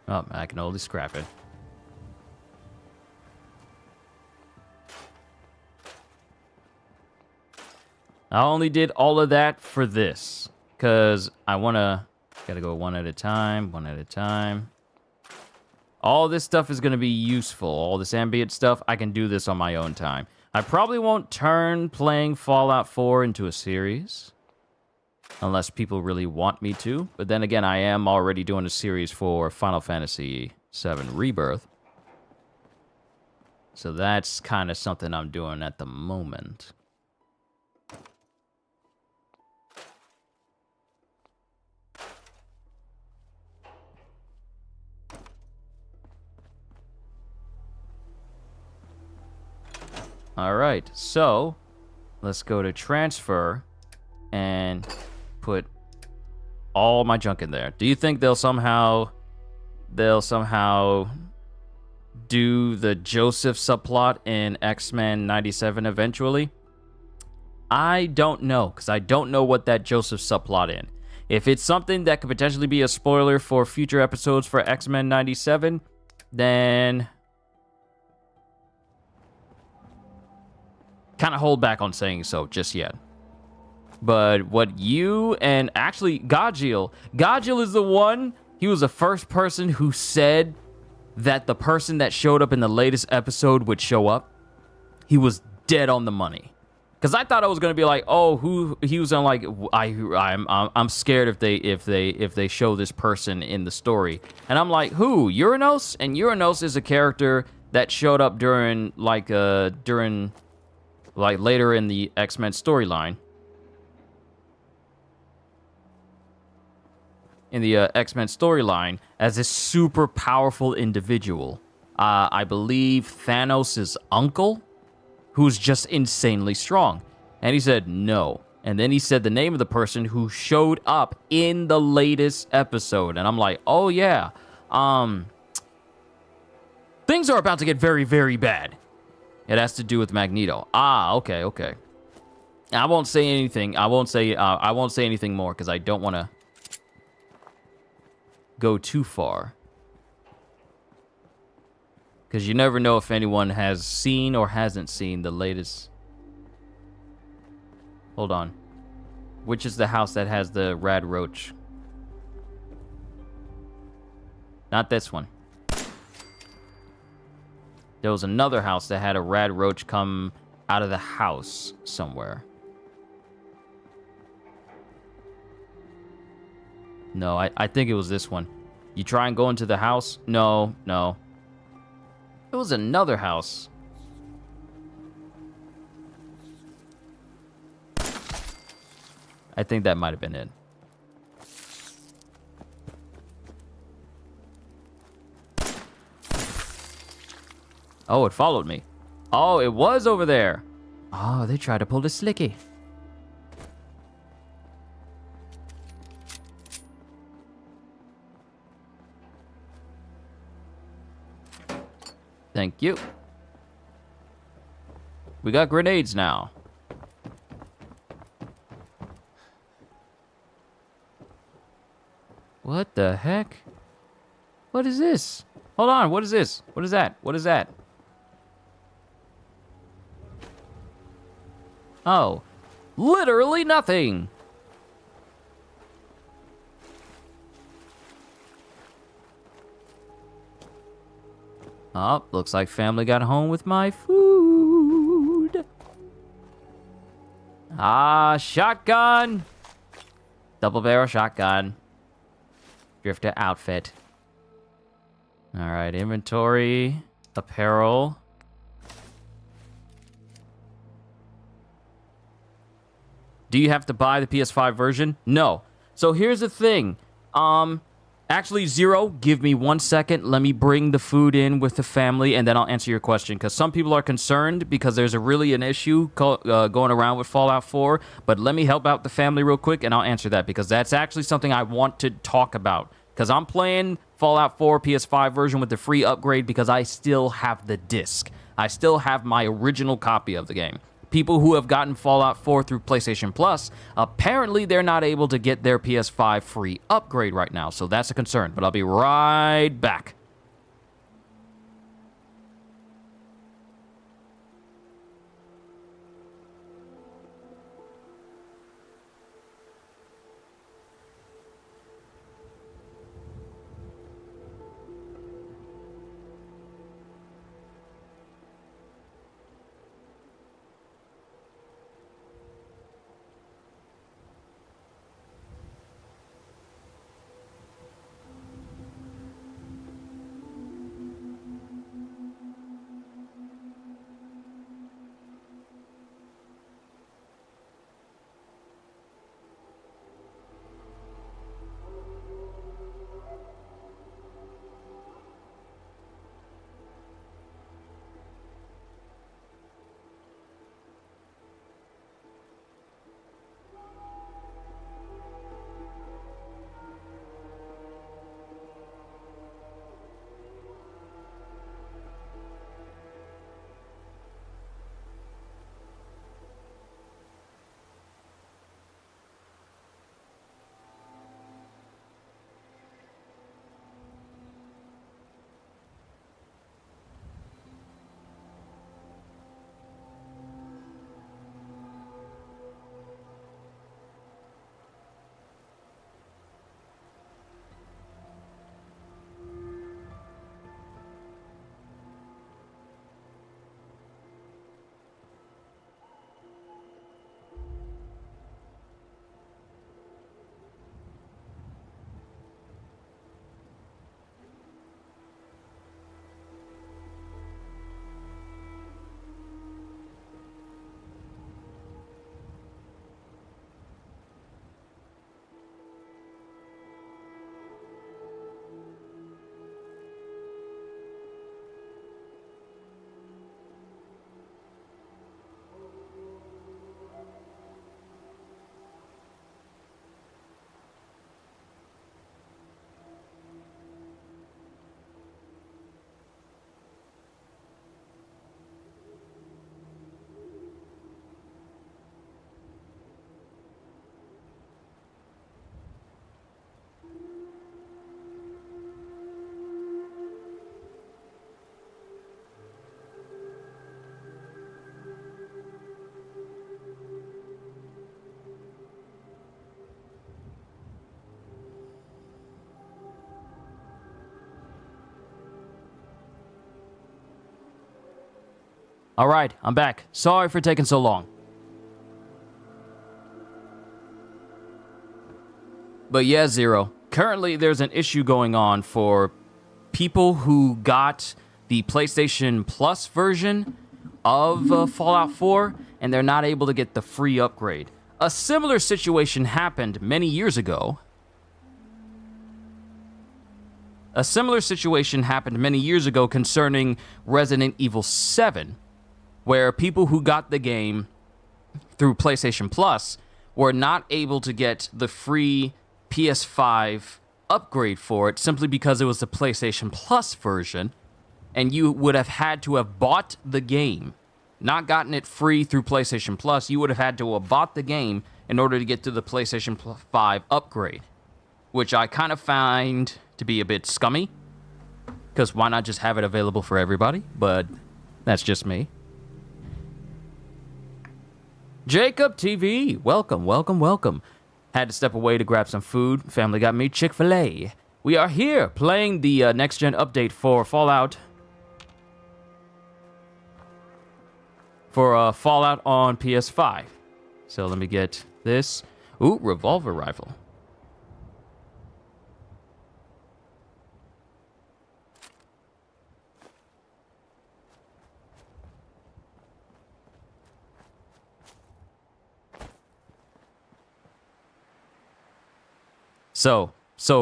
Speaker 1: Oh, I can only scrap it. I only did all of that for this. Because I want to... Gotta go one at a time, one at a time. All this stuff is going to be useful. All this ambient stuff, I can do this on my own time. I probably won't turn playing Fallout 4 into a series. Unless people really want me to. But then again, I am already doing a series for Final Fantasy VII Rebirth. So that's kind of something I'm doing at the moment. Alright, so let's go to transfer and put all my junk in there. Do you think they'll somehow do the Joseph subplot in X-Men 97 eventually? I don't know, because I don't know what that Joseph subplot in. If it's something that could potentially be a spoiler for future episodes for X-Men 97, then kind of hold back on saying so just yet. But what you and actually Gajil is the one, he was the first person who said that the person that showed up in the latest episode would show up. He was dead on the money. Because I thought it was gonna be like, oh, who he was on, like, I'm scared if they show this person in the story, and I'm like, who? Uranos? And Uranos is a character that showed up during later in the X-Men storyline. In the X-Men storyline as a super powerful individual. I believe Thanos' uncle, who's just insanely strong. And he said no. And then he said the name of the person who showed up in the latest episode. And I'm like, oh yeah. Things are about to get very, very bad. It has to do with Magneto. Ah, okay. I won't say anything. I won't say anything more because I don't want to go too far. Because you never know if anyone has seen or hasn't seen the latest. Hold on. Which is the house that has the rad roach? Not this one. There was another house that had a rad roach come out of the house somewhere. No, I think it was this one. You try and go into the house? No. It was another house. I think that might have been it. Oh, it followed me. Oh, it was over there. Oh, they tried to pull the slicky. Thank you. We got grenades now. What the heck? What is this? Hold on, what is this? What is that? What is that? Oh, literally nothing. Oh, looks like family got home with my food. Ah, shotgun. Double barrel shotgun. Drifter outfit. All right, inventory, apparel. Do you have to buy the PS5 version? No. So here's the thing. Actually, Zero, give me 1 second. Let me bring the food in with the family, and then I'll answer your question. Because some people are concerned because there's an issue going around with Fallout 4. But let me help out the family real quick, and I'll answer that. Because that's actually something I want to talk about. Because I'm playing Fallout 4 PS5 version with the free upgrade because I still have the disc. I still have my original copy of the game. People who have gotten Fallout 4 through PlayStation Plus, apparently they're not able to get their PS5 free upgrade right now, so that's a concern, but I'll be right back. All right, I'm back. Sorry for taking so long. But yeah, Zero. Currently, there's an issue going on for people who got the PlayStation Plus version of Fallout 4, and they're not able to get the free upgrade. A similar situation happened many years ago. Concerning Resident Evil 7, where people who got the game through PlayStation Plus were not able to get the free PS5 upgrade for it simply because it was the PlayStation Plus version, and you would have had to have bought the game, not gotten it free through PlayStation Plus. You would have had to have bought the game in order to get to the PlayStation 5 upgrade, which I kind of find to be a bit scummy, because why not just have it available for everybody? But that's just me. Jacob TV, welcome, welcome, welcome. Had to step away to grab some food. Family got me Chick-fil-A. We are here playing the next-gen update for Fallout. For Fallout on PS5. So let me get this. Ooh, revolver rifle. So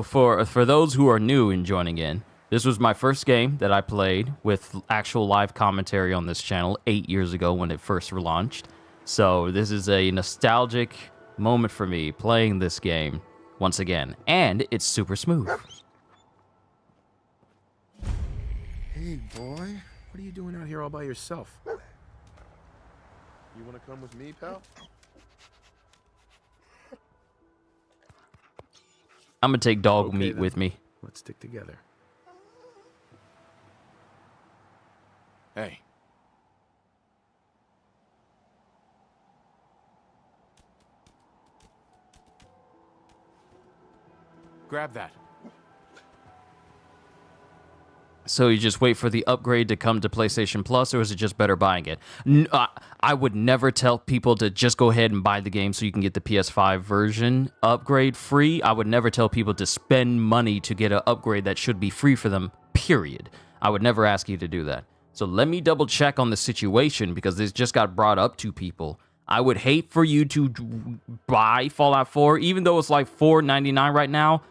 Speaker 1: for those who are new and joining in, this was my first game that I played with actual live commentary on this channel 8 years ago when it first launched. So this is a nostalgic moment for me playing this game once again, and it's super smooth.
Speaker 2: Hey, boy. What are you doing out here all by yourself? You want to come with me, pal?
Speaker 1: I'm gonna take dog meat with me.
Speaker 2: Let's stick together. Hey. Grab that.
Speaker 1: So you just wait for the upgrade to come to PlayStation Plus, or is it just better buying it? I would never tell people to just go ahead and buy the game so you can get the PS5 version upgrade free. I would never tell people to spend money to get an upgrade that should be free for them, period. I would never ask you to do that. So let me double check on the situation, because this just got brought up to people. I would hate for you to buy Fallout 4, even though it's like $4.99 right now.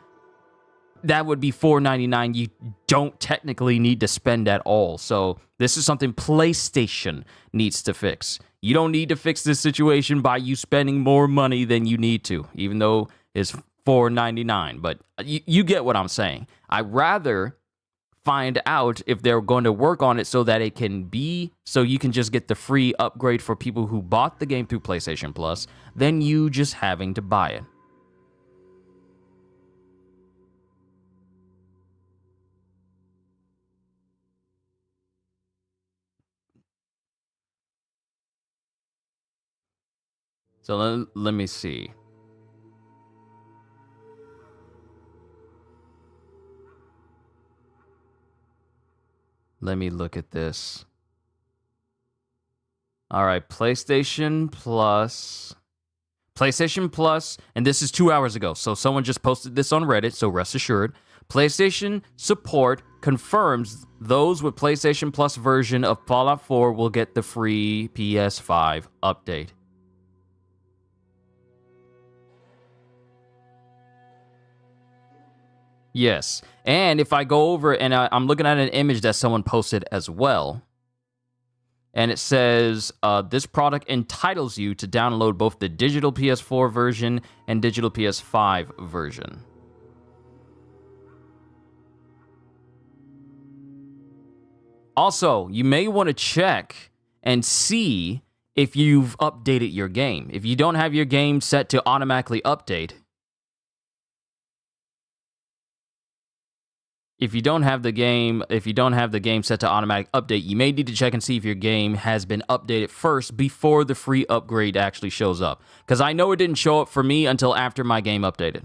Speaker 1: That would be $4.99 you don't technically need to spend at all. So this is something PlayStation needs to fix. You don't need to fix this situation by you spending more money than you need to, even though it's $4.99. But you get what I'm saying. I'd rather find out if they're going to work on it so that it can be, so you can just get the free upgrade for people who bought the game through PlayStation Plus, than you just having to buy it. So let me see. Let me look at this. All right, PlayStation Plus, and this is 2 hours ago, so someone just posted this on Reddit, so rest assured. PlayStation support confirms those with PlayStation Plus version of Fallout 4 will get the free PS5 update. Yes, and if I go over and I'm looking at an image that someone posted as well, and it says, this product entitles you to download both the digital PS4 version and digital PS5 version. Also, you may want to check and see if you've updated your game. If you don't have your game set to automatically update, if you don't have the game set to automatic update, you may need to check and see if your game has been updated first before the free upgrade actually shows up. Because I know it didn't show up for me until after my game updated.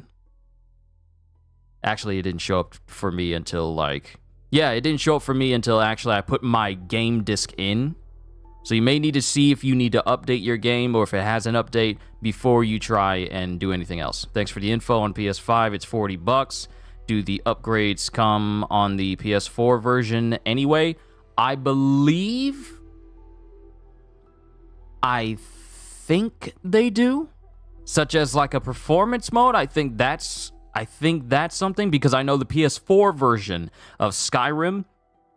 Speaker 1: Actually, it didn't show up for me until it didn't show up for me until actually I put my game disc in So you may need to see if you need to update your game or if it has an update before you try and do anything else. Thanks for the info on PS5. It's $40. Do the upgrades come on the PS4 version anyway? I think they do. Such as like a performance mode. I think that's something, because I know the PS4 version of Skyrim,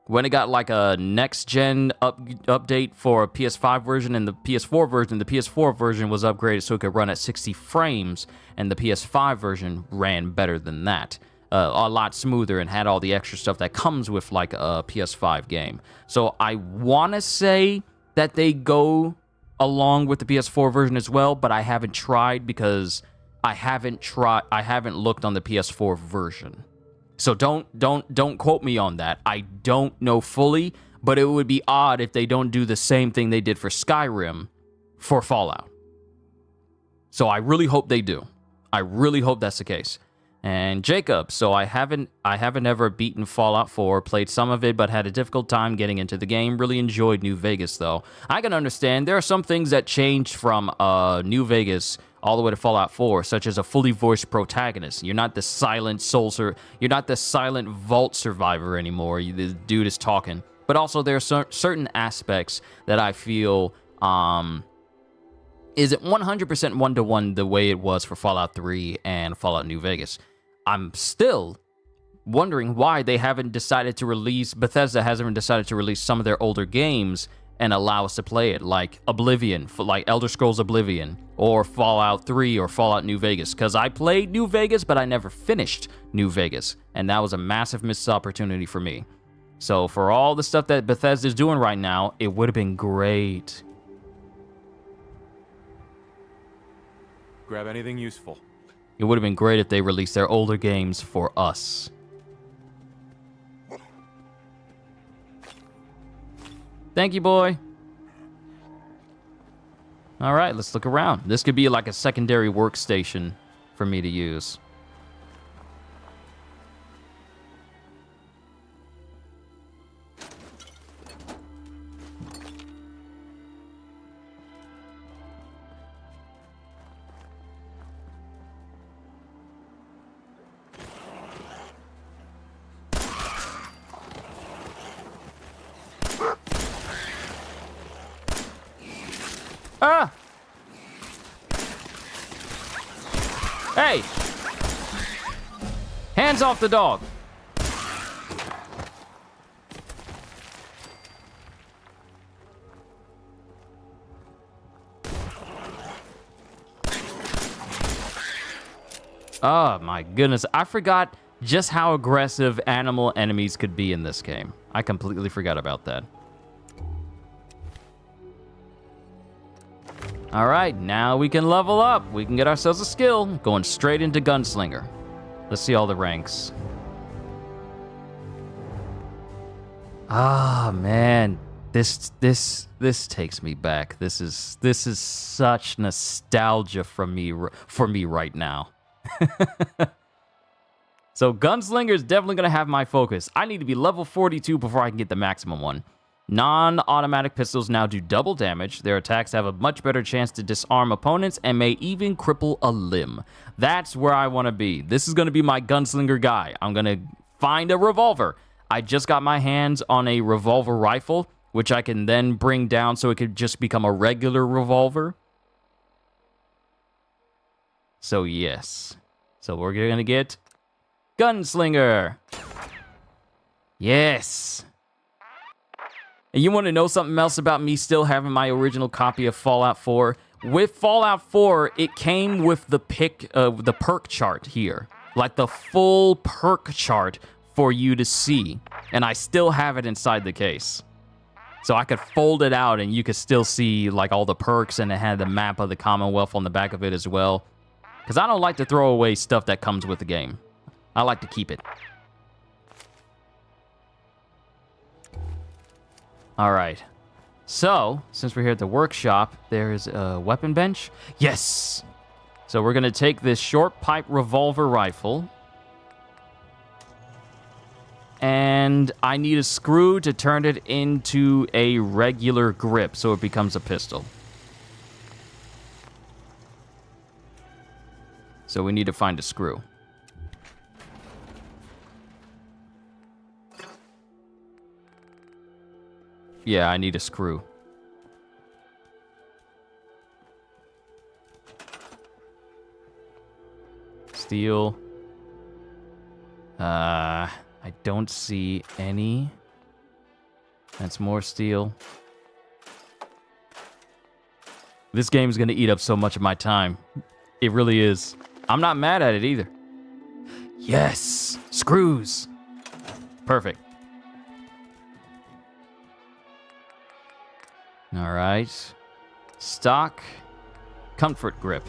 Speaker 1: when it got like a next-gen update for a PS5 version and the PS4 version was upgraded so it could run at 60 frames, and the PS5 version ran better than that. A lot smoother and had all the extra stuff that comes with like a PS5 game. So I want to say that they go along with the PS4 version as well, but I haven't tried because I haven't looked on the PS4 version. So don't quote me on that. I don't know fully, but it would be odd if they don't do the same thing they did for Skyrim for Fallout. So I really hope they do. I really hope that's the case. And Jacob, so I haven't ever beaten Fallout 4, played some of it, but had a difficult time getting into the game. Really enjoyed New Vegas, though. I can understand there are some things that changed from New Vegas all the way to Fallout 4, such as a fully voiced protagonist. You're not the silent you're not the silent vault survivor anymore. The dude is talking. But also there are certain aspects that I feel isn't 100% one-to-one the way it was for Fallout 3 and Fallout New Vegas. I'm still wondering why they haven't decided to release, Bethesda hasn't decided to release some of their older games and allow us to play it, like Oblivion, like Elder Scrolls Oblivion, or Fallout 3 or Fallout New Vegas, because I played New Vegas, but I never finished New Vegas, and that was a massive missed opportunity for me. So for all the stuff that Bethesda's doing right now, it would have been great.
Speaker 2: Grab anything useful.
Speaker 1: It would have been great if they released their older games for us. Thank you, boy. All right, let's look around. This could be like a secondary workstation for me to use. Ah! Hey! Hands off the dog! Oh my goodness, I forgot just how aggressive animal enemies could be in this game. I completely forgot about that. All right, now we can level up. We can get ourselves a skill. Going straight into Gunslinger. Let's see all the ranks. Ah, man. This takes me back. This is such nostalgia for me right now. So Gunslinger is definitely going to have my focus. I need to be level 42 before I can get the maximum one. Non-automatic pistols now do double damage. Their attacks have a much better chance to disarm opponents and may even cripple a limb. That's where I want to be. This is going to be my Gunslinger guy. I'm going to find a revolver. I just got my hands on a revolver rifle, which I can then bring down so it could just become a regular revolver. So yes. So we're going to get Gunslinger. Yes. And you want to know something else about me still having my original copy of Fallout 4? With Fallout 4, it came with the perk chart here. Like the full perk chart for you to see. And I still have it inside the case. So I could fold it out and you could still see like all the perks, and it had the map of the Commonwealth on the back of it as well. Because I don't like to throw away stuff that comes with the game. I like to keep it. All right. So, since we're here at the workshop, there's a weapon bench. Yes! So we're going to take this short pipe revolver rifle. And I need a screw to turn it into a regular grip so it becomes a pistol. So we need to find a screw. Yeah, I need a screw. Steel. I don't see any. That's more steel. This game's gonna eat up so much of my time. It really is. I'm not mad at it either. Yes! Screws! Perfect. Alright. Stock. Comfort grip.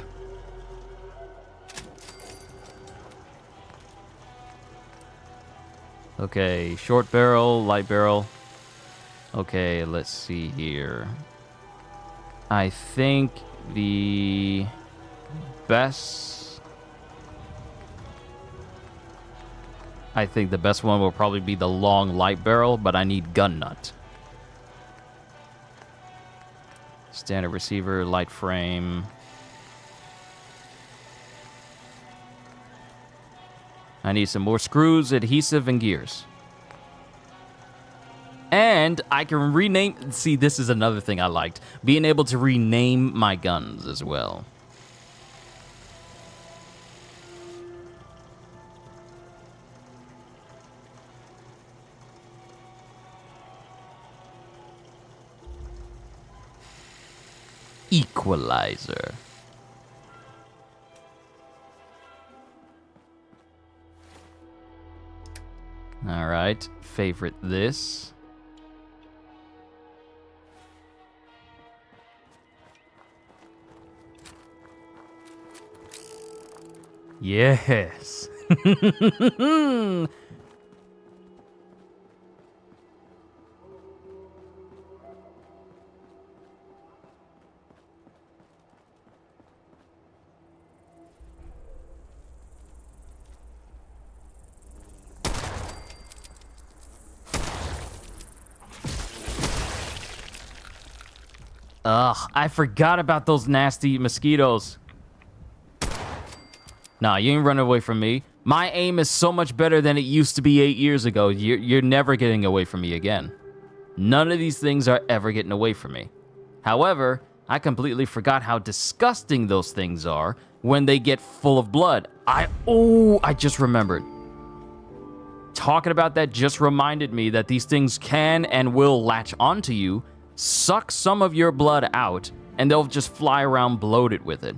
Speaker 1: Okay, short barrel, light barrel. Okay, let's see here. I think the best... I think the best one will probably be the long light barrel, but I need gun nut. Standard receiver, light frame. I need some more screws, adhesive, and gears. And I can rename... See, this is another thing I liked. Being able to rename my guns as well. Equalizer. All right, favorite this. Yes. Ugh, I forgot about those nasty mosquitoes. Nah, you ain't running away from me. My aim is so much better than it used to be 8 years ago. You're never getting away from me again. None of these things are ever getting away from me. However, I completely forgot how disgusting those things are when they get full of blood. I just remembered. Talking about that just reminded me that these things can and will latch onto you, suck some of your blood out, and they'll just fly around bloated with it.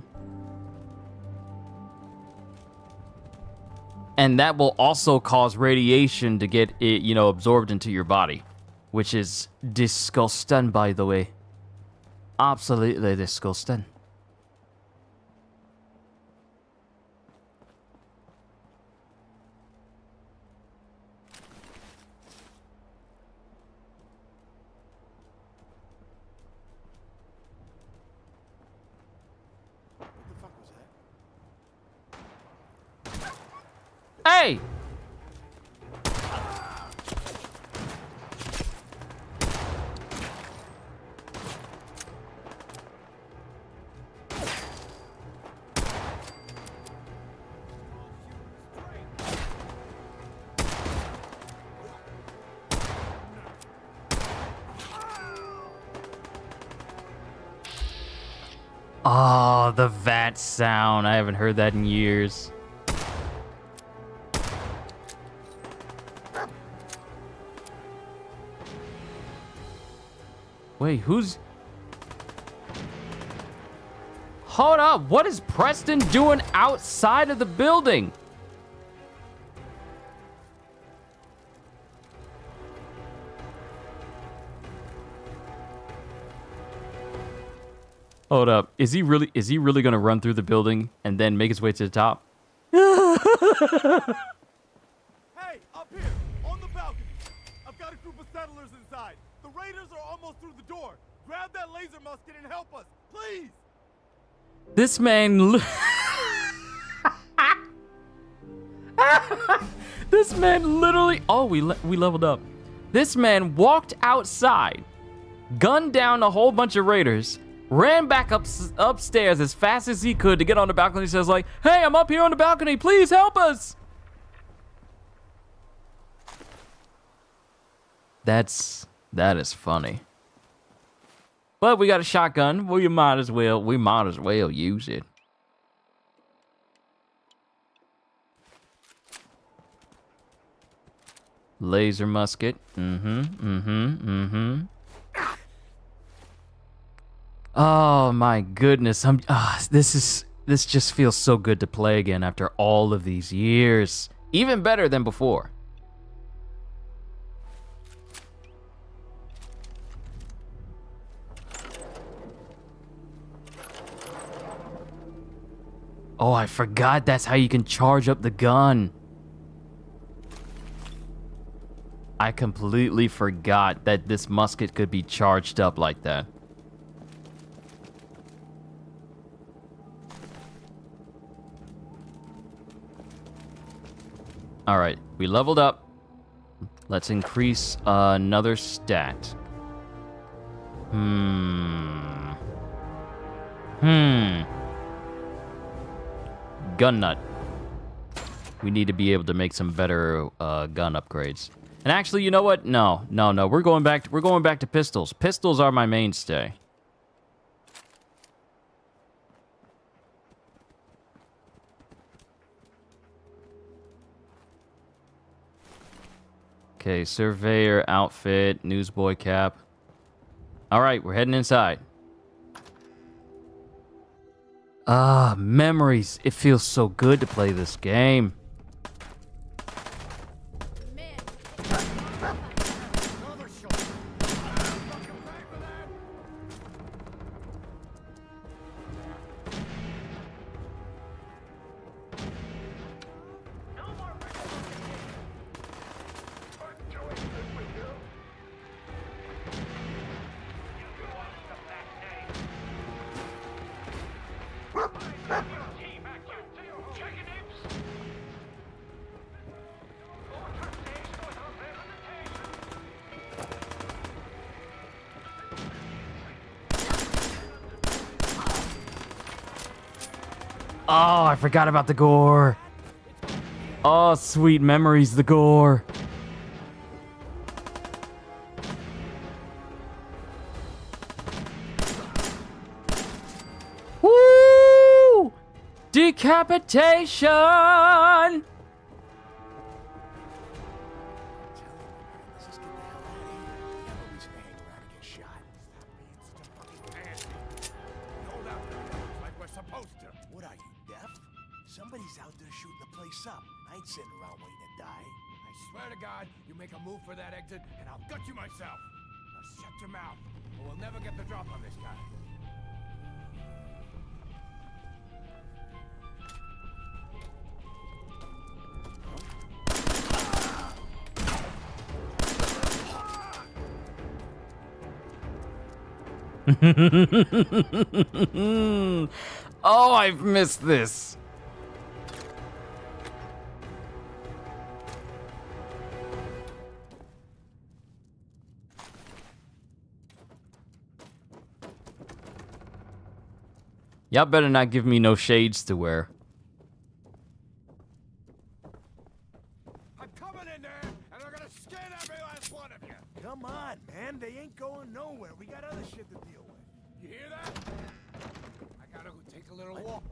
Speaker 1: And that will also cause radiation to get it, absorbed into your body, which is disgusting, by the way. Absolutely disgusting. Hey! Oh, the VAT sound. I haven't heard that in years. Wait, who's... Hold up, what is Preston doing outside of the building? Hold up, is he really gonna run through the building and then make his way to the top?
Speaker 8: Hey, up here, on the balcony. I've got a group of settlers inside. The raiders are almost through the door. Grab that laser musket and help us, please.
Speaker 1: This man... This man literally... Oh, we leveled up. This man walked outside, gunned down a whole bunch of raiders, ran back upstairs as fast as he could to get on the balcony. He says like, hey, I'm up here on the balcony. Please help us. That is funny. But we got a shotgun. Well, we might as well use it. Laser musket. Oh my goodness. This just feels so good to play again after all of these years. Even better than before. Oh, I forgot that's how you can charge up the gun. I completely forgot that this musket could be charged up like that. All right, we leveled up. Let's increase another stat. Gun nut. We need to be able to make some better gun upgrades. And actually, you know what? No. We're going back to pistols. Pistols are my mainstay. Okay, surveyor outfit, newsboy cap. All right, we're heading inside. Memories. It feels so good to play this game. Oh, I forgot about the gore. Oh, sweet memories, the gore. Woo! Decapitation!
Speaker 16: Somebody's out there shooting the place up. I ain't sitting around waiting to die. I swear to God, you make a move for that exit, and I'll gut you myself. Now shut your mouth, or we'll never get the drop on this guy.
Speaker 1: Oh, I've missed this. Y'all better not give me no shades to wear.
Speaker 16: I'm coming in there, and I'm gonna skin every last one of you. Come on, man. They ain't going nowhere. We got other shit to deal with. You hear that? I gotta go take a little walk.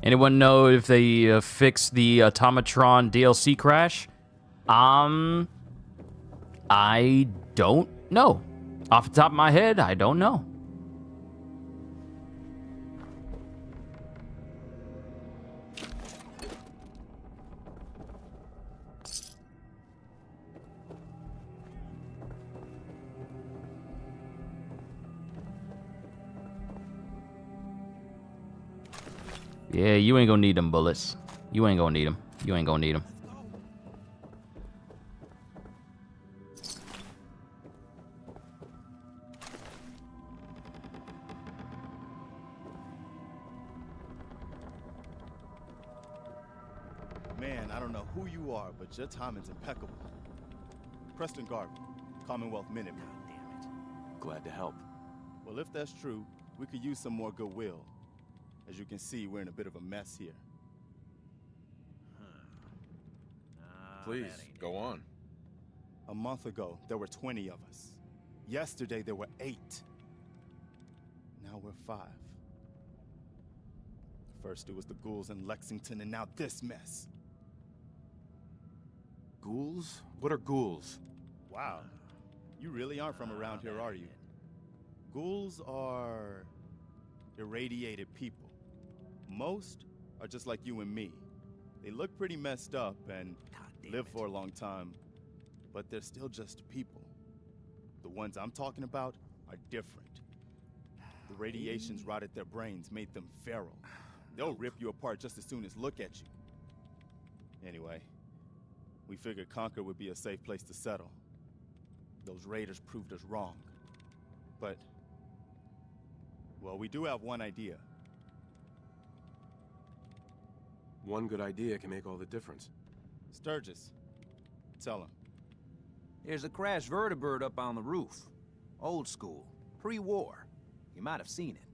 Speaker 1: Anyone know if they fixed the Automatron DLC crash? I don't know. Off the top of my head, I don't know. Yeah, you ain't gonna need them bullets. You ain't gonna need them. You ain't gonna need them.
Speaker 8: Man, I don't know who you are, but your timing's impeccable. Preston Garvey, Commonwealth Minuteman.
Speaker 2: Damn it. Glad to help.
Speaker 8: Well, if that's true, we could use some more goodwill. As you can see, we're in a bit of a mess here.
Speaker 2: Please, go on.
Speaker 8: A month ago, there were 20 of us. Yesterday, there were 8. Now we're 5. First, it was the ghouls in Lexington, and now this mess.
Speaker 2: Ghouls? What are ghouls?
Speaker 8: Wow. You really aren't from around here, are you? Ghouls are irradiated people. Most are just like you and me. They look pretty messed up and live for a long time, but they're still just people. The ones I'm talking about are different. The radiations rotted their brains, made them feral. They'll rip you apart just as soon as look at you. Anyway, we figured Concord would be a safe place to settle. Those raiders proved us wrong. But, well, we do have one idea.
Speaker 2: One good idea can make all the difference.
Speaker 8: Sturgis, tell him.
Speaker 11: There's a crashed vertibird up on the roof. Old school, pre-war. You might have seen it.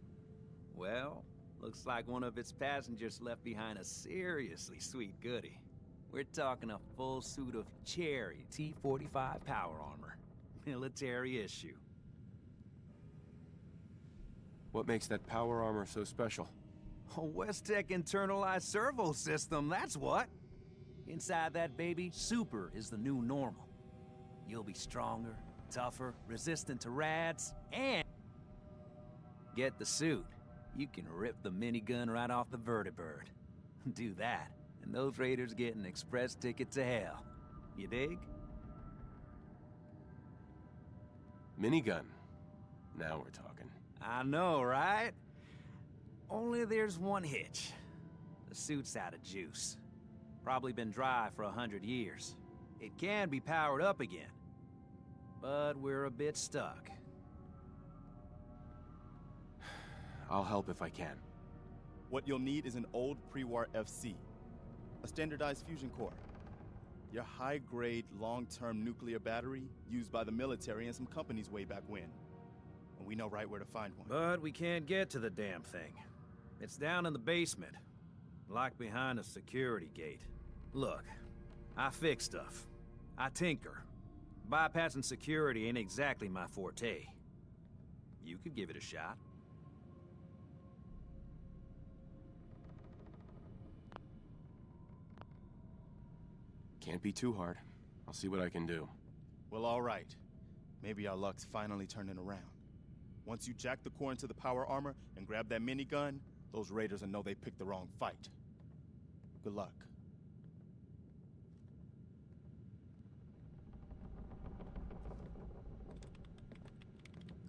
Speaker 11: Well, looks like one of its passengers left behind a seriously sweet goodie. We're talking a full suit of cherry T-45 power armor. Military issue.
Speaker 2: What makes that power armor so special?
Speaker 11: A West-Tech internalized servo system, that's what. Inside that baby, super is the new normal. You'll be stronger, tougher, resistant to rads, and get the suit. You can rip the minigun right off the vertibird. Do that, and those raiders get an express ticket to hell. You dig?
Speaker 2: Minigun. Now we're talking.
Speaker 11: I know, right? Only there's one hitch. The suit's out of juice. Probably been dry for 100 years. It can be powered up again. But we're a bit stuck.
Speaker 2: I'll help if I can.
Speaker 8: What you'll need is an old pre-war FC. A standardized fusion core. Your high-grade, long-term nuclear battery used by the military and some companies way back when. And we know right where to find one.
Speaker 11: But we can't get to the damn thing. It's down in the basement. Locked behind a security gate. Look, I fix stuff. I tinker. Bypassing security ain't exactly my forte. You could give it a shot.
Speaker 2: Can't be too hard. I'll see what I can do.
Speaker 8: Well, all right. Maybe our luck's finally turning around. Once you jack the core into the power armor and grab that minigun, those raiders will know they picked the wrong fight. Good luck.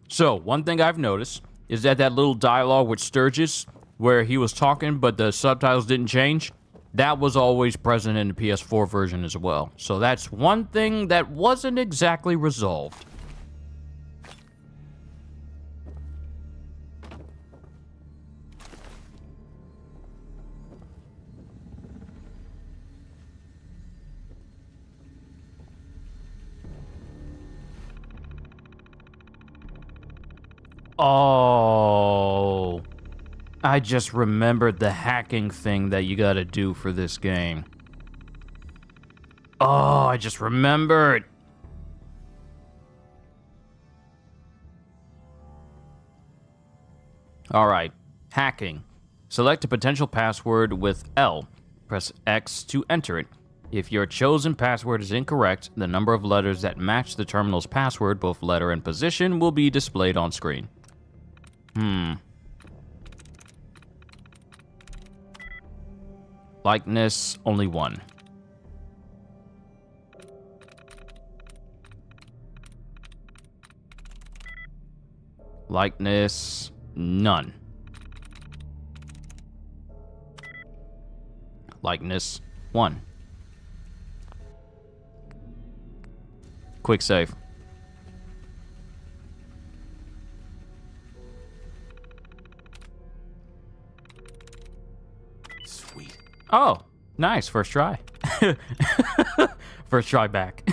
Speaker 1: So, one thing I've noticed is that little dialogue with Sturgis, where he was talking but the subtitles didn't change, that was always present in the PS4 version as well. So that's one thing that wasn't exactly resolved. Oh, I just remembered the hacking thing that you gotta do for this game. Oh, I just remembered. All right, hacking. Select a potential password with L. Press X to enter it. If your chosen password is incorrect, the number of letters that match the terminal's password, both letter and position, will be displayed on screen. Likeness, only 1. Likeness, none. Likeness, 1. Quick save.
Speaker 2: Sweet.
Speaker 1: Oh, Nice, first try. First try back.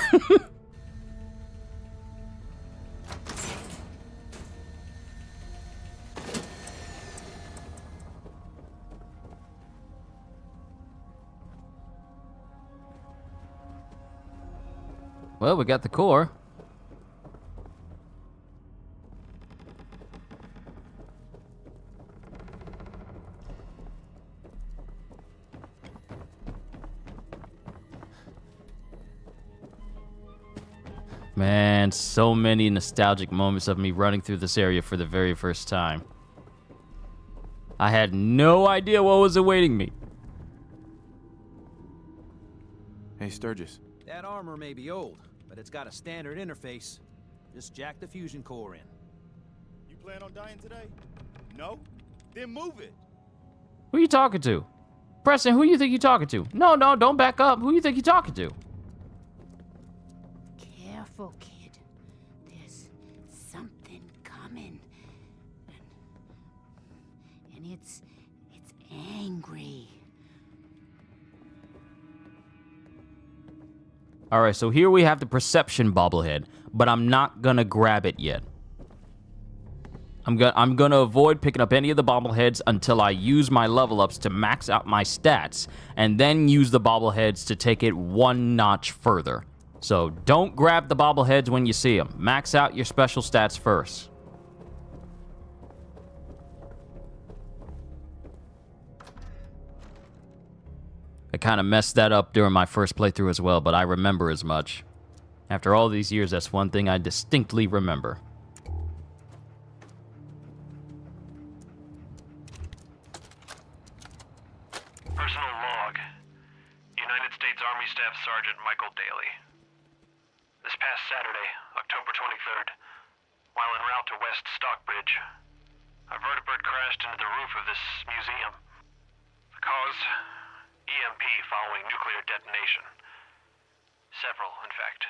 Speaker 1: Well, we got the core. Man, so many nostalgic moments of me running through this area for the very first time. I had no idea what was awaiting me.
Speaker 2: Hey, Sturgis.
Speaker 11: That armor may be old, but it's got a standard interface. Just jack the fusion core in.
Speaker 8: You plan on dying today? No? Then move it.
Speaker 1: Who you talking to? Preston, who you think you talking to? No, don't back up. Who you think you talking to?
Speaker 17: Careful, kid. There's something coming. And it's angry.
Speaker 1: All right, so here we have the perception bobblehead, but I'm not gonna grab it yet. I'm gonna avoid picking up any of the bobbleheads until I use my level ups to max out my stats, and then use the bobbleheads to take it one notch further. So don't grab the bobbleheads when you see them. Max out your special stats first. I kind of messed that up during my first playthrough as well, but I remember as much. After all these years, that's one thing I distinctly remember.
Speaker 18: Personal log. United States Army Staff Sergeant Michael Daly. This past Saturday, October 23rd, while en route to West Stockbridge, a vertibird crashed into the roof of this museum. The cause? EMP following nuclear detonation. Several, in fact.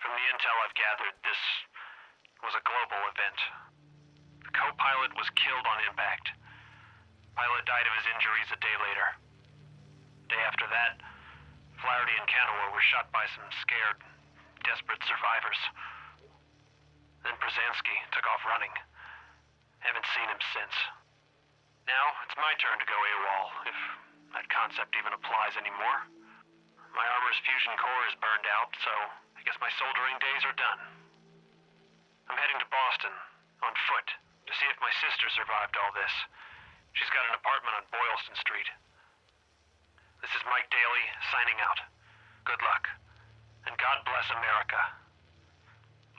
Speaker 18: From the intel I've gathered, this was a global event. The co-pilot was killed on impact. Pilot died of his injuries a day later. Day after that, Flaherty and Canower were shot by some scared, desperate survivors. Then Brzezinski took off running. Haven't seen him since. Now, it's my turn to go AWOL, if that concept even applies anymore. My armor's fusion core is burned out, so I guess my soldering days are done. I'm heading to Boston, on foot, to see if my sister survived all this. She's got an apartment on Boylston Street. This is Mike Daly, signing out. Good luck. And God bless America.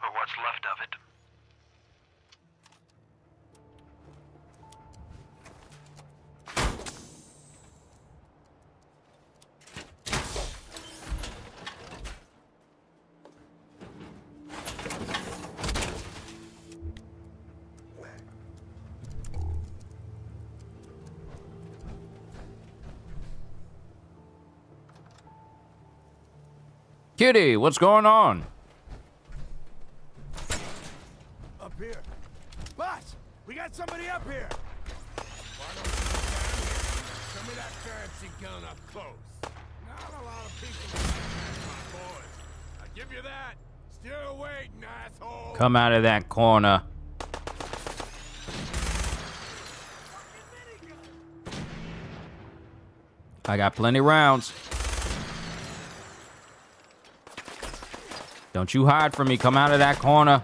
Speaker 18: Or what's left of it.
Speaker 1: Kitty, what's going on?
Speaker 16: Up here. Boss, we got somebody up here. Why don't you get down here? Show me that fancy gun up close. Not a lot of people can my boys. I give you that. Still waiting, asshole.
Speaker 1: Come out of that corner. I got plenty rounds. Don't you hide from me. Come out of that corner.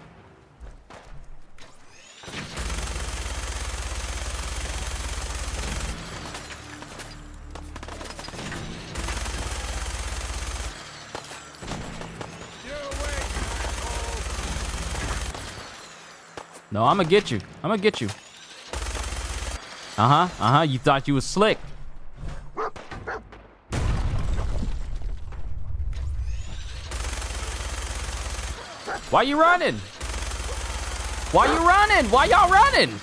Speaker 1: No, I'm gonna get you. I'm gonna get you. You thought you was slick. Why you running? Why you running? Why y'all running?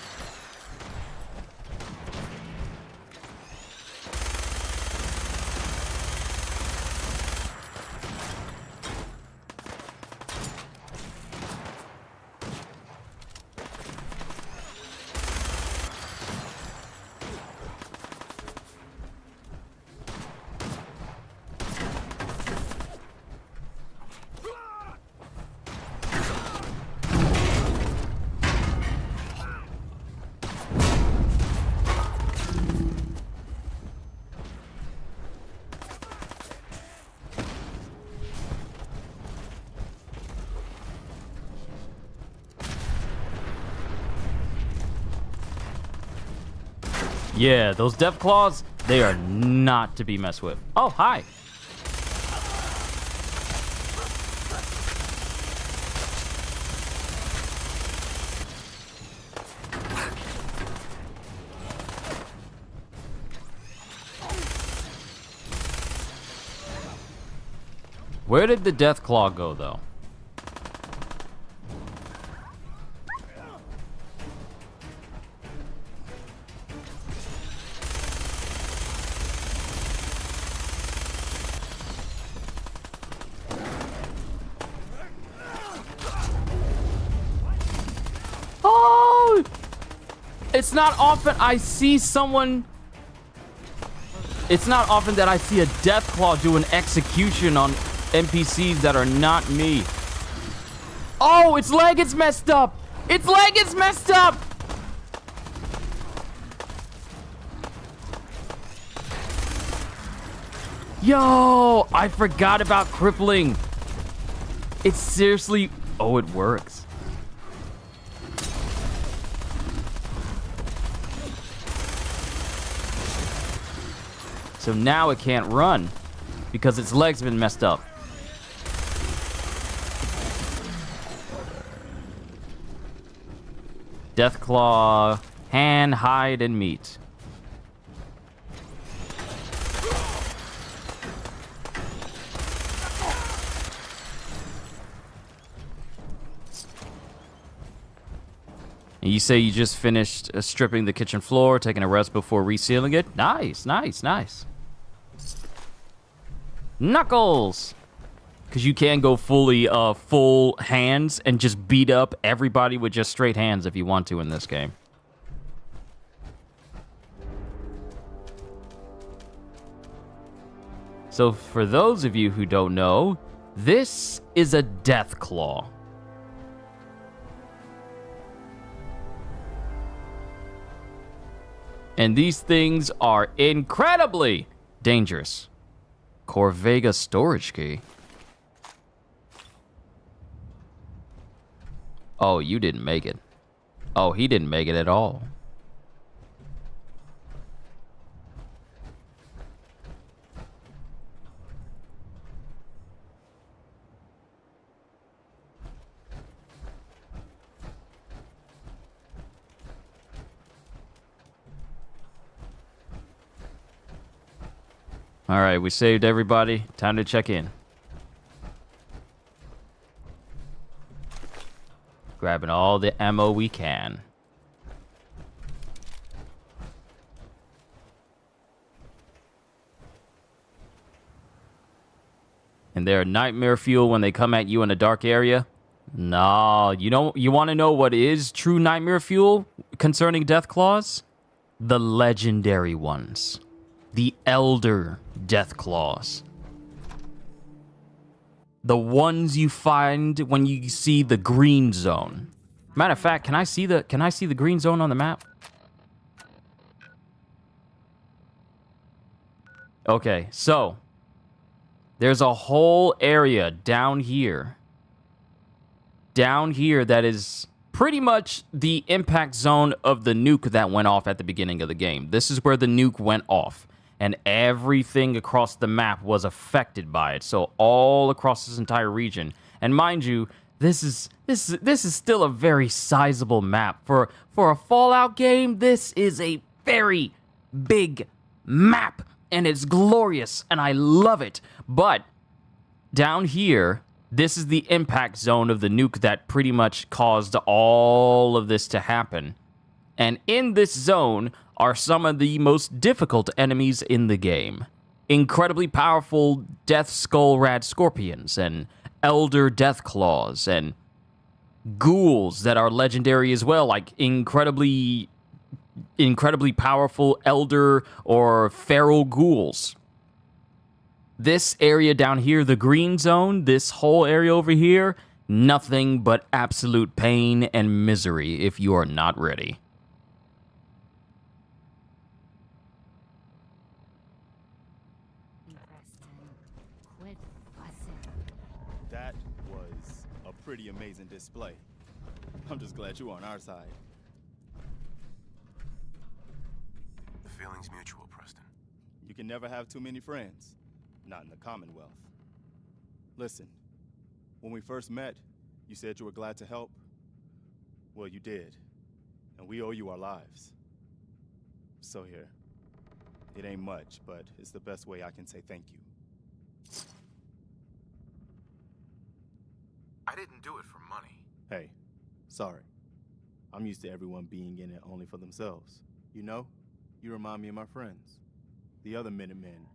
Speaker 1: Yeah, those death claws, they are not to be messed with. Oh, hi. Where did the death claw go, though? Oh! It's not often I see someone... It's not often that I see a death claw do an execution on NPCs that are not me. Oh, its leg is messed up! Its leg is messed up! Yo, I forgot about crippling. It's seriously... Oh, it works. So now it can't run because its legs have been messed up. Deathclaw, hand, hide, and meat. And you say you just finished stripping the kitchen floor, taking a rest before resealing it? Nice, nice, nice. Knuckles! Because you can go fully full hands and just beat up everybody with just straight hands if you want to in this game. So for those of you who don't know, this is a death claw. And these things are incredibly dangerous. Corvega storage key. Oh, you didn't make it. Oh, he didn't make it at all. All right, we saved everybody. Time to check in. Grabbing all the ammo we can. And they're nightmare fuel when they come at you in a dark area? No, you want to know what is true nightmare fuel concerning death claws? The legendary ones. The elder death claws. The ones you find when you see the green zone. Matter of fact, can I see the green zone on the map? Okay, so there's a whole area down here. Down here that is pretty much the impact zone of the nuke that went off at the beginning of the game. This is where the nuke went off. And everything across the map was affected by it. So all across this entire region. And mind you, this is still a very sizable map. For a Fallout game, this is a very big map. And it's glorious. And I love it. But down here, this is the impact zone of the nuke that pretty much caused all of this to happen. And in this zone are some of the most difficult enemies in the game. Incredibly powerful Death Skull Rad Scorpions and Elder Death Claws and ghouls that are legendary as well, like incredibly powerful Elder or Feral ghouls. This area down here, the green zone, this whole area over here, nothing but absolute pain and misery if you are not ready.
Speaker 8: That was a pretty amazing display. I'm just glad you're on our side.
Speaker 2: feeling's mutual, Preston.
Speaker 8: You can never have too many friends. Not in the Commonwealth. Listen, when we first met, you said you were glad to help. Well, you did. And we owe you our lives. So here. It ain't much, but it's the best way I can say thank you.
Speaker 2: I didn't do it for money.
Speaker 8: Hey, sorry. I'm used to everyone being in it only for themselves. You know, you remind me of my friends. The other Minutemen.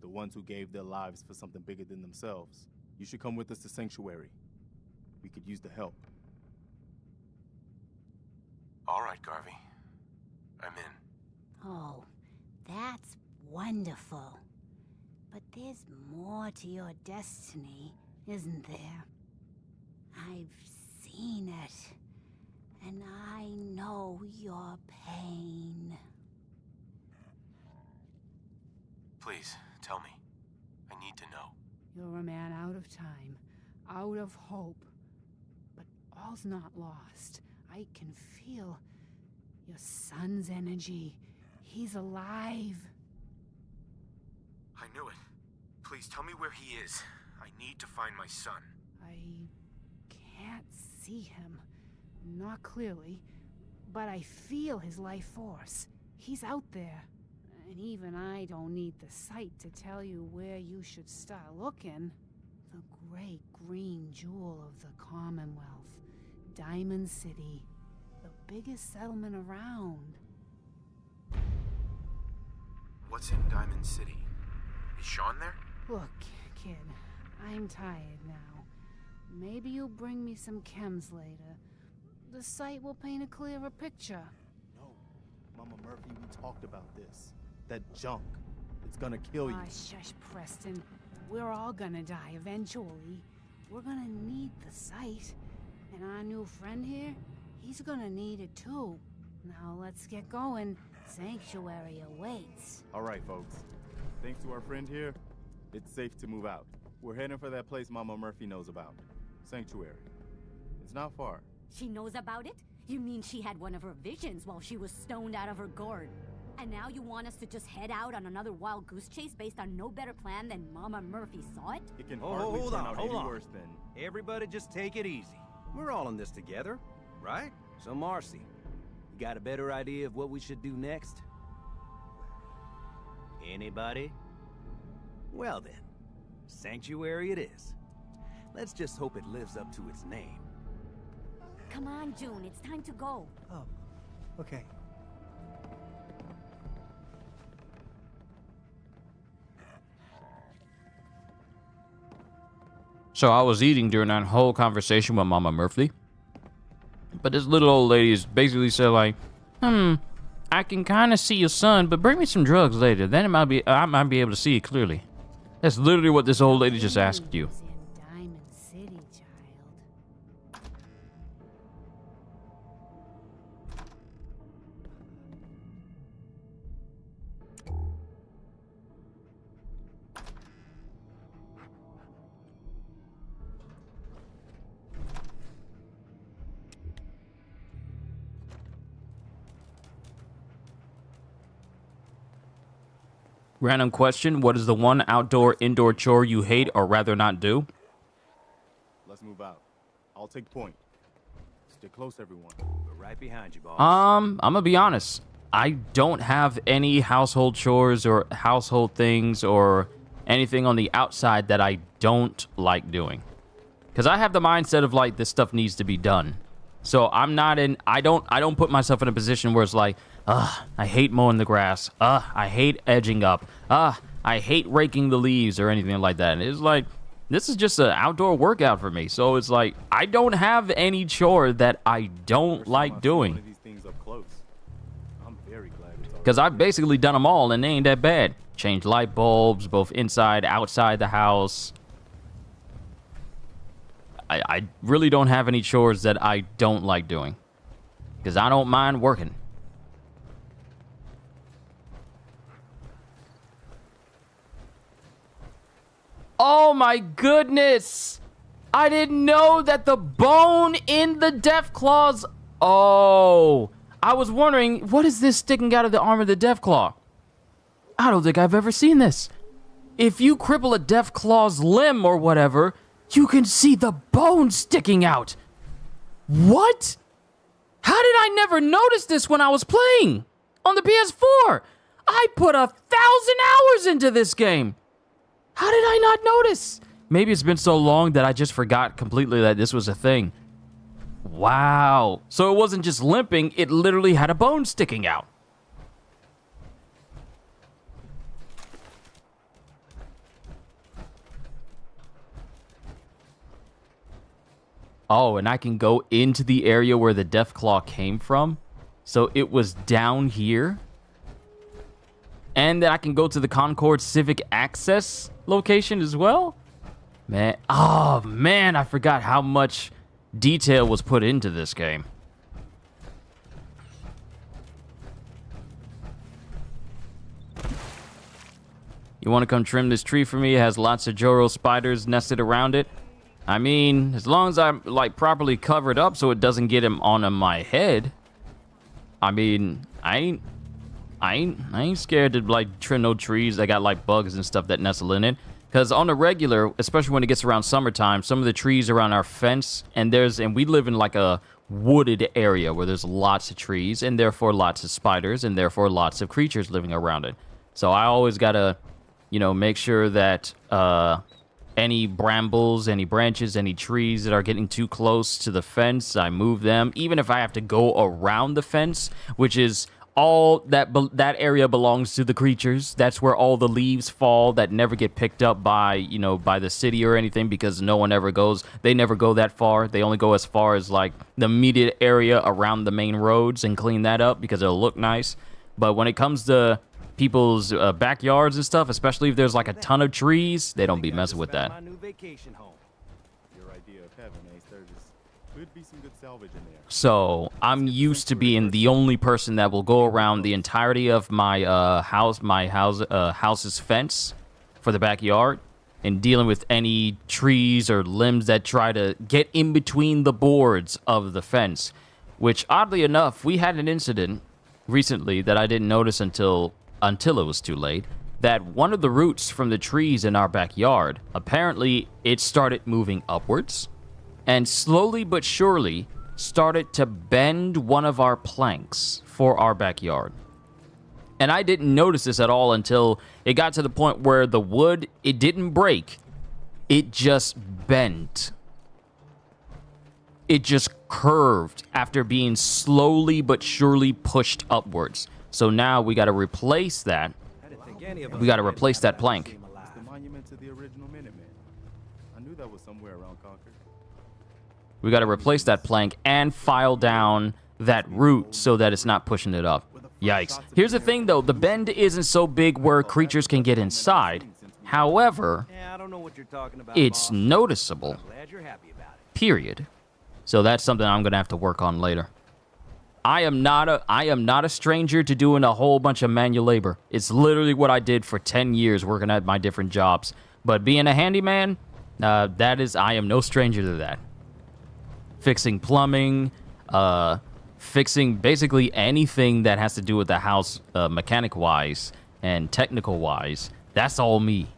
Speaker 8: The ones who gave their lives for something bigger than themselves. You should come with us to Sanctuary. We could use the help.
Speaker 2: All right, Garvey. I'm in.
Speaker 17: Oh, that's wonderful. But there's more to your destiny, isn't there? I've seen it, and I know your pain.
Speaker 2: Please, tell me. I need to know.
Speaker 19: You're a man out of time, out of hope. But all's not lost. I can feel your son's energy. He's alive.
Speaker 2: I knew it. Please tell me where he is. I need to find my son.
Speaker 19: I can't see him. Not clearly. But I feel his life force. He's out there. And even I don't need the sight to tell you where you should start looking. The great green jewel of the Commonwealth. Diamond City. The biggest settlement around.
Speaker 2: What's in Diamond City? Is Sean there?
Speaker 19: Look, kid, I'm tired now. Maybe you'll bring me some chems later. The sight will paint a clearer picture.
Speaker 8: No, Mama Murphy, we talked about this. That junk, it's gonna kill you.
Speaker 19: Ah, shush, Preston. We're all gonna die eventually. We're gonna need the sight. And our new friend here, he's gonna need it too. Now let's get going. Sanctuary awaits.
Speaker 8: All right, folks. Thanks to our friend here, it's safe to move out. We're heading for that place Mama Murphy knows about. Sanctuary. It's not far.
Speaker 20: She knows about it? You mean she had one of her visions while she was stoned out of her gourd? And now you want us to just head out on another wild goose chase based on no better plan than Mama Murphy saw it?
Speaker 8: It can hardly turn out any worse than...
Speaker 11: Everybody just take it easy. We're all in this together, right? So Marcy, you got a better idea of what we should do next? Anybody? Well then, Sanctuary it is. Let's just hope it lives up to its name.
Speaker 20: Come on, June, it's time to go.
Speaker 21: Oh, okay.
Speaker 1: So I was eating during that whole conversation with Mama Murphy. But this little old lady is basically said like, I can kind of see your son, but bring me some drugs later. Then I might be able to see it clearly. That's literally what this old lady just asked you.
Speaker 19: Diamond City, child.
Speaker 1: Random question, what is the one outdoor-indoor chore you hate or rather not do?
Speaker 8: Let's move out. I'll take point. Stay close, everyone.
Speaker 11: We're right behind you, boss.
Speaker 1: I'm gonna be honest. I don't have any household chores or household things or anything on the outside that I don't like doing. Because I have the mindset of like, this stuff needs to be done. So I'm not in, I don't put myself in a position where it's like, I hate mowing the grass. I hate edging up. I hate raking the leaves or anything like that. And it's like, this is just an outdoor workout for me. So it's like, I don't have any chore that I don't like doing. Because I've basically done them all and they ain't that bad. Changed light bulbs, both inside, outside the house. I really don't have any chores that I don't like doing. Because I don't mind working. Oh my goodness! I didn't know that the bone in the death claws... Oh, I was wondering, what is this sticking out of the arm of the Deathclaw? I don't think I've ever seen this. If you cripple a Deathclaw's limb or whatever, you can see the bone sticking out. What? How did I never notice this when I was playing on the PS4? I put 1,000 hours into this game. How did I not notice? Maybe it's been so long that I just forgot completely that this was a thing. Wow. So it wasn't just limping, it literally had a bone sticking out. Oh, and I can go into the area where the Deathclaw came from. So it was down here. And then I can go to the Concord Civic Access location as well. Man, oh man, I forgot how much detail was put into this game. You want to come trim this tree for me? It has lots of Joro spiders nested around it. I mean, as long as I'm like properly covered up so it doesn't get him on my head. I mean, I ain't scared to like trim no trees that got like bugs and stuff that nestle in it. Because on the regular, especially when it gets around summertime, some of the trees around our fence, and we live in like a wooded area where there's lots of trees and therefore lots of spiders and therefore lots of creatures living around it. So I always gotta, you know, make sure that any brambles, any branches, any trees that are getting too close to the fence, I move them. Even if I have to go around the fence, which is all that area belongs to the creatures. That's where all the leaves fall that never get picked up by, you know, by the city or anything, because no one ever goes. They never go that far. They only go as far as like the immediate area around the main roads and clean that up because it'll look nice. But when it comes to people's backyards and stuff, especially if there's like a ton of trees, they don't be messing with that.
Speaker 8: Your idea of heaven, Sturgis. Could be some good salvage in there.
Speaker 1: So I'm used to being the only person that will go around the entirety of my house's fence for the backyard and dealing with any trees or limbs that try to get in between the boards of the fence. Which, oddly enough, we had an incident recently that I didn't notice until it was too late, that one of the roots from the trees in our backyard, apparently it started moving upwards and slowly but surely started to bend one of our planks for our backyard. And I didn't notice this at all until it got to the point where the wood, it didn't break, it just bent. It just curved after being slowly but surely pushed upwards. So now we got to replace that. We got to replace that plank.
Speaker 8: It's the monument to the original Minutemen. I knew that was somewhere around Concord.
Speaker 1: We got to replace that plank and file down that root so that it's not pushing it up. Yikes. Here's the thing, though. The bend isn't so big where creatures can get inside. However, it's noticeable. Period. So that's something I'm going to have to work on later. I am not a stranger to doing a whole bunch of manual labor. It's literally what I did for 10 years working at my different jobs. But being a handyman, I am no stranger to that. Fixing plumbing, fixing basically anything that has to do with the house mechanic-wise and technical-wise, that's all me.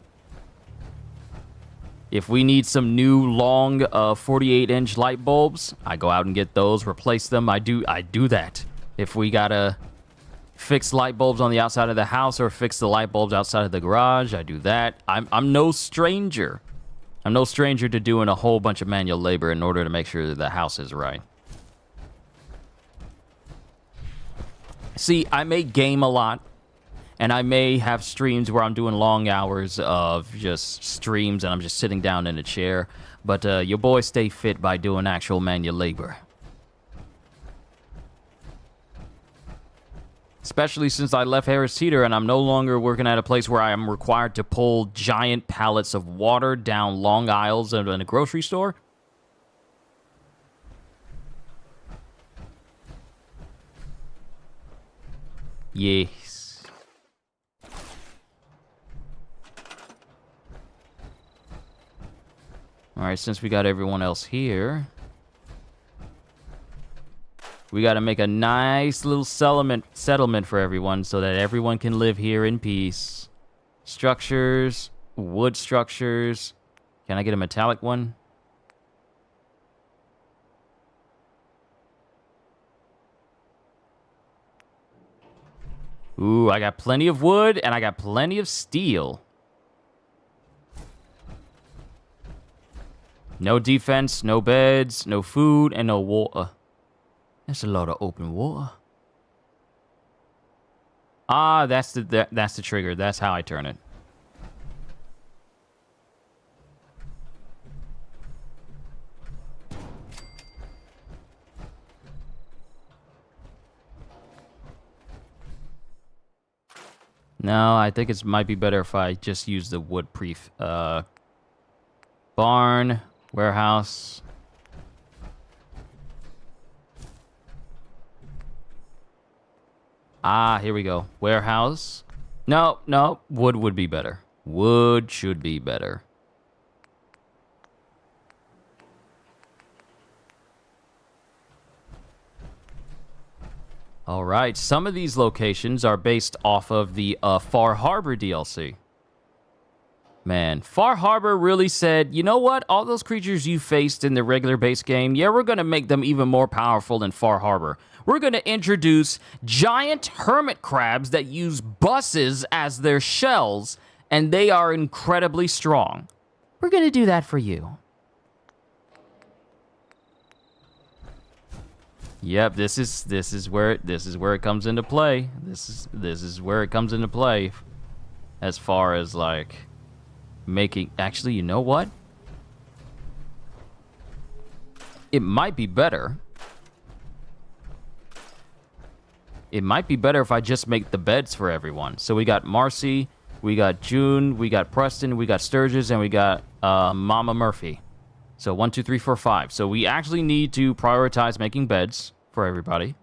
Speaker 1: If we need some new long 48-inch light bulbs, I go out and get those, replace them. I do that. If we gotta fix light bulbs on the outside of the house or fix the light bulbs outside of the garage, I do that. I'm no stranger. I'm no stranger to doing a whole bunch of manual labor in order to make sure that the house is right. See, I may game a lot. And I may have streams where I'm doing long hours of just streams and I'm just sitting down in a chair. But your boy stay fit by doing actual manual labor. Especially since I left Harris Teeter and I'm no longer working at a place where I am required to pull giant pallets of water down long aisles in a grocery store. Yes. All right, since we got everyone else here, We got to make a nice little settlement for everyone so that everyone can live here in peace. Structures, wood structures. Can I get a metallic one? Ooh, I got plenty of wood and I got plenty of steel. No defense, no beds, no food, and no water. That's a lot of open water. Ah, that's the trigger. That's how I turn it. No, I think it might be better if I just use the wood barn, warehouse. Ah, here we go. Warehouse. No, wood would be better. Wood should be better. All right, some of these locations are based off of the Far Harbor DLC. Man, Far Harbor really said, you know what? All those creatures you faced in the regular base game, yeah, we're going to make them even more powerful than Far Harbor. We're going to introduce giant hermit crabs that use buses as their shells, and they are incredibly strong. We're going to do that for you. Yep, this is where it comes into play. This is where it comes into play, as far as like making. Actually, you know what? It might be better. It might be better if I just make the beds for everyone. So we got Marcy, we got June, we got Preston, we got Sturgis, and we got Mama Murphy. So 1, 2, 3, 4, 5. So we actually need to prioritize making beds for everybody.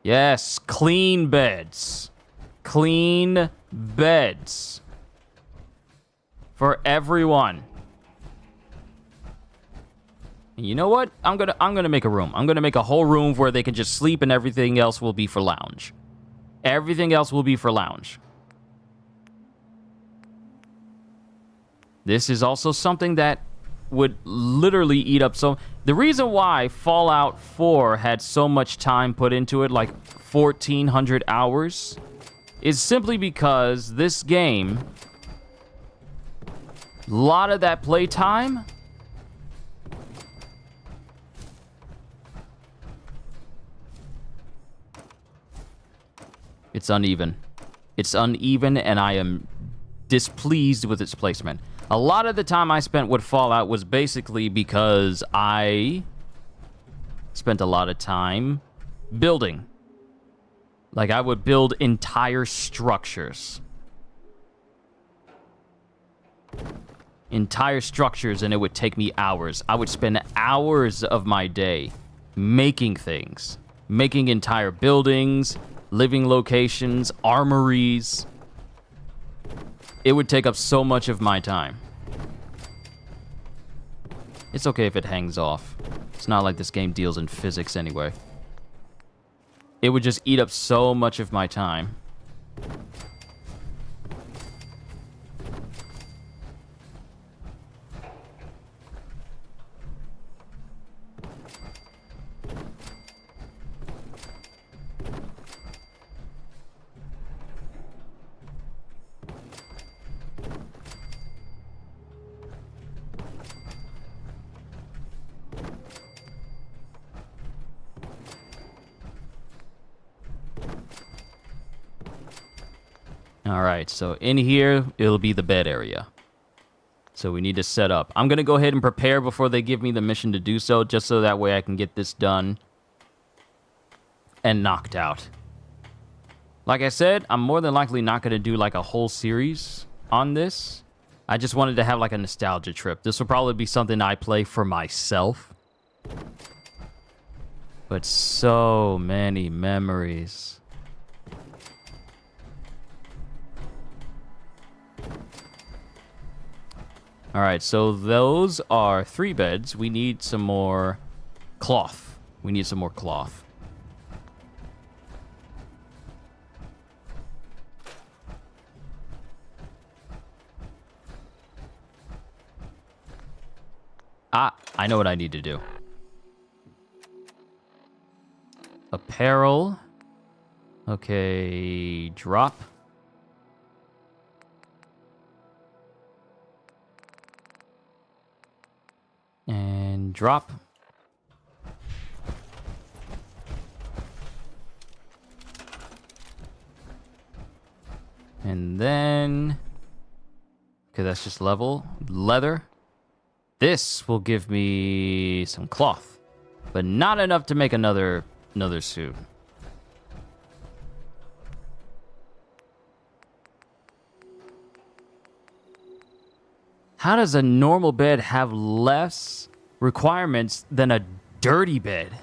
Speaker 1: Yes, clean beds. Clean beds. For everyone. And you know what? I'm gonna make a room. I'm gonna make a whole room where they can just sleep and everything else will be for lounge. Everything else will be for lounge. This is also something that would literally eat up so... The reason why Fallout 4 had so much time put into it, like 1,400 hours, is simply because this game, a lot of that playtime it's uneven. It's uneven, and I am displeased with its placement. A lot of the time I spent with Fallout was basically because I spent a lot of time building. Like, I would build entire structures. Entire structures, and it would take me hours. I would spend hours of my day making things. Making entire buildings, living locations, armories. It would take up so much of my time. It's okay if it hangs off. It's not like this game deals in physics anyway. It would just eat up so much of my time. Alright, so in here, it'll be the bed area. So we need to set up. I'm going to go ahead and prepare before they give me the mission to do so, just so that way I can get this done and knocked out. Like I said, I'm more than likely not going to do like a whole series on this. I just wanted to have like a nostalgia trip. This will probably be something I play for myself. But so many memories. All right, so those are 3 beds. We need some more Cloth. We need some more cloth. I know what I need to do. Apparel. Okay, drop. And drop. And then... Okay, that's just level. Leather. This will give me some cloth. But not enough to make another suit. How does a normal bed have less requirements than a dirty bed?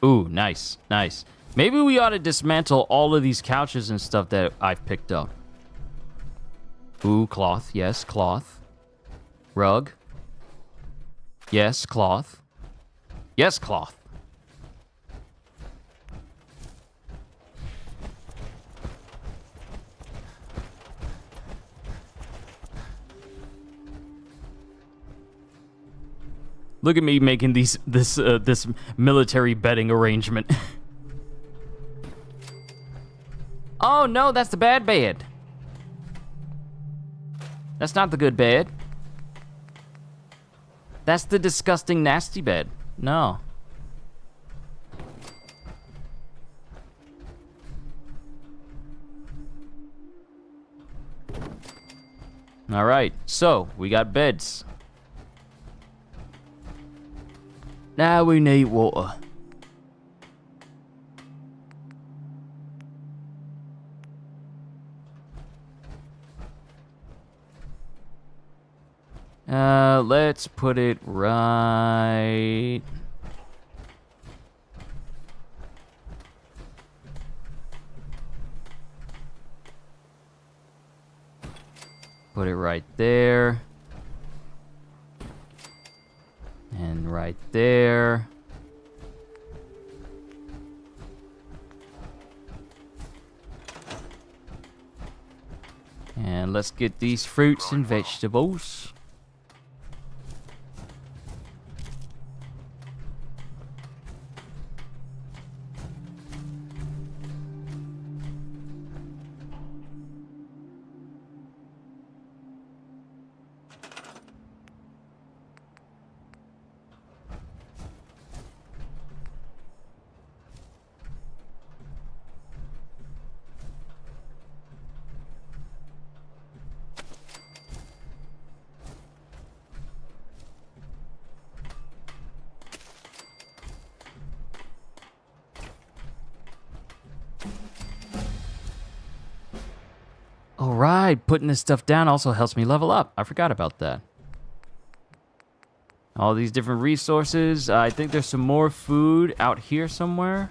Speaker 1: Ooh, nice, nice. Maybe we ought to dismantle all of these couches and stuff that I've picked up. Ooh, cloth. Yes, cloth. Rug. Yes, cloth. Yes, cloth. Look at me making this military bedding arrangement. Oh no, that's the bad bed. That's not the good bed. That's the disgusting, nasty bed. No. All right, so we got beds. Now we need water. Let's put it right. Put it right there. And right there. And let's get these fruits and vegetables. Alright, putting this stuff down also helps me level up. I forgot about that. All these different resources. I think there's some more food out here somewhere.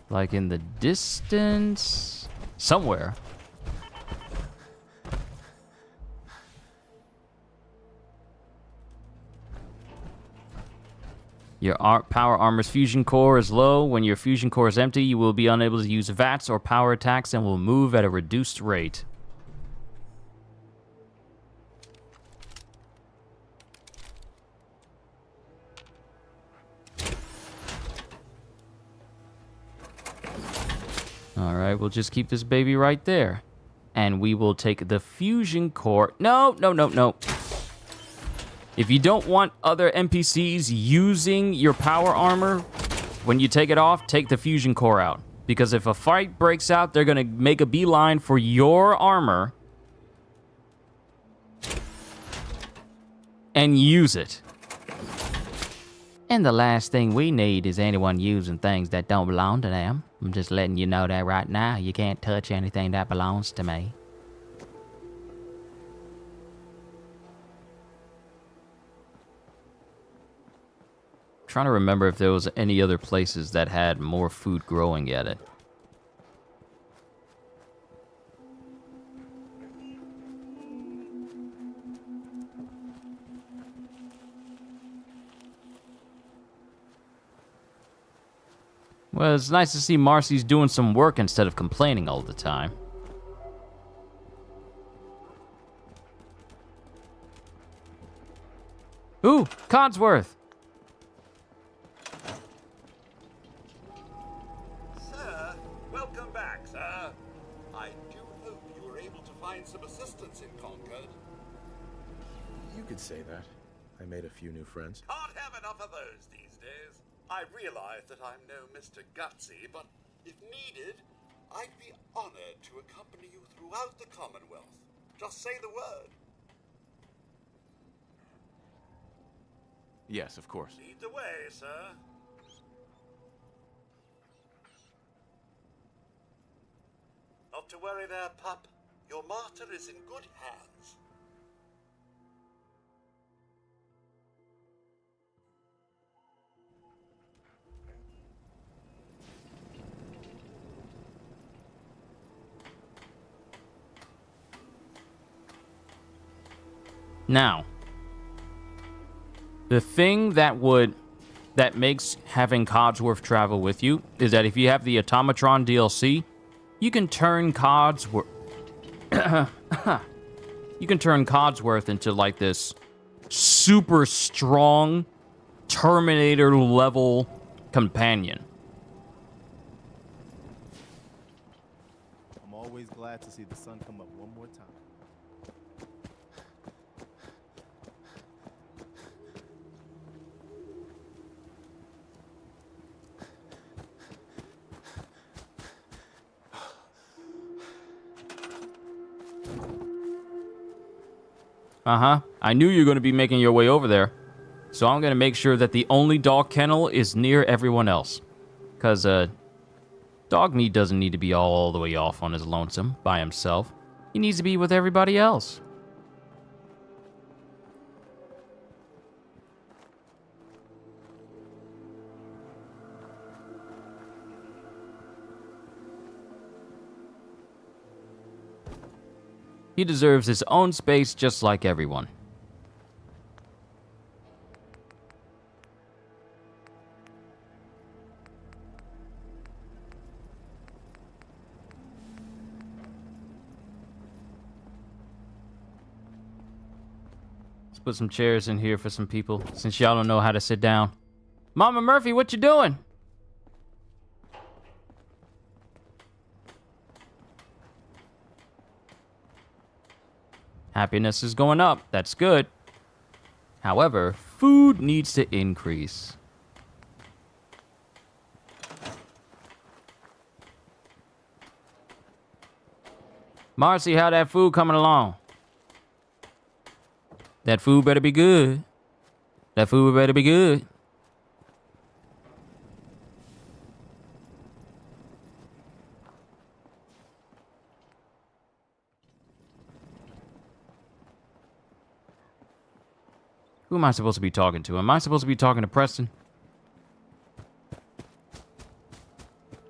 Speaker 1: Like in the distance. Somewhere. Your power armor's fusion core is low. When your fusion core is empty, you will be unable to use VATS or power attacks and will move at a reduced rate. Alright, we'll just keep this baby right there. And we will take the fusion core. No. If you don't want other NPCs using your power armor, when you take it off, take the fusion core out. Because if a fight breaks out, they're going to make a beeline for your armor and use it. And the last thing we need is anyone using things that don't belong to them. I'm just letting you know that right now. You can't touch anything that belongs to me. Trying to remember if there was any other places that had more food growing at it. Well, it's nice to see Marcy's doing some work instead of complaining all the time. Ooh, Codsworth!
Speaker 4: Sir, welcome back, sir. I do hope you were able to find some assistance in Concord.
Speaker 2: You could say that. I made a few new friends.
Speaker 4: Can't have enough of those these days. I realize that I'm no Mr. Gutsy, but if needed, I'd be honored to accompany you throughout the Commonwealth. Just say the word.
Speaker 2: Yes, of course.
Speaker 4: Lead the way, sir. Not to worry there, pup. Your martyr is in good hands.
Speaker 1: Now, the thing that makes having Codsworth travel with you is that if you have the Automatron DLC, you can turn Codsworth into like this super strong Terminator level companion.
Speaker 8: I'm always glad to see the sun come up one more time.
Speaker 1: I knew you were going to be making your way over there. So I'm going to make sure that the only dog kennel is near everyone else. Because, dog meat doesn't need to be all the way off on his lonesome by himself. He needs to be with everybody else. He deserves his own space just like everyone. Let's put some chairs in here for some people, since y'all don't know how to sit down. Mama Murphy, what you doing? Happiness is going up. That's good. However, food needs to increase. Marcy, how that food coming along? That food better be good. That food better be good. Who am I supposed to be talking to? Am I supposed to be talking to Preston?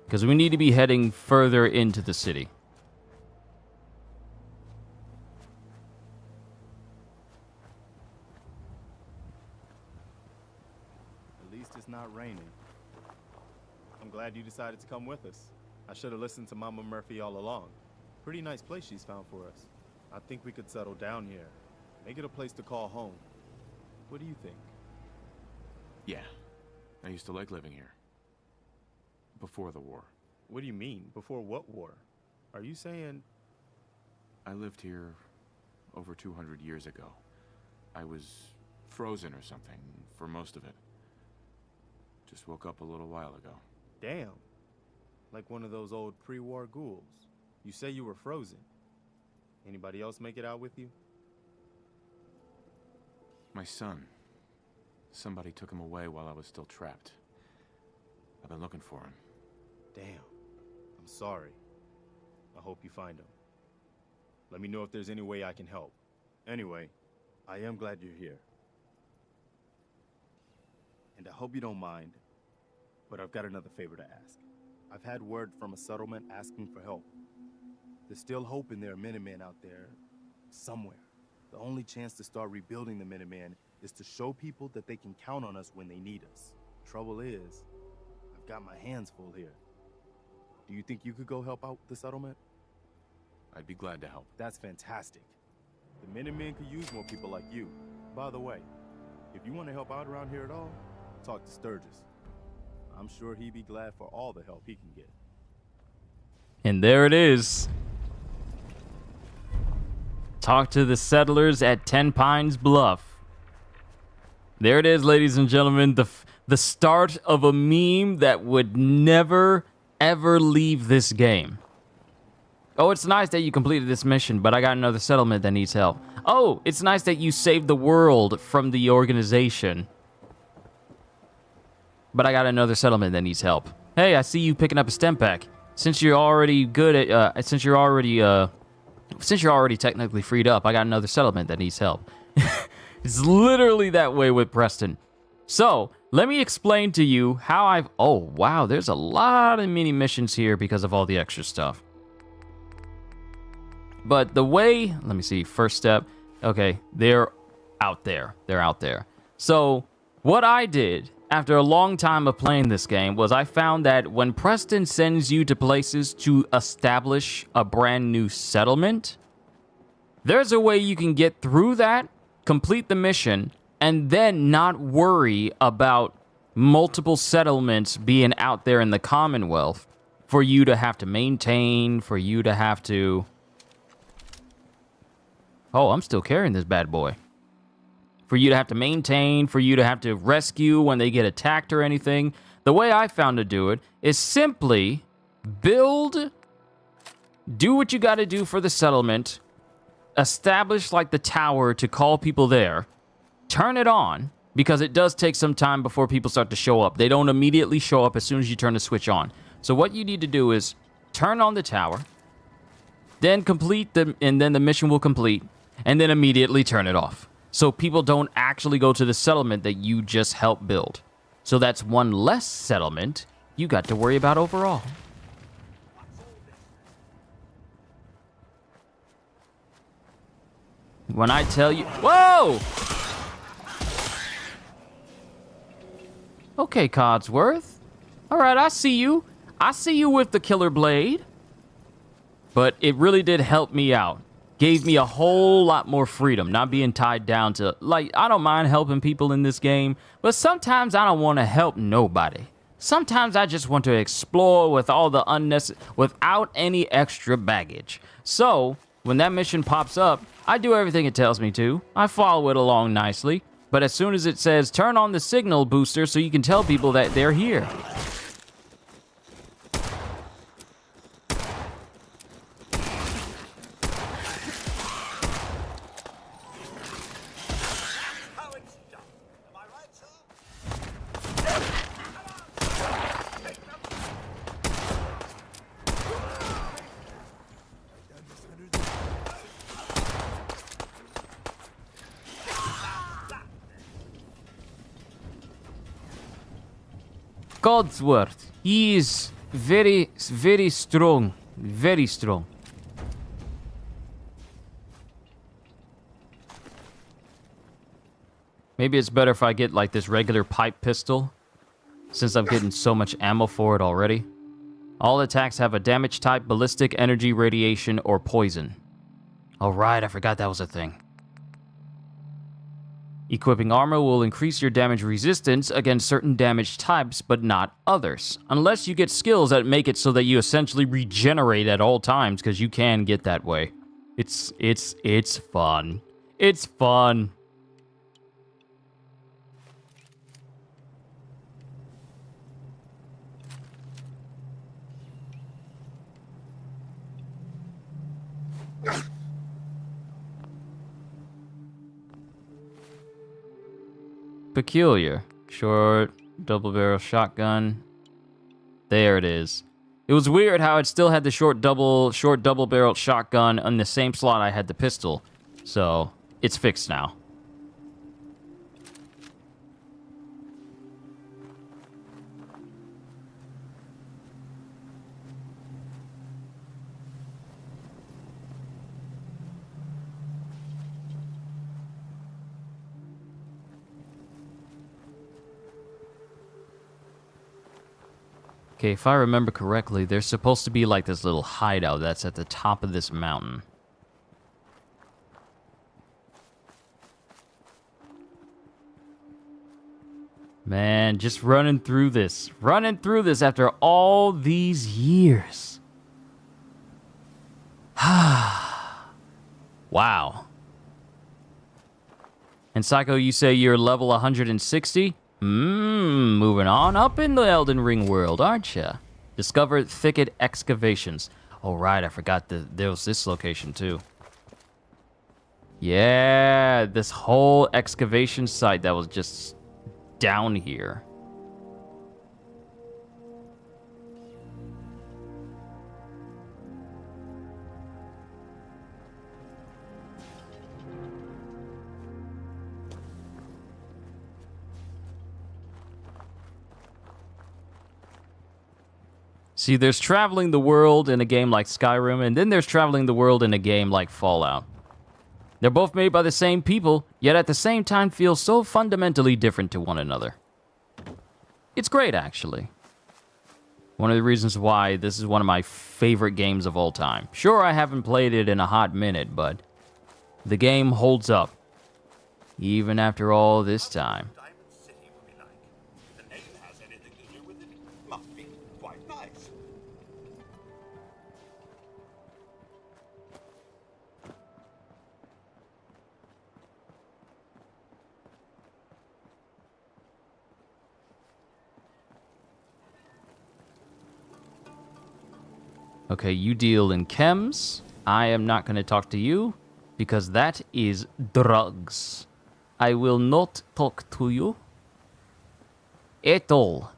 Speaker 1: Because we need to be heading further into the city.
Speaker 8: At least it's not raining. I'm glad you decided to come with us. I should have listened to Mama Murphy all along. Pretty nice place she's found for us. I think we could settle down here. Make it a place to call home. What do you think?
Speaker 2: Yeah. I used to like living here. Before the war.
Speaker 8: What do you mean? Before what war? Are you saying...
Speaker 2: I lived here over 200 years ago. I was frozen or something for most of it. Just woke up a little while ago.
Speaker 8: Damn. Like one of those old pre-war ghouls. You say you were frozen. Anybody else make it out with you?
Speaker 2: My son. Somebody took him away while I was still trapped. I've been looking for him.
Speaker 8: Damn. I'm sorry. I hope you find him. Let me know if there's any way I can help. Anyway, I am glad you're here. And I hope you don't mind, but I've got another favor to ask. I've had word from a settlement asking for help. There's still hope in there are Minutemen out there somewhere. The only chance to start rebuilding the Minutemen is to show people that they can count on us when they need us. Trouble is, I've got my hands full here. Do you think you could go help out the settlement?
Speaker 2: I'd be glad to help.
Speaker 8: That's fantastic. The Minutemen could use more people like you. By the way, if you want to help out around here at all, talk to Sturgis. I'm sure he'd be glad for all the help he can get.
Speaker 1: And there it is. Talk to the settlers at 10 Pines Bluff. There it is, ladies and gentlemen. The start of a meme that would never, ever leave this game. Oh, it's nice that you completed this mission, but I got another settlement that needs help. Oh, it's nice that you saved the world from the organization, but I got another settlement that needs help. Hey, I see you picking up a stem pack. Since you're already good at, since you're already technically freed up, I got another settlement that needs help. It's literally that way with Preston. So, let me explain to you how I've... Oh, wow, there's a lot of mini missions here because of all the extra stuff. But the way... Let me see, first step. Okay, they're out there. They're out there. So, what I did after a long time of playing this game was I found that when Preston sends you to places to establish a brand new settlement, there's a way you can get through that, complete the mission, and then not worry about multiple settlements being out there in the Commonwealth for you to have to maintain, for you to have to... Oh, I'm still carrying this bad boy. For you to have to maintain, for you to have to rescue when they get attacked or anything. The way I found to do it is simply build, do what you got to do for the settlement, establish like the tower to call people there, turn it on, because it does take some time before people start to show up. They don't immediately show up as soon as you turn the switch on. So what you need to do is turn on the tower, then complete the, and then the mission will complete, and then immediately turn it off. So people don't actually go to the settlement that you just helped build. So that's one less settlement you got to worry about overall. When I tell you... Whoa! Okay, Codsworth. All right, I see you. I see you with the killer blade. But it really did help me out. Gave me a whole lot more freedom, not being tied down to, like, I don't mind helping people in this game, but sometimes I don't want to help nobody. Sometimes I just want to explore with all the without any extra baggage. So, when that mission pops up, I do everything it tells me to. I follow it along nicely, but as soon as it says, turn on the signal booster so you can tell people that they're here. Codsworth, he is very, very strong. Very strong. Maybe it's better if I get like this regular pipe pistol, since I'm getting so much ammo for it already. All attacks have a damage type, ballistic, energy, radiation, or poison. All right, I forgot that was a thing. Equipping armor will increase your damage resistance against certain damage types, but not others. Unless you get skills that make it so that you essentially regenerate at all times, because you can get that way. It's fun. It's fun. peculiar. Short, double-barrel shotgun. There it is. It was weird how it still had the short double-barreled shotgun on the same slot I had the pistol. So, it's fixed now. Okay, if I remember correctly, there's supposed to be like this little hideout that's at the top of this mountain. Man, just running through this. Running through this after all these years. Wow. And Psycho, you say you're level 160? Moving on up in the Elden Ring world, aren't ya? Discover thicket excavations. Oh, right, I forgot there was this location, too. Yeah, this whole excavation site that was just down here. See, there's traveling the world in a game like Skyrim, and then there's traveling the world in a game like Fallout. They're both made by the same people, yet at the same time feel so fundamentally different to one another. It's great, actually. One of the reasons why this is one of my favorite games of all time. Sure, I haven't played it in a hot minute, but the game holds up, even after all this time. Okay, you deal in chems. I am not going to talk to you because that is drugs. I will not talk to you at all.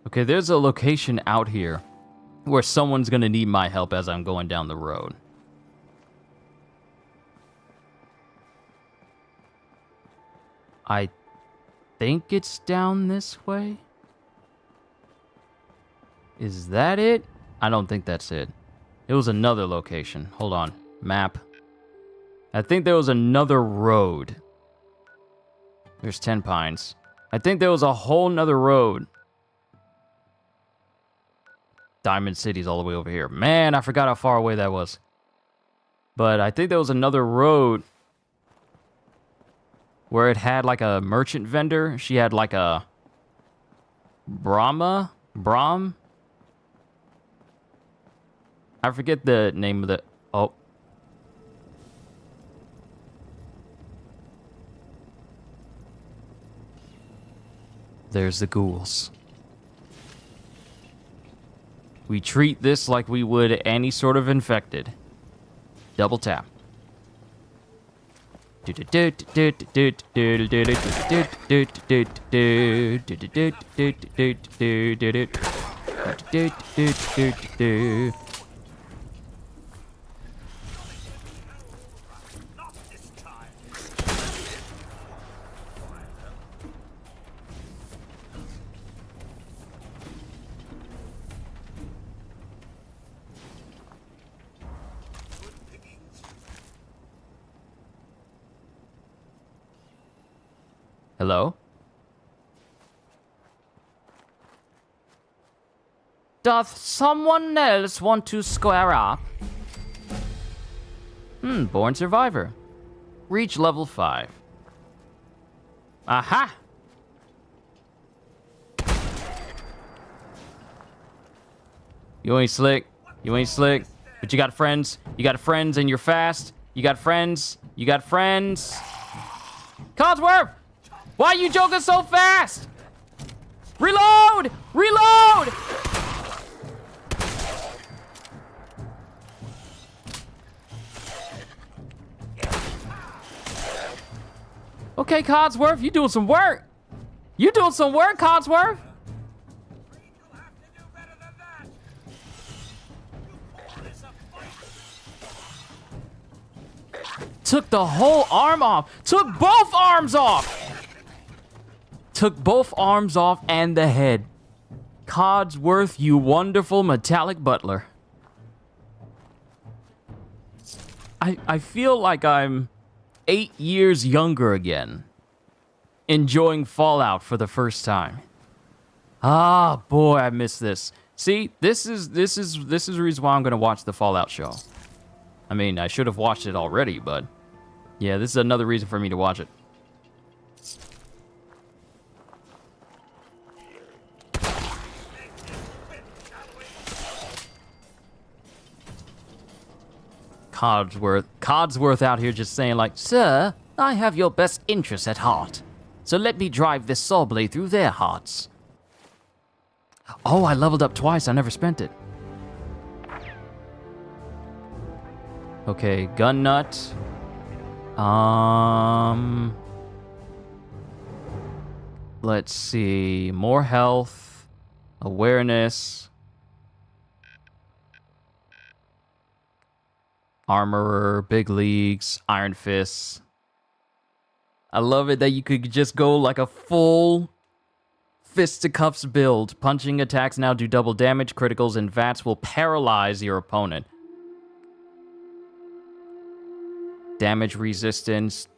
Speaker 1: Okay, there's a location out here where someone's gonna need my help as I'm going down the road. I think it's down this way. Is that it? I don't think that's it. It was another location. Hold on. Map. I think there was another road. There's 10 Pines. I think there was a whole nother road. Diamond City's all the way over here. Man, I forgot how far away that was. But I think there was another road where it had like a merchant vendor. She had like a Brahm? I forget the name of the... Oh. There's the ghouls. We treat this like we would any sort of infected. Double tap. Hello? Doth someone else want to square up? Born survivor. Reach level 5. Aha! You ain't slick. You ain't slick. But you got friends. You got friends and you're fast. You got friends. You got friends. Codsworth! Why are you joking so fast? Reload! Reload! Okay, Codsworth, you doing some work. You doing some work, Codsworth. Took the whole arm off. Took both arms off. Took both arms off and the head. Codsworth, you wonderful metallic butler. I feel like I'm 8 years younger again, enjoying Fallout for the first time. Ah, boy, I miss this. See, this is the reason why I'm gonna watch the Fallout show. I mean, I should have watched it already, but yeah, this is another reason for me to watch it. Codsworth out here just saying like, "Sir, I have your best interests at heart. So let me drive this saw blade through their hearts." Oh, I leveled up twice. I never spent it. Okay, gun nut. Let's see. More health. Awareness. Armorer, big leagues, iron fists. I love it that you could just go like a full fisticuffs build. Punching attacks now do double damage. Criticals and VATs will paralyze your opponent. Damage resistance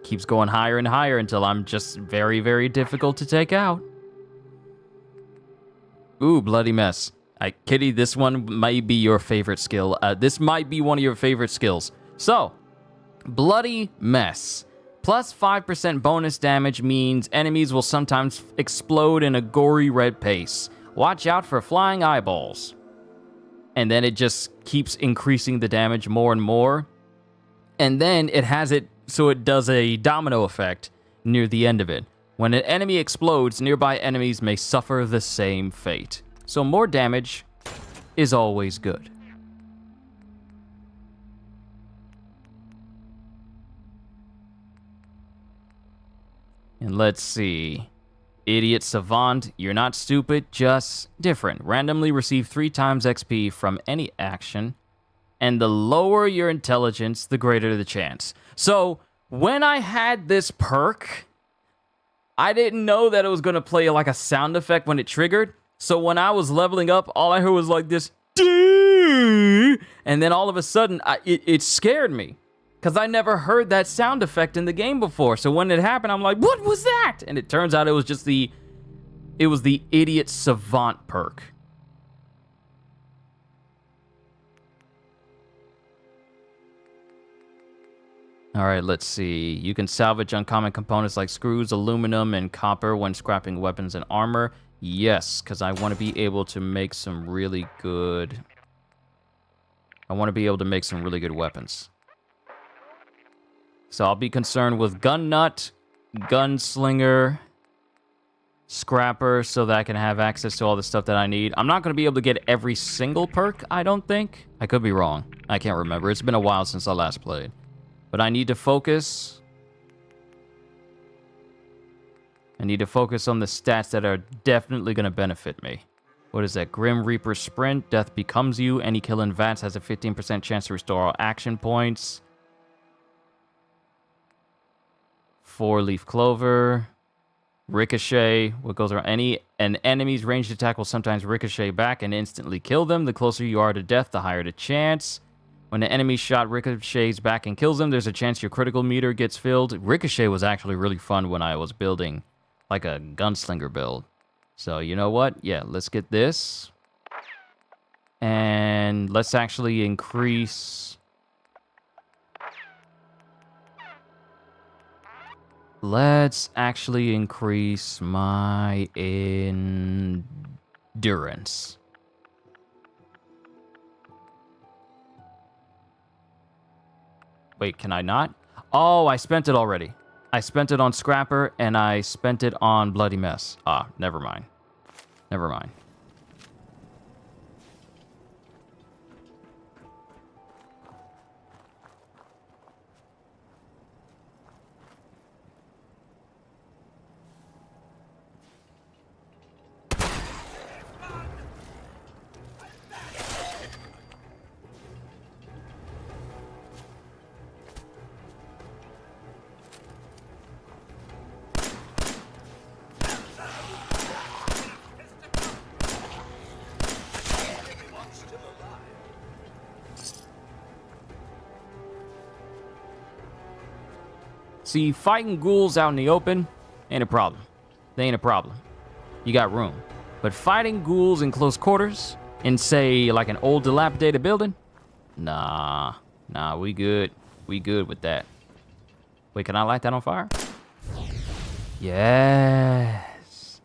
Speaker 1: keeps going higher and higher until I'm just very, very difficult to take out. Ooh, bloody mess. Kitty, this one might be your favorite skill. This might be one of your favorite skills. So, bloody mess. Plus 5% bonus damage means enemies will sometimes explode in a gory red paste. Watch out for flying eyeballs. And then it just keeps increasing the damage more and more. And then it has it so it does a domino effect near the end of it. When an enemy explodes, nearby enemies may suffer the same fate. So more damage is always good. And let's see. Idiot Savant, you're not stupid, just different. Randomly receive 3 times XP from any action. And the lower your intelligence, the greater the chance. So, when I had this perk, I didn't know that it was going to play like a sound effect when it triggered. So when I was leveling up, all I heard was like this, and then all of a sudden, it scared me. Because I never heard that sound effect in the game before. So when it happened, I'm like, what was that? And it turns out it was just the Idiot Savant perk. All right, let's see. You can salvage uncommon components like screws, aluminum, and copper when scrapping weapons and armor. Yes, because I want to be able to make some really good... weapons. So I'll be concerned with gun nut, gunslinger, scrapper, so that I can have access to all the stuff that I need. I'm not going to be able to get every single perk, I don't think. I could be wrong. I can't remember. It's been a while since I last played. But I need to focus. I need to focus on the stats that are definitely going to benefit me. What is that? Grim Reaper Sprint. Death becomes you. Any kill in VATS has a 15% chance to restore all action points. 4-leaf clover. Ricochet. What goes around? An enemy's ranged attack will sometimes ricochet back and instantly kill them. The closer you are to death, the higher the chance. When an enemy shot ricochets back and kills them, there's a chance your critical meter gets filled. Ricochet was actually really fun when I was building like a gunslinger build. So you know what? Yeah, let's get this. And let's actually increase... Let's actually increase my endurance. Wait, can I not? Oh, I spent it already. I spent it on Scrapper, and I spent it on Bloody Mess. Ah, never mind. Never mind. See, fighting ghouls out in the open ain't a problem. They ain't a problem. You got room. But fighting ghouls in close quarters, in, say, like an old dilapidated building? Nah, we good. We good with that. Wait, can I light that on fire? Yes.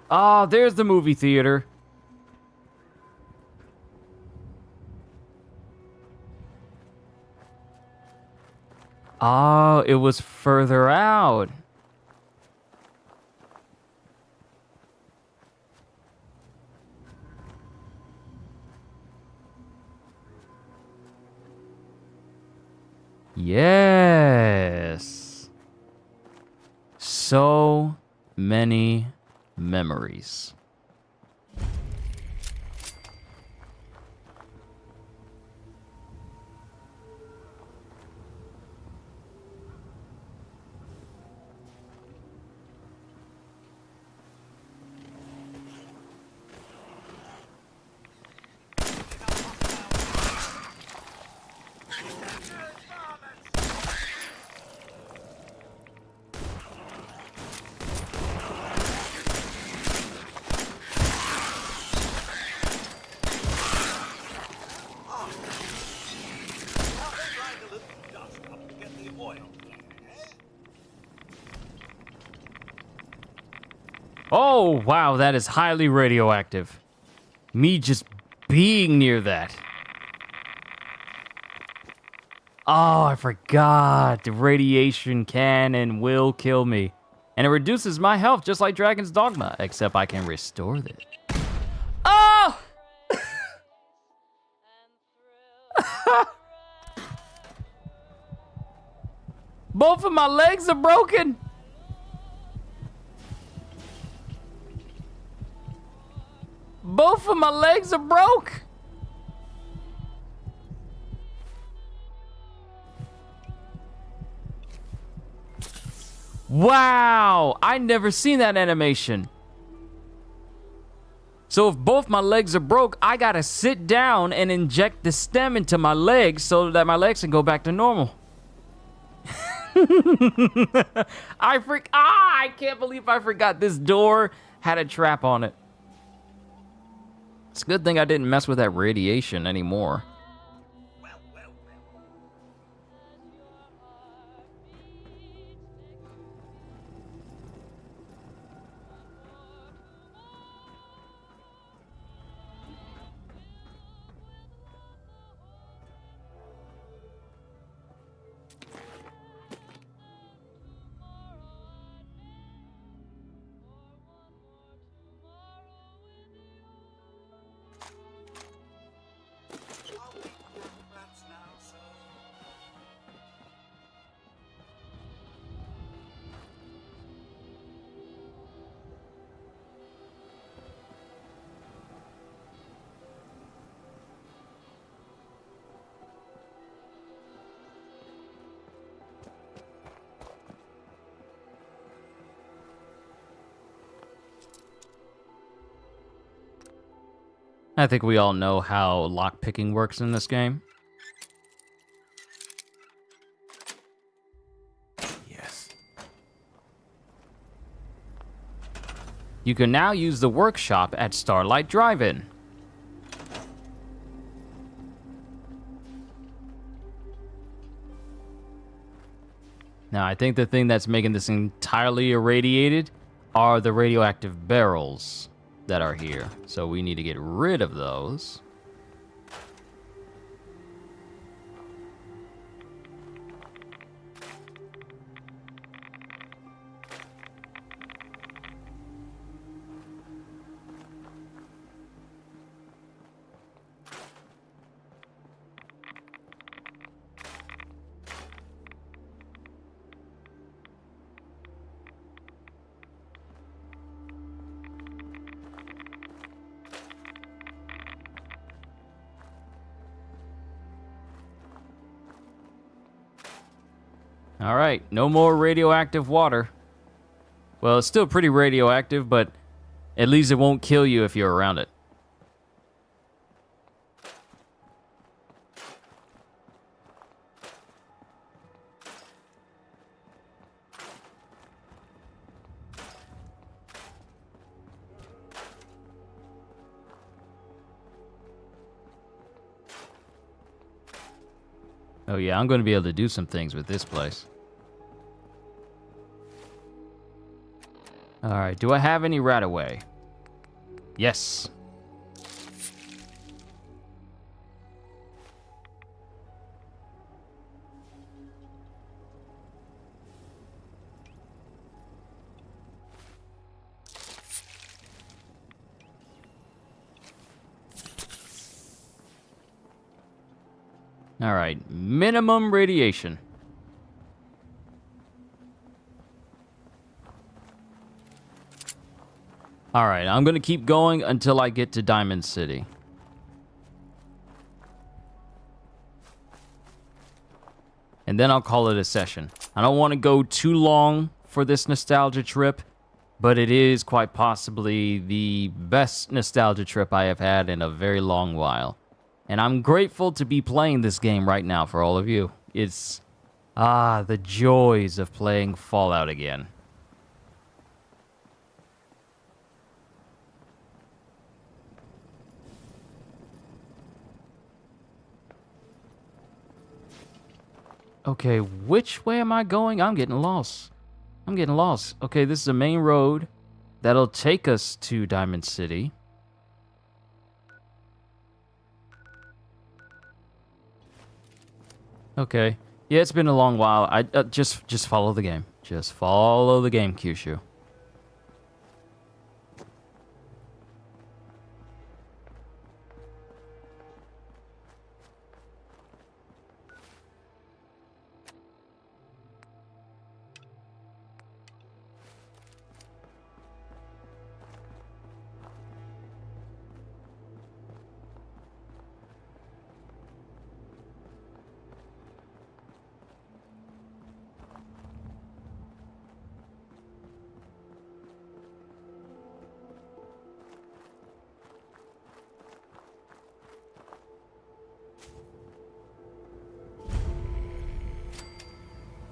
Speaker 1: Oh, there's the movie theater. Oh, it was further out. Yes. So many memories. Oh, wow, that is highly radioactive. Me just being near that. Oh, I forgot. The radiation can and will kill me. And it reduces my health just like Dragon's Dogma, except I can restore it. Oh! Both of my legs are broken. Both of my legs are broke. Wow, I never seen that animation. So if both my legs are broke, I gotta sit down and inject the stem into my legs so that my legs can go back to normal. I can't believe I forgot this door had a trap on it. It's a good thing I didn't mess with that radiation anymore. I think we all know how lockpicking works in this game.
Speaker 2: Yes.
Speaker 1: You can now use the workshop at Starlight Drive-In. Now, I think the thing that's making this entirely irradiated are the radioactive barrels that are here. So we need to get rid of those. All right, no more radioactive water. Well, it's still pretty radioactive, but at least it won't kill you if you're around it. Oh yeah, I'm going to be able to do some things with this place. All right, do I have any right away? Yes. All right, minimum radiation. All right, I'm going to keep going until I get to Diamond City. And then I'll call it a session. I don't want to go too long for this nostalgia trip, but it is quite possibly the best nostalgia trip I have had in a very long while. And I'm grateful to be playing this game right now for all of you. It's, the joys of playing Fallout again. Okay, which way am I going? I'm getting lost. Okay, this is a main road that'll take us to Diamond City. Okay. Yeah, it's been a long while. I just follow the game. Just follow the game, Kyushu.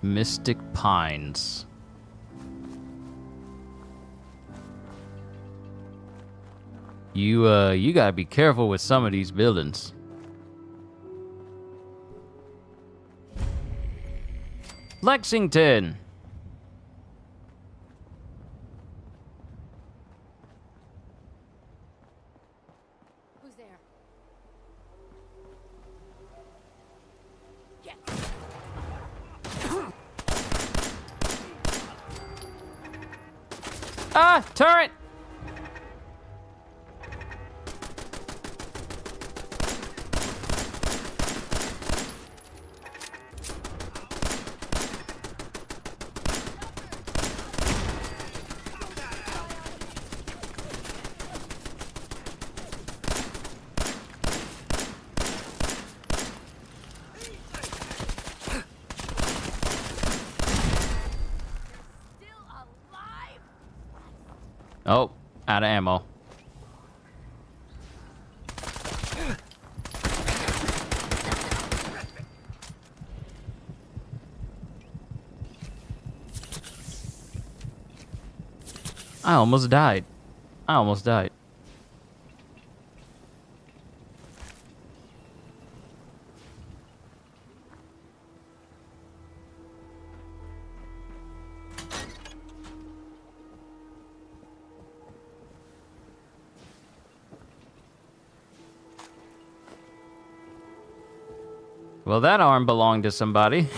Speaker 1: Mystic Pines. You gotta be careful with some of these buildings. Lexington.
Speaker 20: Who's there?
Speaker 1: Ah, turret! Oh, out of ammo. I almost died. Well, that arm belonged to somebody.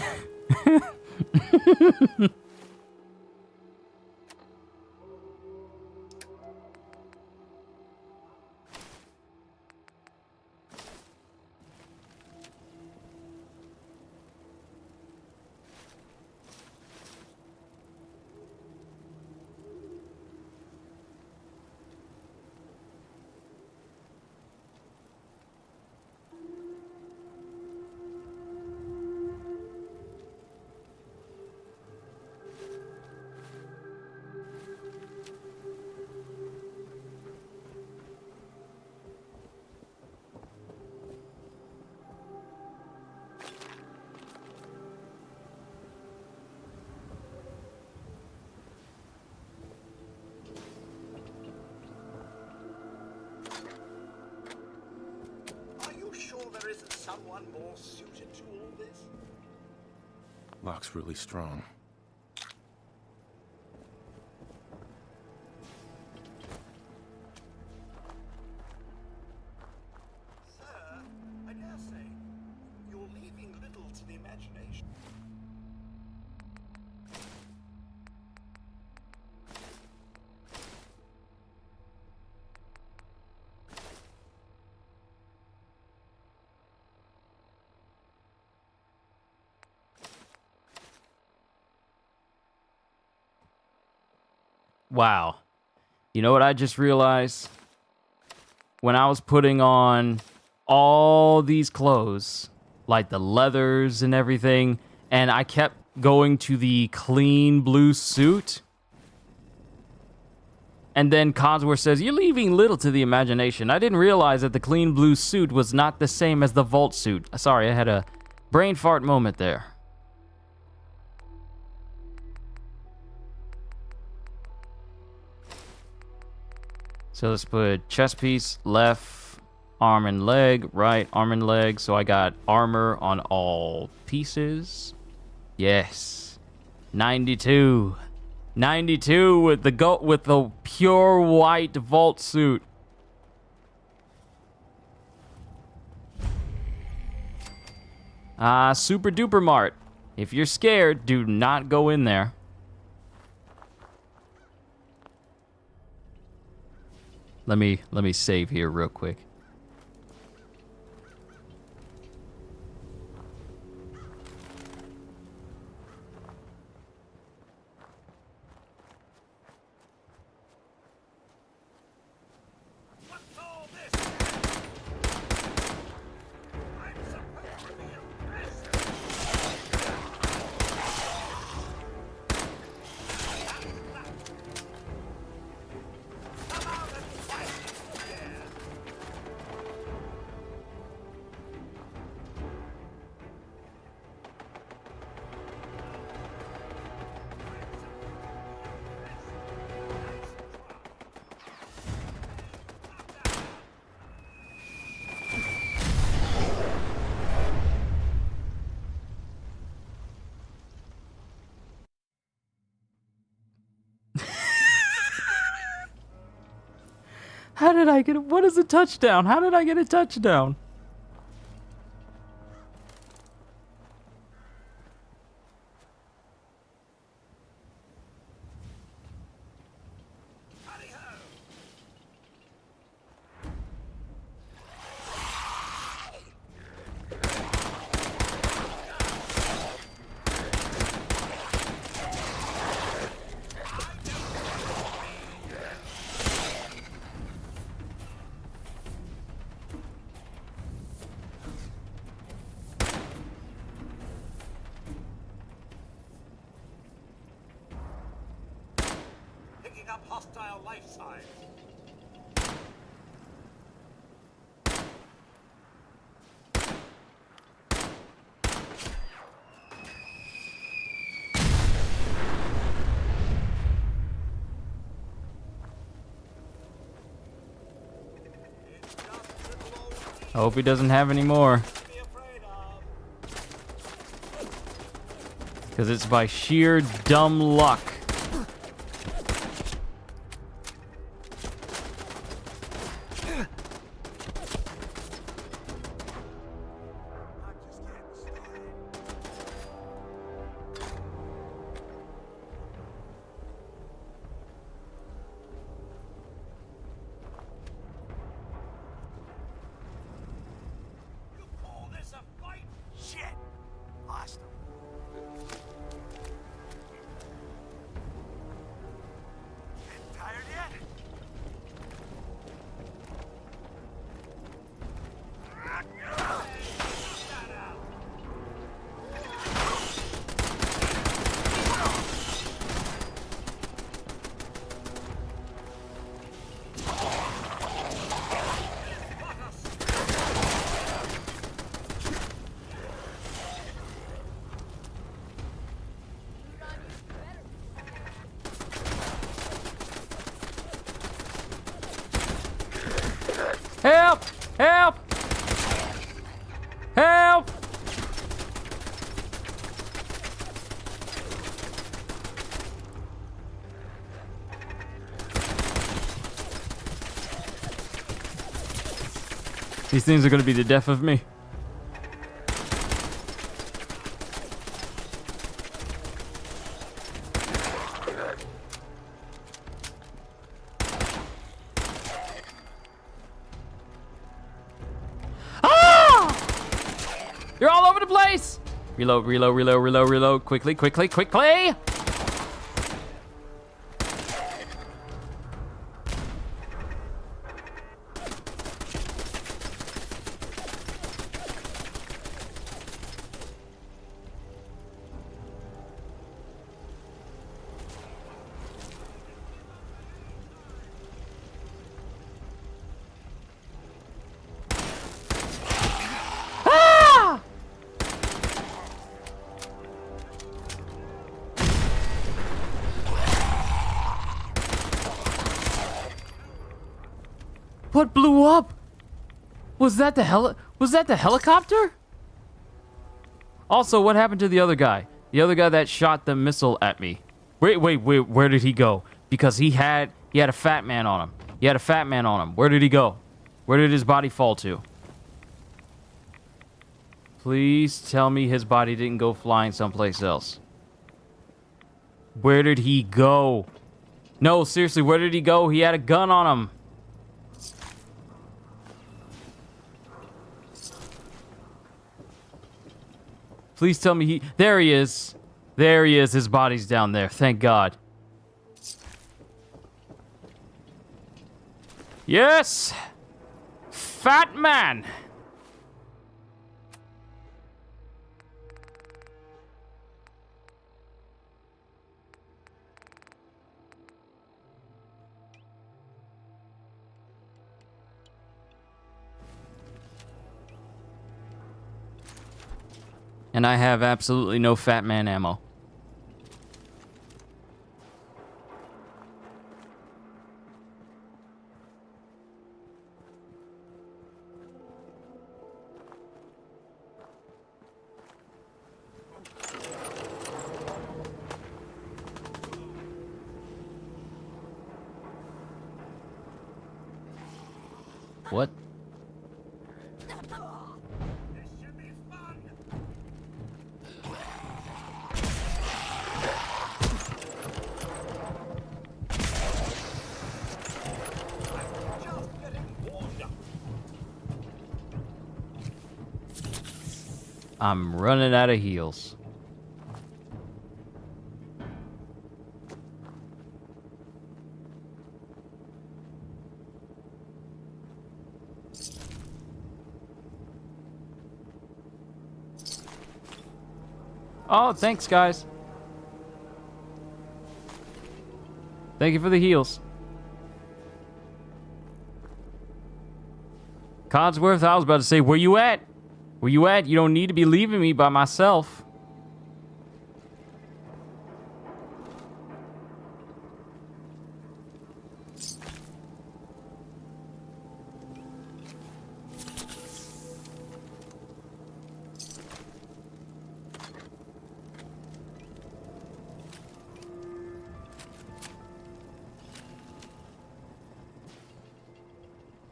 Speaker 4: Are you sure there isn't someone more suited to all this?
Speaker 2: Lock's really strong.
Speaker 4: Sir, I dare say, you're leaving little to the imagination.
Speaker 1: Wow. You know what I just realized? When I was putting on all these clothes, like the leathers and everything, and I kept going to the clean blue suit, and then Codsworth says, "You're leaving little to the imagination." I didn't realize that the clean blue suit was not the same as the vault suit. Sorry, I had a brain fart moment there. So let's put chest piece, left, arm and leg, right, arm and leg. So I got armor on all pieces. Yes. 92. 92 with the pure white vault suit. Super duper mart. If you're scared, do not go in there. Let me save here real quick. How did I get what is a touchdown? How did I get a touchdown?
Speaker 4: Up hostile life signs.
Speaker 1: I hope he doesn't have any more. Because it's by sheer dumb luck. Help! Help! Help! These things are gonna be the death of me. You're all over the place! Reload, reload, reload, reload, reload. Quickly, quickly, quickly! What blew up? Was that the helicopter? Also, what happened to the other guy? The other guy that shot the missile at me. Wait, where did he go? Because he had a fat man on him. He had a fat man on him. Where did he go? Where did his body fall to? Please tell me his body didn't go flying someplace else. Where did he go? No, seriously, where did he go? He had a gun on him. Please tell me there he is. There he is. His body's down there. Thank God. Yes! Fat man! And I have absolutely no fat man ammo. What? I'm running out of heals. Oh, thanks, guys. Thank you for the heals. Codsworth, I was about to say, where you at? Where you at? You don't need to be leaving me by myself.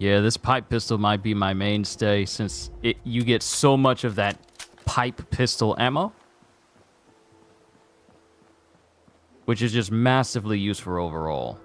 Speaker 1: Yeah, this pipe pistol might be my mainstay since you get so much of that pipe pistol ammo, which is just massively useful overall.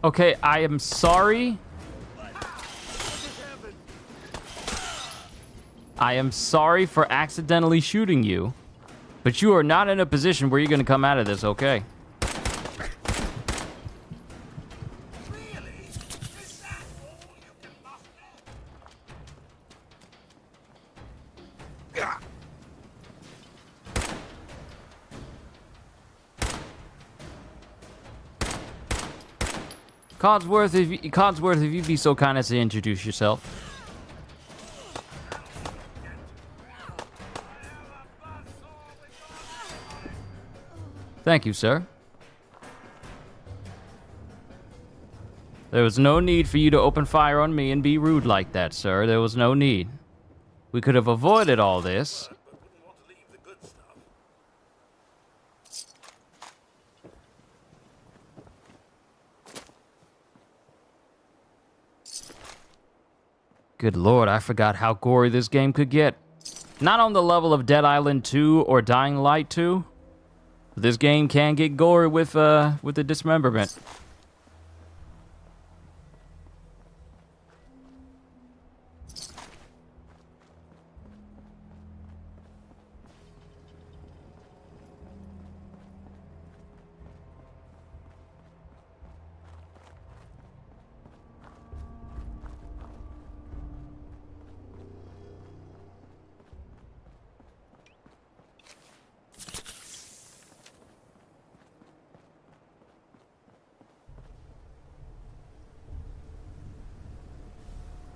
Speaker 1: Okay, I am sorry. I am sorry for accidentally shooting you, but you are not in a position where you're going to come out of this okay. Codsworth, if you'd be so kind as to introduce yourself. Thank you, sir. There was no need for you to open fire on me and be rude like that, sir. There was no need. We could have avoided all this. Good lord, I forgot how gory this game could get. Not on the level of Dead Island 2 or Dying Light 2. But this game can get gory with the dismemberment.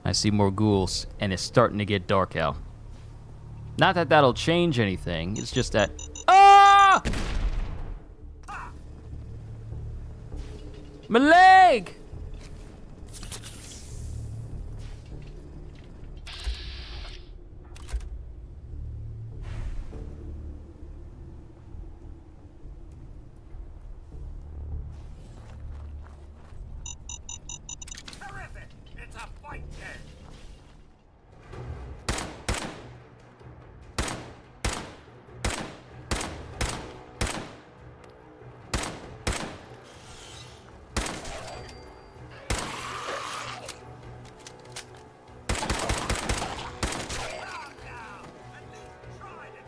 Speaker 1: I see more ghouls, and it's starting to get dark out. Not that that'll change anything, it's just that... Ah! My leg!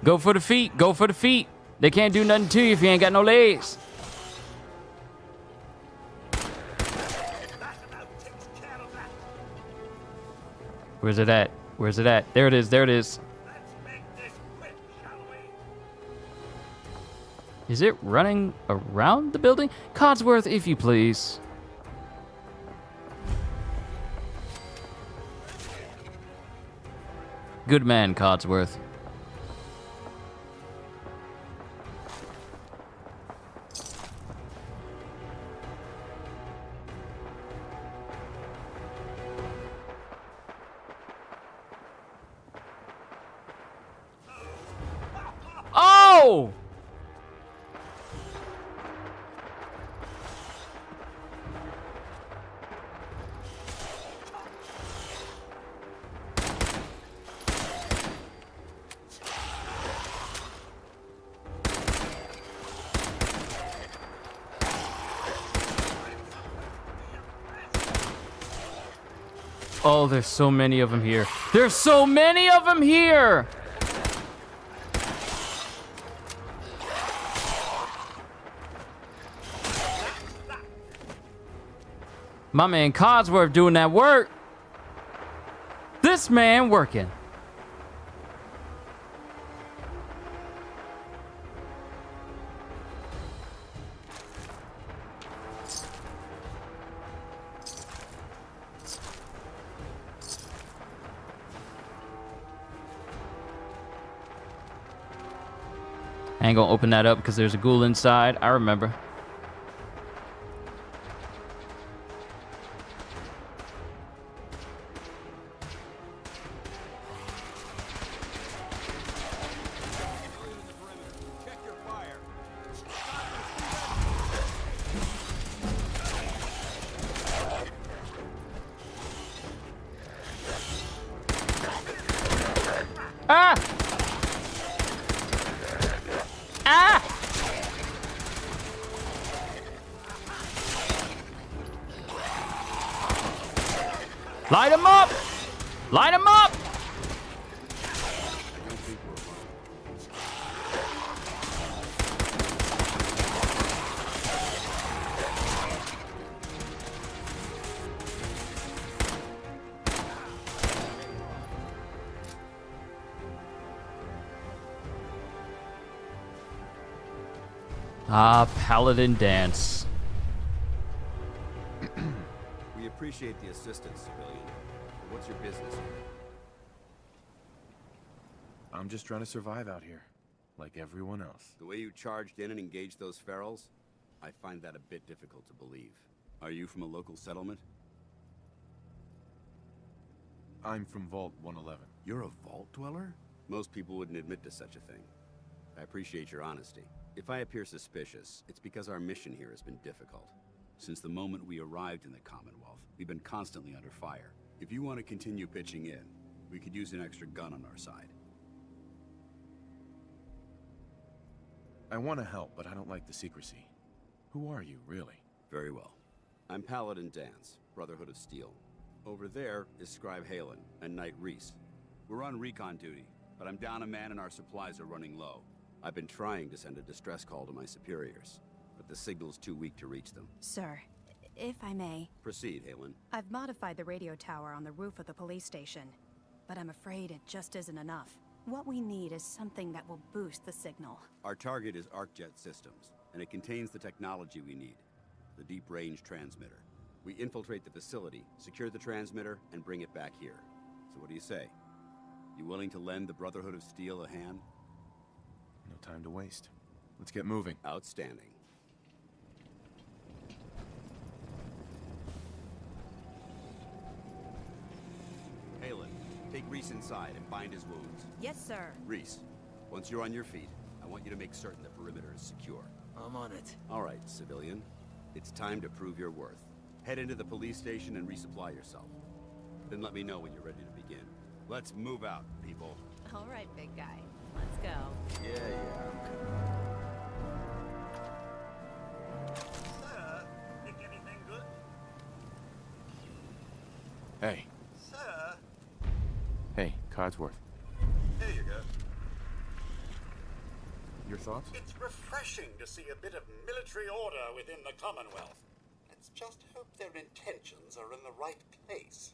Speaker 1: Go for the feet. Go for the feet. They can't do nothing to you if you ain't got no legs. Where's it at? Where's it at? There it is. There it is. Is it running around the building? Codsworth, if you please. Good man, Codsworth. Oh! Oh, there's so many of them here. There's so many of them here! My man Codsworth doing that work. This man working. I ain't gonna open that up because there's a ghoul inside. I remember. Ah! Ah! Light him up! Light him up! Ah, Paladin Dance.
Speaker 21: We appreciate the assistance, civilian. What's your business here?
Speaker 2: I'm just trying to survive out here, like everyone else.
Speaker 21: The way you charged in and engaged those ferals, I find that a bit difficult to believe. Are you from a local settlement?
Speaker 2: I'm from Vault 111.
Speaker 21: You're a vault dweller? Most people wouldn't admit to such a thing. I appreciate your honesty. If I appear suspicious, it's because our mission here has been difficult. Since the moment we arrived in the Commonwealth, we've been constantly under fire. If you want to continue pitching in, we could use an extra gun on our side.
Speaker 2: I want to help, but I don't like the secrecy. Who are you, really?
Speaker 21: Very well. I'm Paladin Dance, Brotherhood of Steel. Over there is Scribe Halen and Knight Reese. We're on recon duty, but I'm down a man and our supplies are running low. I've been trying to send a distress call to my superiors, but the signal's too weak to reach them.
Speaker 22: Sir, if I may.
Speaker 21: Proceed, Halen.
Speaker 22: I've modified the radio tower on the roof of the police station, but I'm afraid it just isn't enough. What we need is something that will boost the signal.
Speaker 21: Our target is ArcJet Systems, and it contains the technology we need, the deep-range transmitter. We infiltrate the facility, secure the transmitter, and bring it back here. So what do you say? You willing to lend the Brotherhood of Steel a hand?
Speaker 2: No time to waste. Let's get moving.
Speaker 21: Outstanding. Halen, take Reese inside and bind his wounds.
Speaker 22: Yes, sir.
Speaker 21: Reese, once you're on your feet, I want you to make certain the perimeter is secure.
Speaker 11: I'm on it.
Speaker 21: All right, civilian. It's time to prove your worth. Head into the police station and resupply yourself. Then let me know when you're ready to begin. Let's move out, people.
Speaker 22: All right, big guy. Let's go.
Speaker 21: Yeah.
Speaker 4: Sir, think anything good?
Speaker 2: Hey.
Speaker 4: Sir?
Speaker 2: Hey, Codsworth.
Speaker 4: Here you go.
Speaker 2: Your thoughts?
Speaker 4: It's refreshing to see a bit of military order within the Commonwealth. Let's just hope their intentions are in the right place.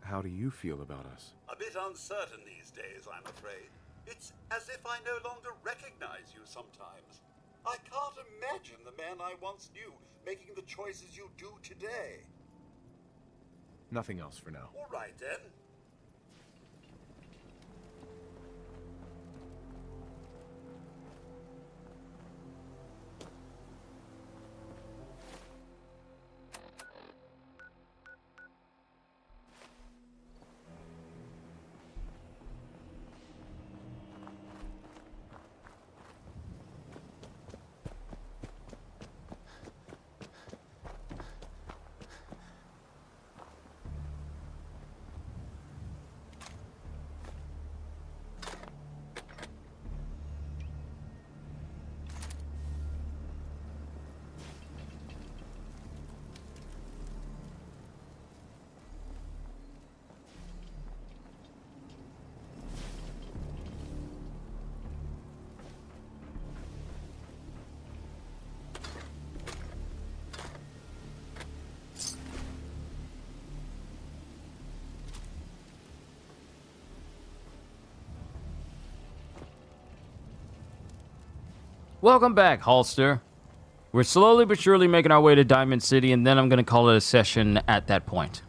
Speaker 2: How do you feel about us?
Speaker 4: A bit uncertain these days, I'm afraid. It's as if I no longer recognize you sometimes. I can't imagine the man I once knew making the choices you do today.
Speaker 2: Nothing else for now.
Speaker 4: All right, then.
Speaker 1: Welcome back, Holster. We're slowly but surely making our way to Diamond City, and then I'm going to call it a session at that point.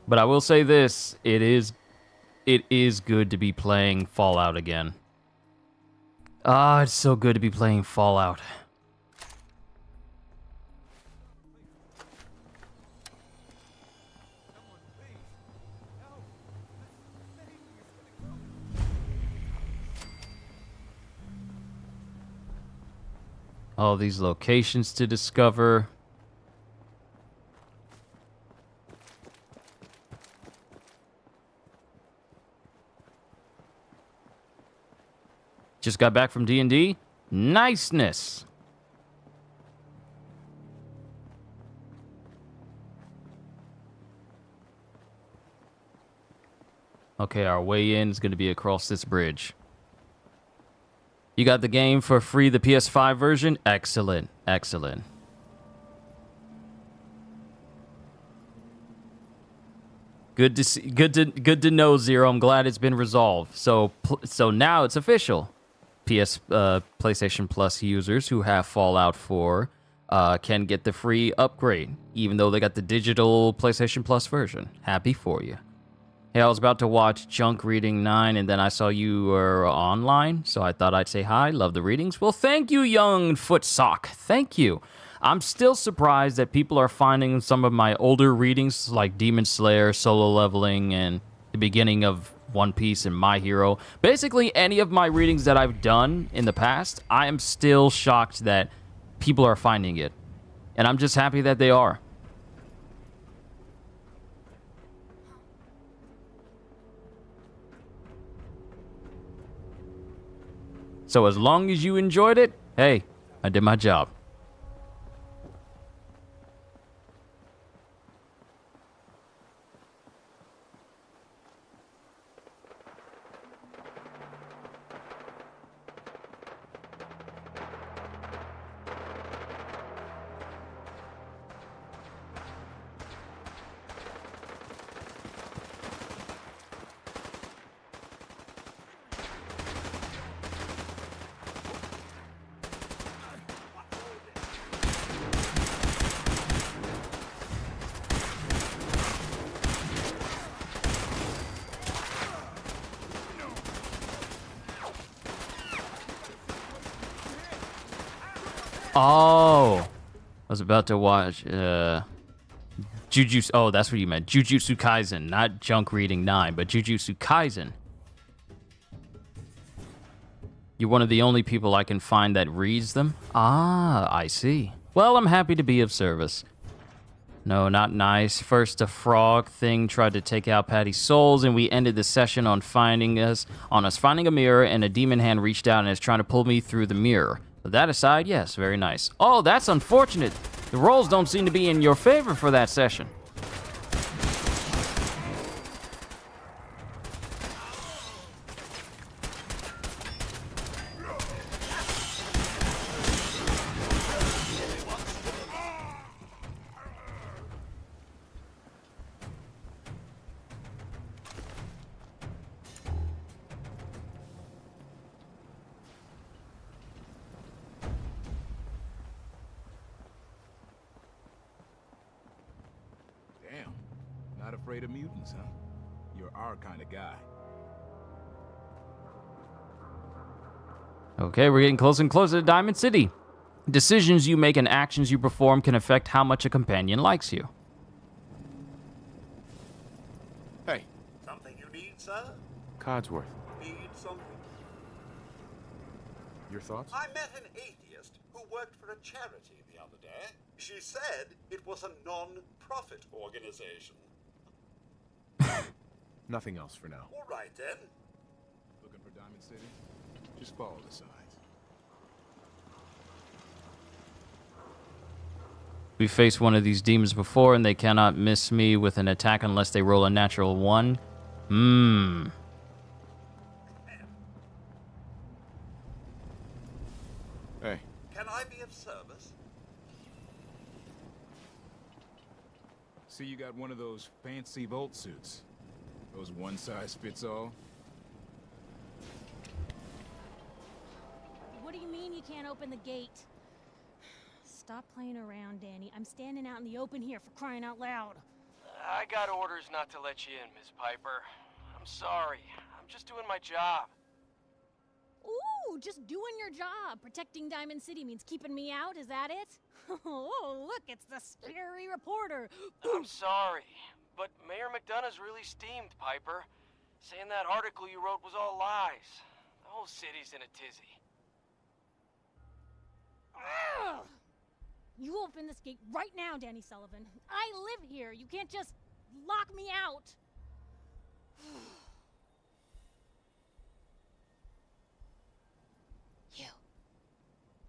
Speaker 1: But I will say this, it is good to be playing Fallout again. Ah, it's so good to be playing Fallout. All these locations to discover. Just got back from D&D. Niceness. Okay, our way in is going to be across this bridge. You got the game for free, the PS5 version? Excellent. Excellent. Good to see, good to know, Zero. I'm glad it's been resolved. So now it's official. PlayStation Plus users who have Fallout 4 can get the free upgrade, even though they got the digital PlayStation Plus version. Happy for you. Hey, I was about to watch Junk Reading 9, and then I saw you were online, so I thought I'd say hi. Love the readings. Well, thank you, Young Footsock. Thank you. I'm still surprised that people are finding some of my older readings, like Demon Slayer, Solo Leveling, and the beginning of One Piece and My Hero. Basically, any of my readings that I've done in the past, I am still shocked that people are finding it. And I'm just happy that they are. So as long as you enjoyed it, hey, I did my job. Oh, I was about to watch Jujutsu. Oh, that's what you meant. Jujutsu Kaisen, not Junk Reading 9, but Jujutsu Kaisen. You're one of the only people I can find that reads them. Ah, I see. Well, I'm happy to be of service. No, not nice. First, a frog thing tried to take out Patty's souls, and we ended the session on finding us finding a mirror, and a demon hand reached out and is trying to pull me through the mirror. But that aside, yes, very nice. Oh, that's unfortunate. The rolls don't seem to be in your favor for that session.
Speaker 16: Damn. Not afraid of mutants, huh? You're our kind of guy.
Speaker 1: Okay, we're getting closer and closer to Diamond City. Decisions you make and actions you perform can affect how much a companion likes you.
Speaker 16: Hey.
Speaker 4: Something you need, sir?
Speaker 2: Codsworth,
Speaker 4: Need something?
Speaker 2: your thoughts?
Speaker 4: I met an atheist who worked for a charity the other day. She said it was a non-profit organization.
Speaker 2: Nothing else for now.
Speaker 4: All right, then.
Speaker 16: Looking for Diamond City? Just follow the signs.
Speaker 1: We faced one of these demons before, and they cannot miss me with an attack unless they roll a natural 1.
Speaker 2: Hey.
Speaker 4: Can I be of service?
Speaker 16: See, you got one of those fancy Volt suits. Those one-size-fits-all.
Speaker 20: What do you mean you can't open the gate? Stop playing around, Danny. I'm standing out in the open here, for crying out loud.
Speaker 9: I got orders not to let you in, Miss Piper. I'm sorry. I'm just doing my job.
Speaker 20: Ooh, just doing your job. Protecting Diamond City means keeping me out, is that it? Oh, look, it's the scary reporter.
Speaker 9: I'm sorry, but Mayor McDonough's really steamed, Piper. Saying that article you wrote was all lies. The whole city's in a tizzy.
Speaker 20: Ugh. You open this gate right now, Danny Sullivan. I live here. You can't just lock me out.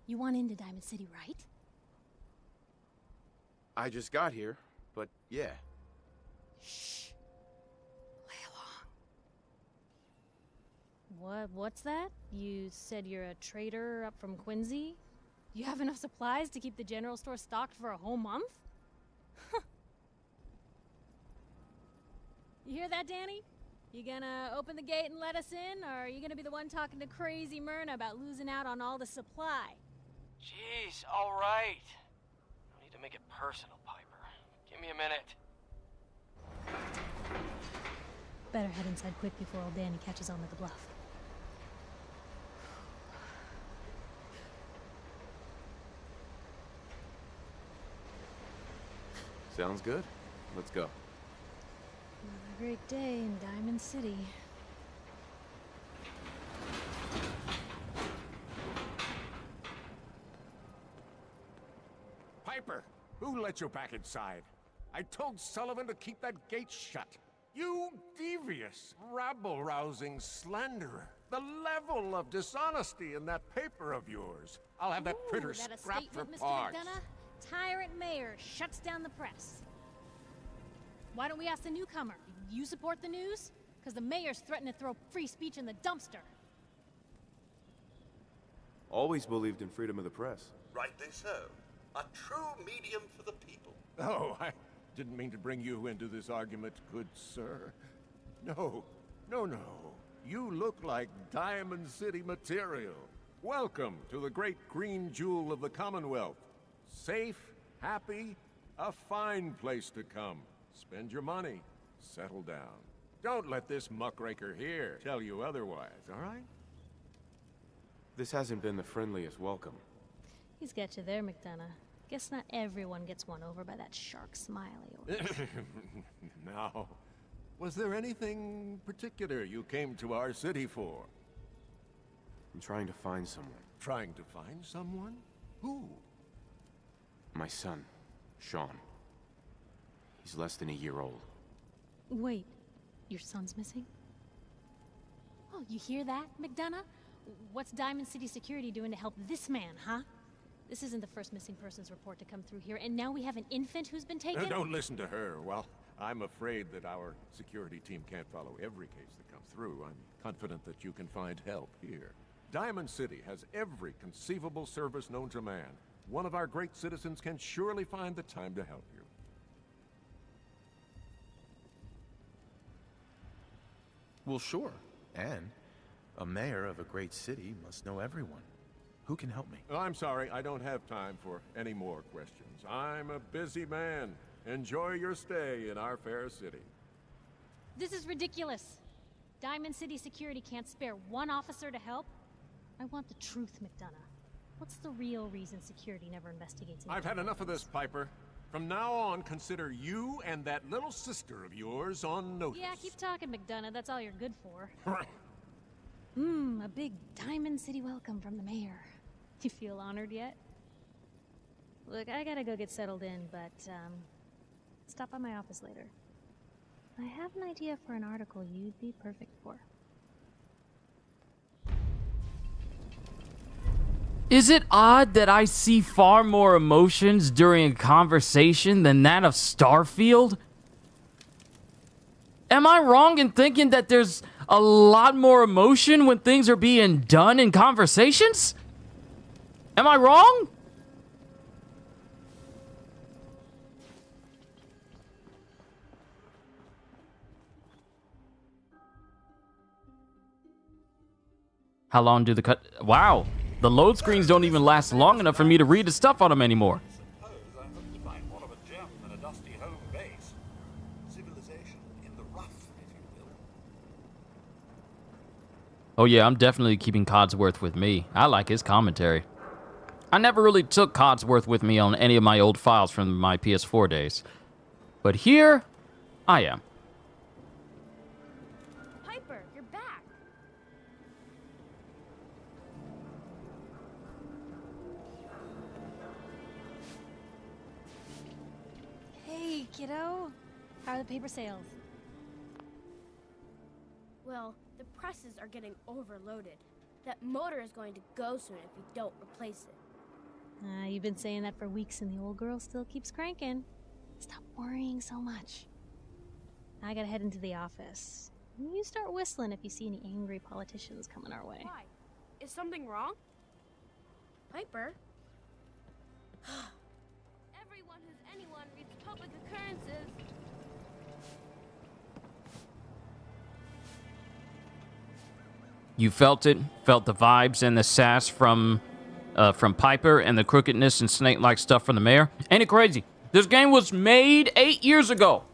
Speaker 20: You want into Diamond City, right?
Speaker 2: I just got here, but yeah.
Speaker 20: Shh. Play along.
Speaker 6: What's that? You said you're a trader up from Quincy? You have enough supplies to keep the general store stocked for a whole month? You hear that, Danny? You gonna open the gate and let us in, or are you gonna be the one talking to crazy Myrna about losing out on all the supply?
Speaker 9: Jeez, all right. No need to make it personal, Piper. Give me a minute.
Speaker 6: Better head inside quick before old Danny catches on to the bluff.
Speaker 2: Sounds good. Let's go.
Speaker 6: Another great day in Diamond City.
Speaker 16: Piper, who let you back inside? I told Sullivan to keep that gate shut. You devious, rabble-rousing slanderer. The level of dishonesty in that paper of yours. I'll have that printer
Speaker 6: that a
Speaker 16: scrapped for
Speaker 6: statement, Mr.
Speaker 16: parts.
Speaker 6: McDonough? Tyrant mayor shuts down the press. Why don't we ask the newcomer? You support the news? Because the mayor's threatened to throw free speech in the dumpster.
Speaker 2: Always believed in freedom of the press.
Speaker 4: Rightly so. A true medium for the people.
Speaker 16: Oh, I didn't mean to bring you into this argument, good sir. No. You look like Diamond City material. Welcome to the great green jewel of the Commonwealth. Safe, happy, a fine place to come. Spend your money. Settle down. Don't let this muckraker here tell you otherwise, all right?
Speaker 2: This hasn't been the friendliest welcome.
Speaker 6: He's got you there, McDonough. Guess not everyone gets won over by that shark smile of yours.
Speaker 16: Now, was there anything particular you came to our city for?
Speaker 2: I'm trying to find someone.
Speaker 16: Trying to find someone? Who?
Speaker 2: My son, Sean. He's less than a year old.
Speaker 6: Wait, your son's missing? Oh, you hear that, McDonough? What's Diamond City Security doing to help this man, huh? This isn't the first missing persons report to come through here, and now we have an infant who's been taken?
Speaker 16: Don't listen to her. Well, I'm afraid that our security team can't follow every case that comes through. I'm confident that you can find help here. Diamond City has every conceivable service known to man. One of our great citizens can surely find the time to help you.
Speaker 2: Well, sure. And a mayor of a great city must know everyone. Who can help me?
Speaker 16: I'm sorry, I don't have time for any more questions. I'm a busy man. Enjoy your stay in our fair city.
Speaker 6: This is ridiculous. Diamond City Security can't spare one officer to help. I want the truth, McDonough. What's the real reason security never investigates?
Speaker 16: I've had enough of this, Piper. From now on, consider you and that little sister of yours on notice.
Speaker 6: Yeah, keep talking, McDonough. That's all you're good for. A big Diamond City welcome from the mayor. You feel honored yet? Look, I gotta go get settled in, but, stop by my office later. I have an idea for an article you'd be perfect for.
Speaker 1: Is it odd that I see far more emotions during a conversation than that of Starfield? Am I wrong in thinking that there's a lot more emotion when things are being done in conversations? Am I wrong? How long do the cut... Wow. The load screens don't even last long enough for me to read the stuff on them anymore.
Speaker 4: I hope to find more of a gem than a dusty home base. Civilization in the rough, if you will.
Speaker 1: Oh yeah, I'm definitely keeping Codsworth with me. I like his commentary. I never really took Codsworth with me on any of my old files from my PS4 days. But here, I am.
Speaker 6: Piper, you're back. Hey, kiddo. How are the paper sales?
Speaker 7: Well, the presses are getting overloaded. That motor is going to go soon if we don't replace it.
Speaker 6: You've been saying that for weeks and the old girl still keeps cranking. Stop worrying so much. I gotta head into the office. You start whistling if you see any angry politicians coming our way.
Speaker 7: Why? Is something wrong? Piper? Everyone who's anyone reads public occurrences.
Speaker 1: You felt it, felt the vibes and the sass from Piper and the crookedness and snake-like stuff from the mayor. Ain't it crazy? This game was made 8 years ago.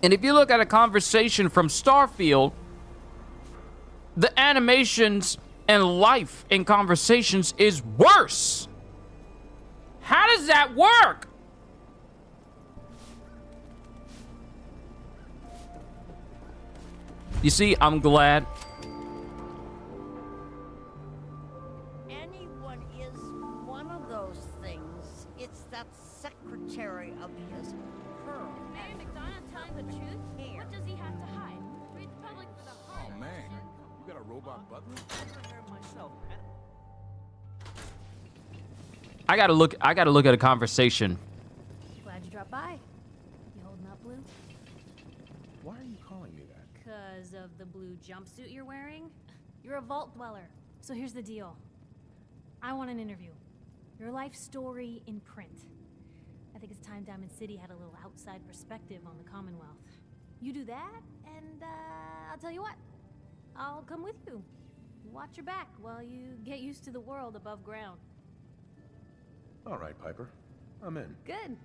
Speaker 1: And if you look at a conversation from Starfield, the animations and life in conversations is worse. How does that work? You see, I'm glad.
Speaker 5: Anyone is one of those things. It's that secretary of his, Pearl.
Speaker 7: Is Mayor McDonough telling the truth? What does he have to hide? Read the public for the heart.
Speaker 16: Oh man, you got a robot butler?
Speaker 5: Myself,
Speaker 1: I gotta look at a conversation.
Speaker 6: Glad you dropped by. You holding up, Blue?
Speaker 2: Why are you calling me that?
Speaker 6: Because of the blue jumpsuit you're wearing? You're a vault dweller. So here's the deal. I want an interview. Your life story in print. I think it's time Diamond City had a little outside perspective on the Commonwealth. You do that, and I'll tell you what. I'll come with you. Watch your back while you get used to the world above ground.
Speaker 2: All right, Piper. I'm in.
Speaker 6: Good.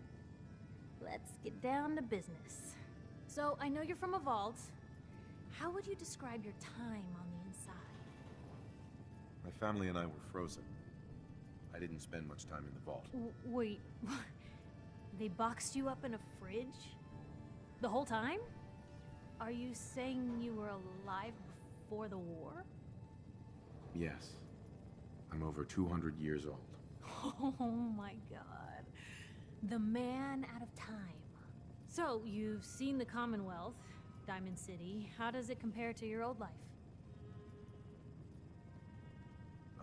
Speaker 6: Let's get down to business. So, I know you're from a vault. How would you describe your time on the inside?
Speaker 2: My family and I were frozen. I didn't spend much time in the vault.
Speaker 6: Wait, they boxed you up in a fridge? The whole time? Are you saying you were alive before the war?
Speaker 2: Yes. I'm over 200 years old.
Speaker 6: Oh my god. The man out of time. So, you've seen the Commonwealth, Diamond City. How does it compare to your old life?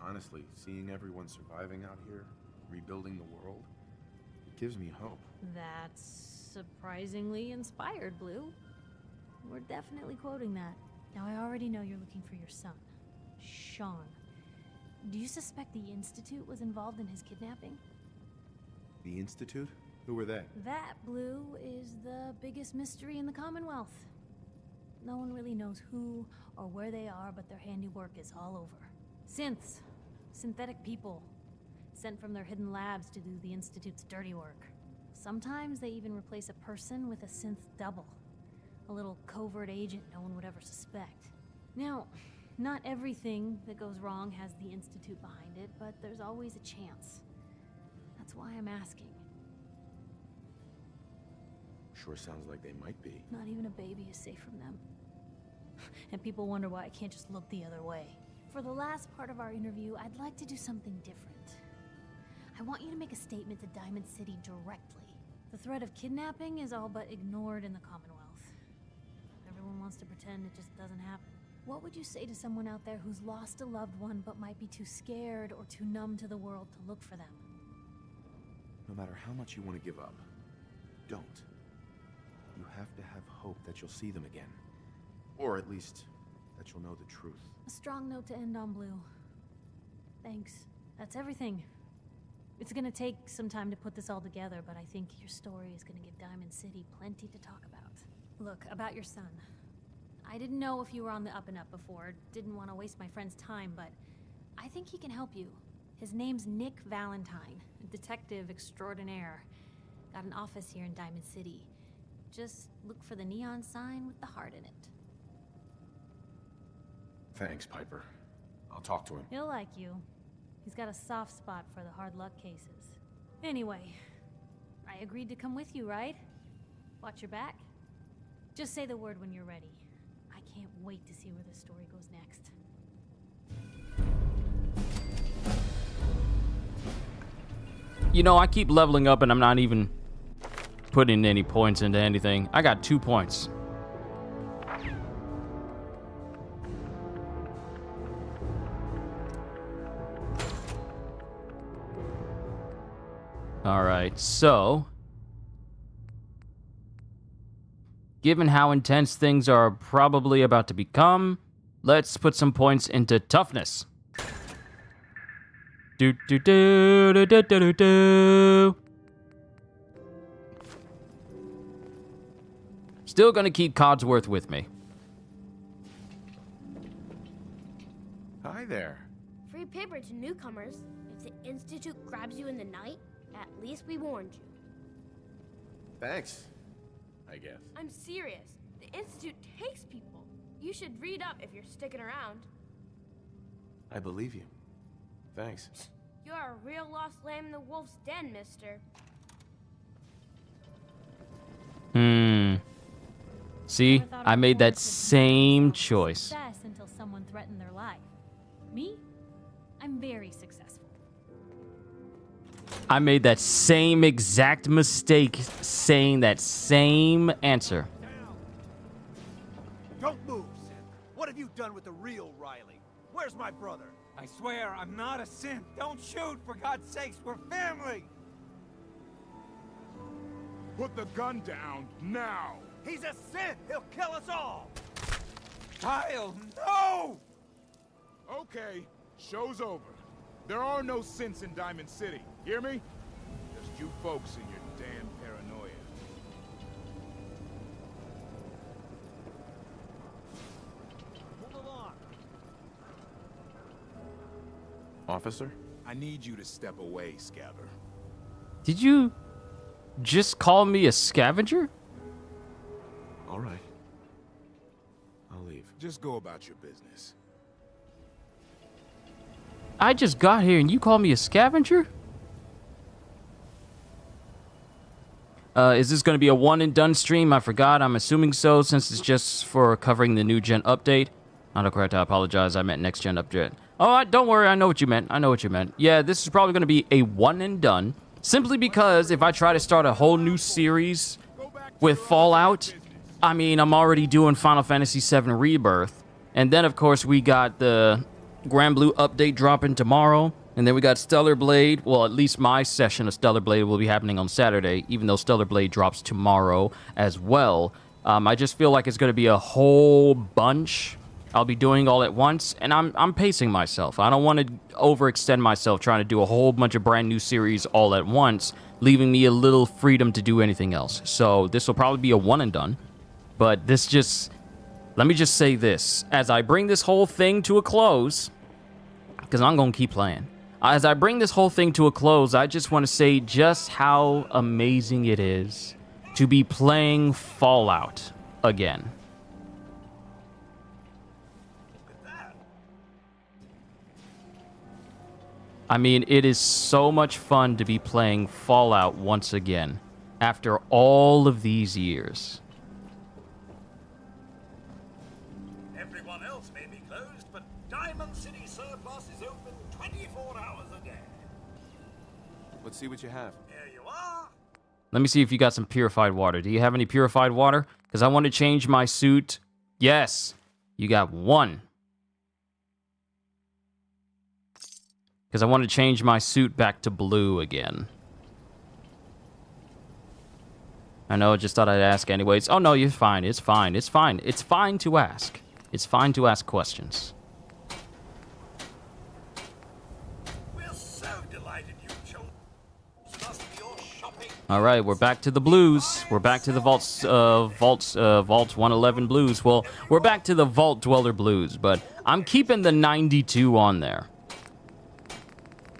Speaker 2: Honestly, seeing everyone surviving out here, rebuilding the world, it gives me hope.
Speaker 6: That's surprisingly inspired, Blue. We're definitely quoting that. Now, I already know you're looking for your son, Sean. Do you suspect the Institute was involved in his kidnapping?
Speaker 2: The Institute? Who were they?
Speaker 6: That, Blue, is the biggest mystery in the Commonwealth. No one really knows who or where they are, but their handiwork is all over. Synths. Synthetic people. Sent from their hidden labs to do the Institute's dirty work. Sometimes they even replace a person with a synth double. A little covert agent no one would ever suspect. Now, not everything that goes wrong has the Institute behind it, but there's always a chance. That's why I'm asking.
Speaker 2: Sure sounds like they might be.
Speaker 6: Not even a baby is safe from them. And people wonder why I can't just look the other way. For the last part of our interview, I'd like to do something different. I want you to make a statement to Diamond City directly. The threat of kidnapping is all but ignored in the Commonwealth. Everyone wants to pretend it just doesn't happen. What would you say to someone out there who's lost a loved one but might be too scared or too numb to the world to look for them?
Speaker 2: No matter how much you want to give up, don't. You have to have hope that you'll see them again. Or at least, that you'll know the truth.
Speaker 6: A strong note to end on, Blue. Thanks. That's everything. It's gonna take some time to put this all together, but I think your story is gonna give Diamond City plenty to talk about. Look, about your son. I didn't know if you were on the up and up before. Didn't want to waste my friend's time, but I think he can help you. His name's Nick Valentine, a detective extraordinaire. Got an office here in Diamond City. Just look for the neon sign with the heart in it.
Speaker 2: Thanks, Piper. I'll talk to him.
Speaker 6: He'll like you. He's got a soft spot for the hard luck cases. Anyway, I agreed to come with you, right? Watch your back. Just say the word when you're ready. I can't wait to see where this story goes next.
Speaker 1: You know, I keep leveling up and I'm not even putting any points into anything. I got 2 points. All right, so Given how intense things are probably about to become, let's put some points into toughness. Do do do do do do do do. Still gonna keep Codsworth with me.
Speaker 2: Hi there.
Speaker 7: Free paper to newcomers. If the Institute grabs you in the night, at least we warned you.
Speaker 2: Thanks, I guess.
Speaker 7: I'm serious. The Institute takes people. You should read up if you're sticking around.
Speaker 2: I believe you. Thanks.
Speaker 7: You're a real lost lamb in the wolf's den, mister.
Speaker 1: See, I made that same choice.
Speaker 6: Success until someone threatened their life. Me? I'm very successful.
Speaker 1: I made that same exact mistake saying that same answer.
Speaker 11: Don't move, Sid. What have you done with the real Riley? Where's my brother?
Speaker 10: I swear, I'm not a synth. Don't shoot, for God's sakes, we're family!
Speaker 16: Put the gun down, now!
Speaker 11: He's a synth! He'll kill us all!
Speaker 10: Kyle, no!
Speaker 16: Okay, show's over. There are no synths in Diamond City. Hear me? Just you folks and your damn paranoia.
Speaker 11: Move along.
Speaker 2: Officer?
Speaker 16: I need you to step away, Scabber.
Speaker 1: Did you just call me a scavenger?
Speaker 2: All right. I'll leave.
Speaker 16: Just go about your business.
Speaker 1: I just got here and you call me a scavenger? Is this going to be a one and done stream? I forgot. I'm assuming so, since it's just for covering the new gen update. Autocorrect, I apologize. I meant next gen update. Oh, don't worry. I know what you meant. I know what you meant. Yeah, this is probably going to be a one and done. Simply because if I try to start a whole new series with Fallout, I mean, I'm already doing Final Fantasy VII Rebirth. And then, of course, we got the Grand Blue update dropping tomorrow. And then we got Stellar Blade. Well, at least my session of Stellar Blade will be happening on Saturday, even though Stellar Blade drops tomorrow as well. I just feel like it's going to be a whole bunch I'll be doing all at once, and I'm pacing myself. I don't want to overextend myself trying to do a whole bunch of brand new series all at once, leaving me a little freedom to do anything else. So this will probably be a one and done. But this just... Let me just say this. As I bring this whole thing to a close, because I'm going to keep playing. As I bring this whole thing to a close, I just want to say just how amazing it is to be playing Fallout again. I mean, it is so much fun to be playing Fallout once again, after all of these years.
Speaker 4: Everyone else may be closed, but Diamond City Surplus is open 24 hours a day.
Speaker 2: Let's see what you have.
Speaker 4: Here you are.
Speaker 1: Let me see if you got some purified water. Do you have any purified water? Because I want to change my suit. Yes, you got one. Because I want to change my suit back to blue again. I know, just thought I'd ask anyways. Oh, no, you're fine. It's fine. It's fine. It's fine to ask. It's fine to ask questions.
Speaker 4: We're so delighted you chose us for your shopping.
Speaker 1: All right, we're back to the blues. We're back to the Vault 111 blues. Well, we're back to the Vault Dweller blues, but I'm keeping the 92 on there.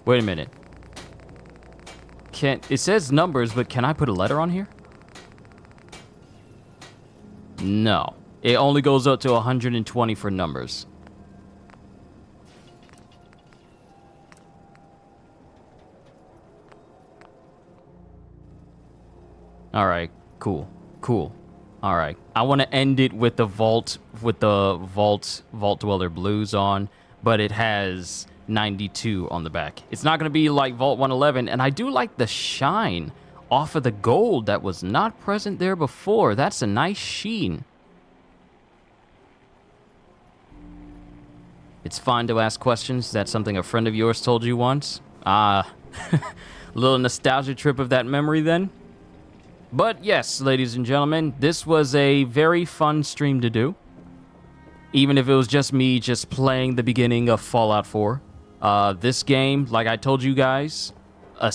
Speaker 1: Wait a minute. It says numbers, but can I put a letter on here? No. It only goes up to 120 for numbers. All right, cool. Cool. All right. I want to end it with the Vault Dweller blues on, but it has 92 on the back. It's not going to be like Vault 111, and I do like the shine off of the gold that was not present there before. That's a nice sheen. It's fine to ask questions. That's something a friend of yours told you once. A little nostalgia trip of that memory then. But yes, ladies and gentlemen, this was a very fun stream to do. Even if it was just me just playing the beginning of Fallout 4. This game, like I told you guys, a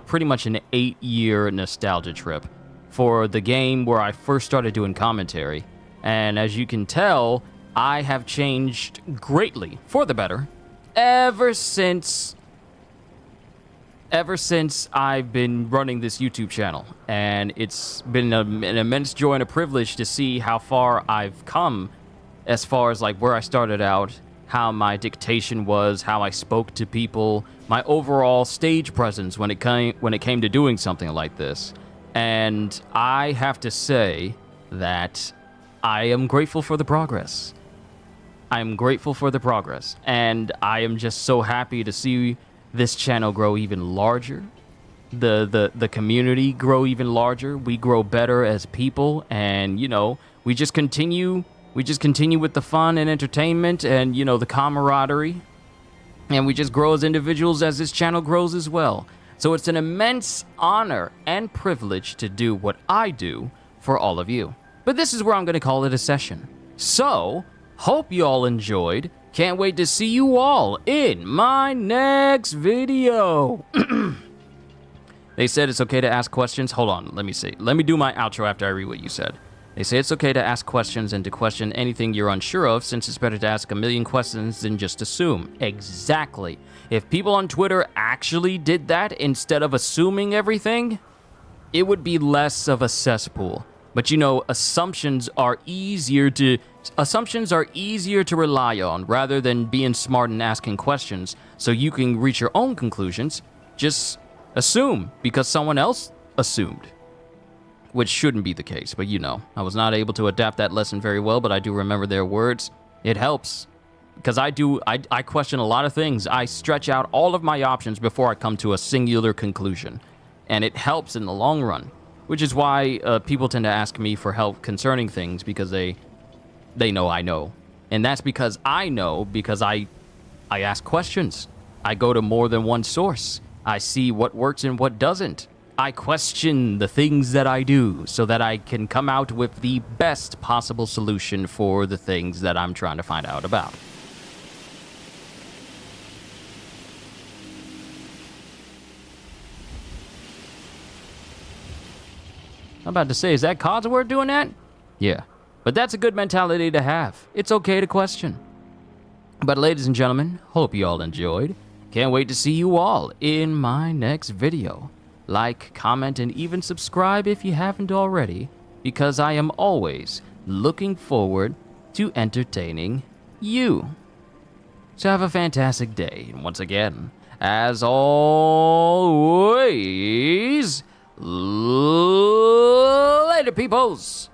Speaker 1: pretty much an 8-year nostalgia trip for the game where I first started doing commentary. And as you can tell, I have changed greatly for the better ever since I've been running this YouTube channel. And it's been an immense joy and a privilege to see how far I've come as far as like where I started out, how my dictation was, how I spoke to people, my overall stage presence when it came to doing something like this. And I have to say that I am grateful for the progress. I'm grateful for the progress, and I am just so happy to see this channel grow even larger, the community grow even larger. We grow better as people, and you know, we just continue with the fun and entertainment and, you know, the camaraderie. And we just grow as individuals as this channel grows as well. So it's an immense honor and privilege to do what I do for all of you. But this is where I'm going to call it a session. So, hope you all enjoyed. Can't wait to see you all in my next video. They said it's okay to ask questions. Hold on, let me see. Let me do my outro after I read what you said. They say it's okay to ask questions and to question anything you're unsure of, since it's better to ask a million questions than just assume. Exactly. If people on Twitter actually did that instead of assuming everything, it would be less of a cesspool. But you know, assumptions are easier to rely on rather than being smart and asking questions so you can reach your own conclusions. Just assume because someone else assumed. Which shouldn't be the case, but you know, I was not able to adapt that lesson very well, but I do remember their words. It helps, because I question a lot of things. I stretch out all of my options before I come to a singular conclusion, and it helps in the long run, which is why people tend to ask me for help concerning things, because they know I know. And that's because I know, because I ask questions. I go to more than one source. I see what works and what doesn't. I question the things that I do so that I can come out with the best possible solution for the things that I'm trying to find out about. I'm about to say, is that Codsworth doing that? Yeah, but that's a good mentality to have. It's okay to question. But ladies and gentlemen, hope you all enjoyed. Can't wait to see you all in my next video. Like, comment, and even subscribe if you haven't already, because I am always looking forward to entertaining you. So have a fantastic day, and once again, as always, later, peoples!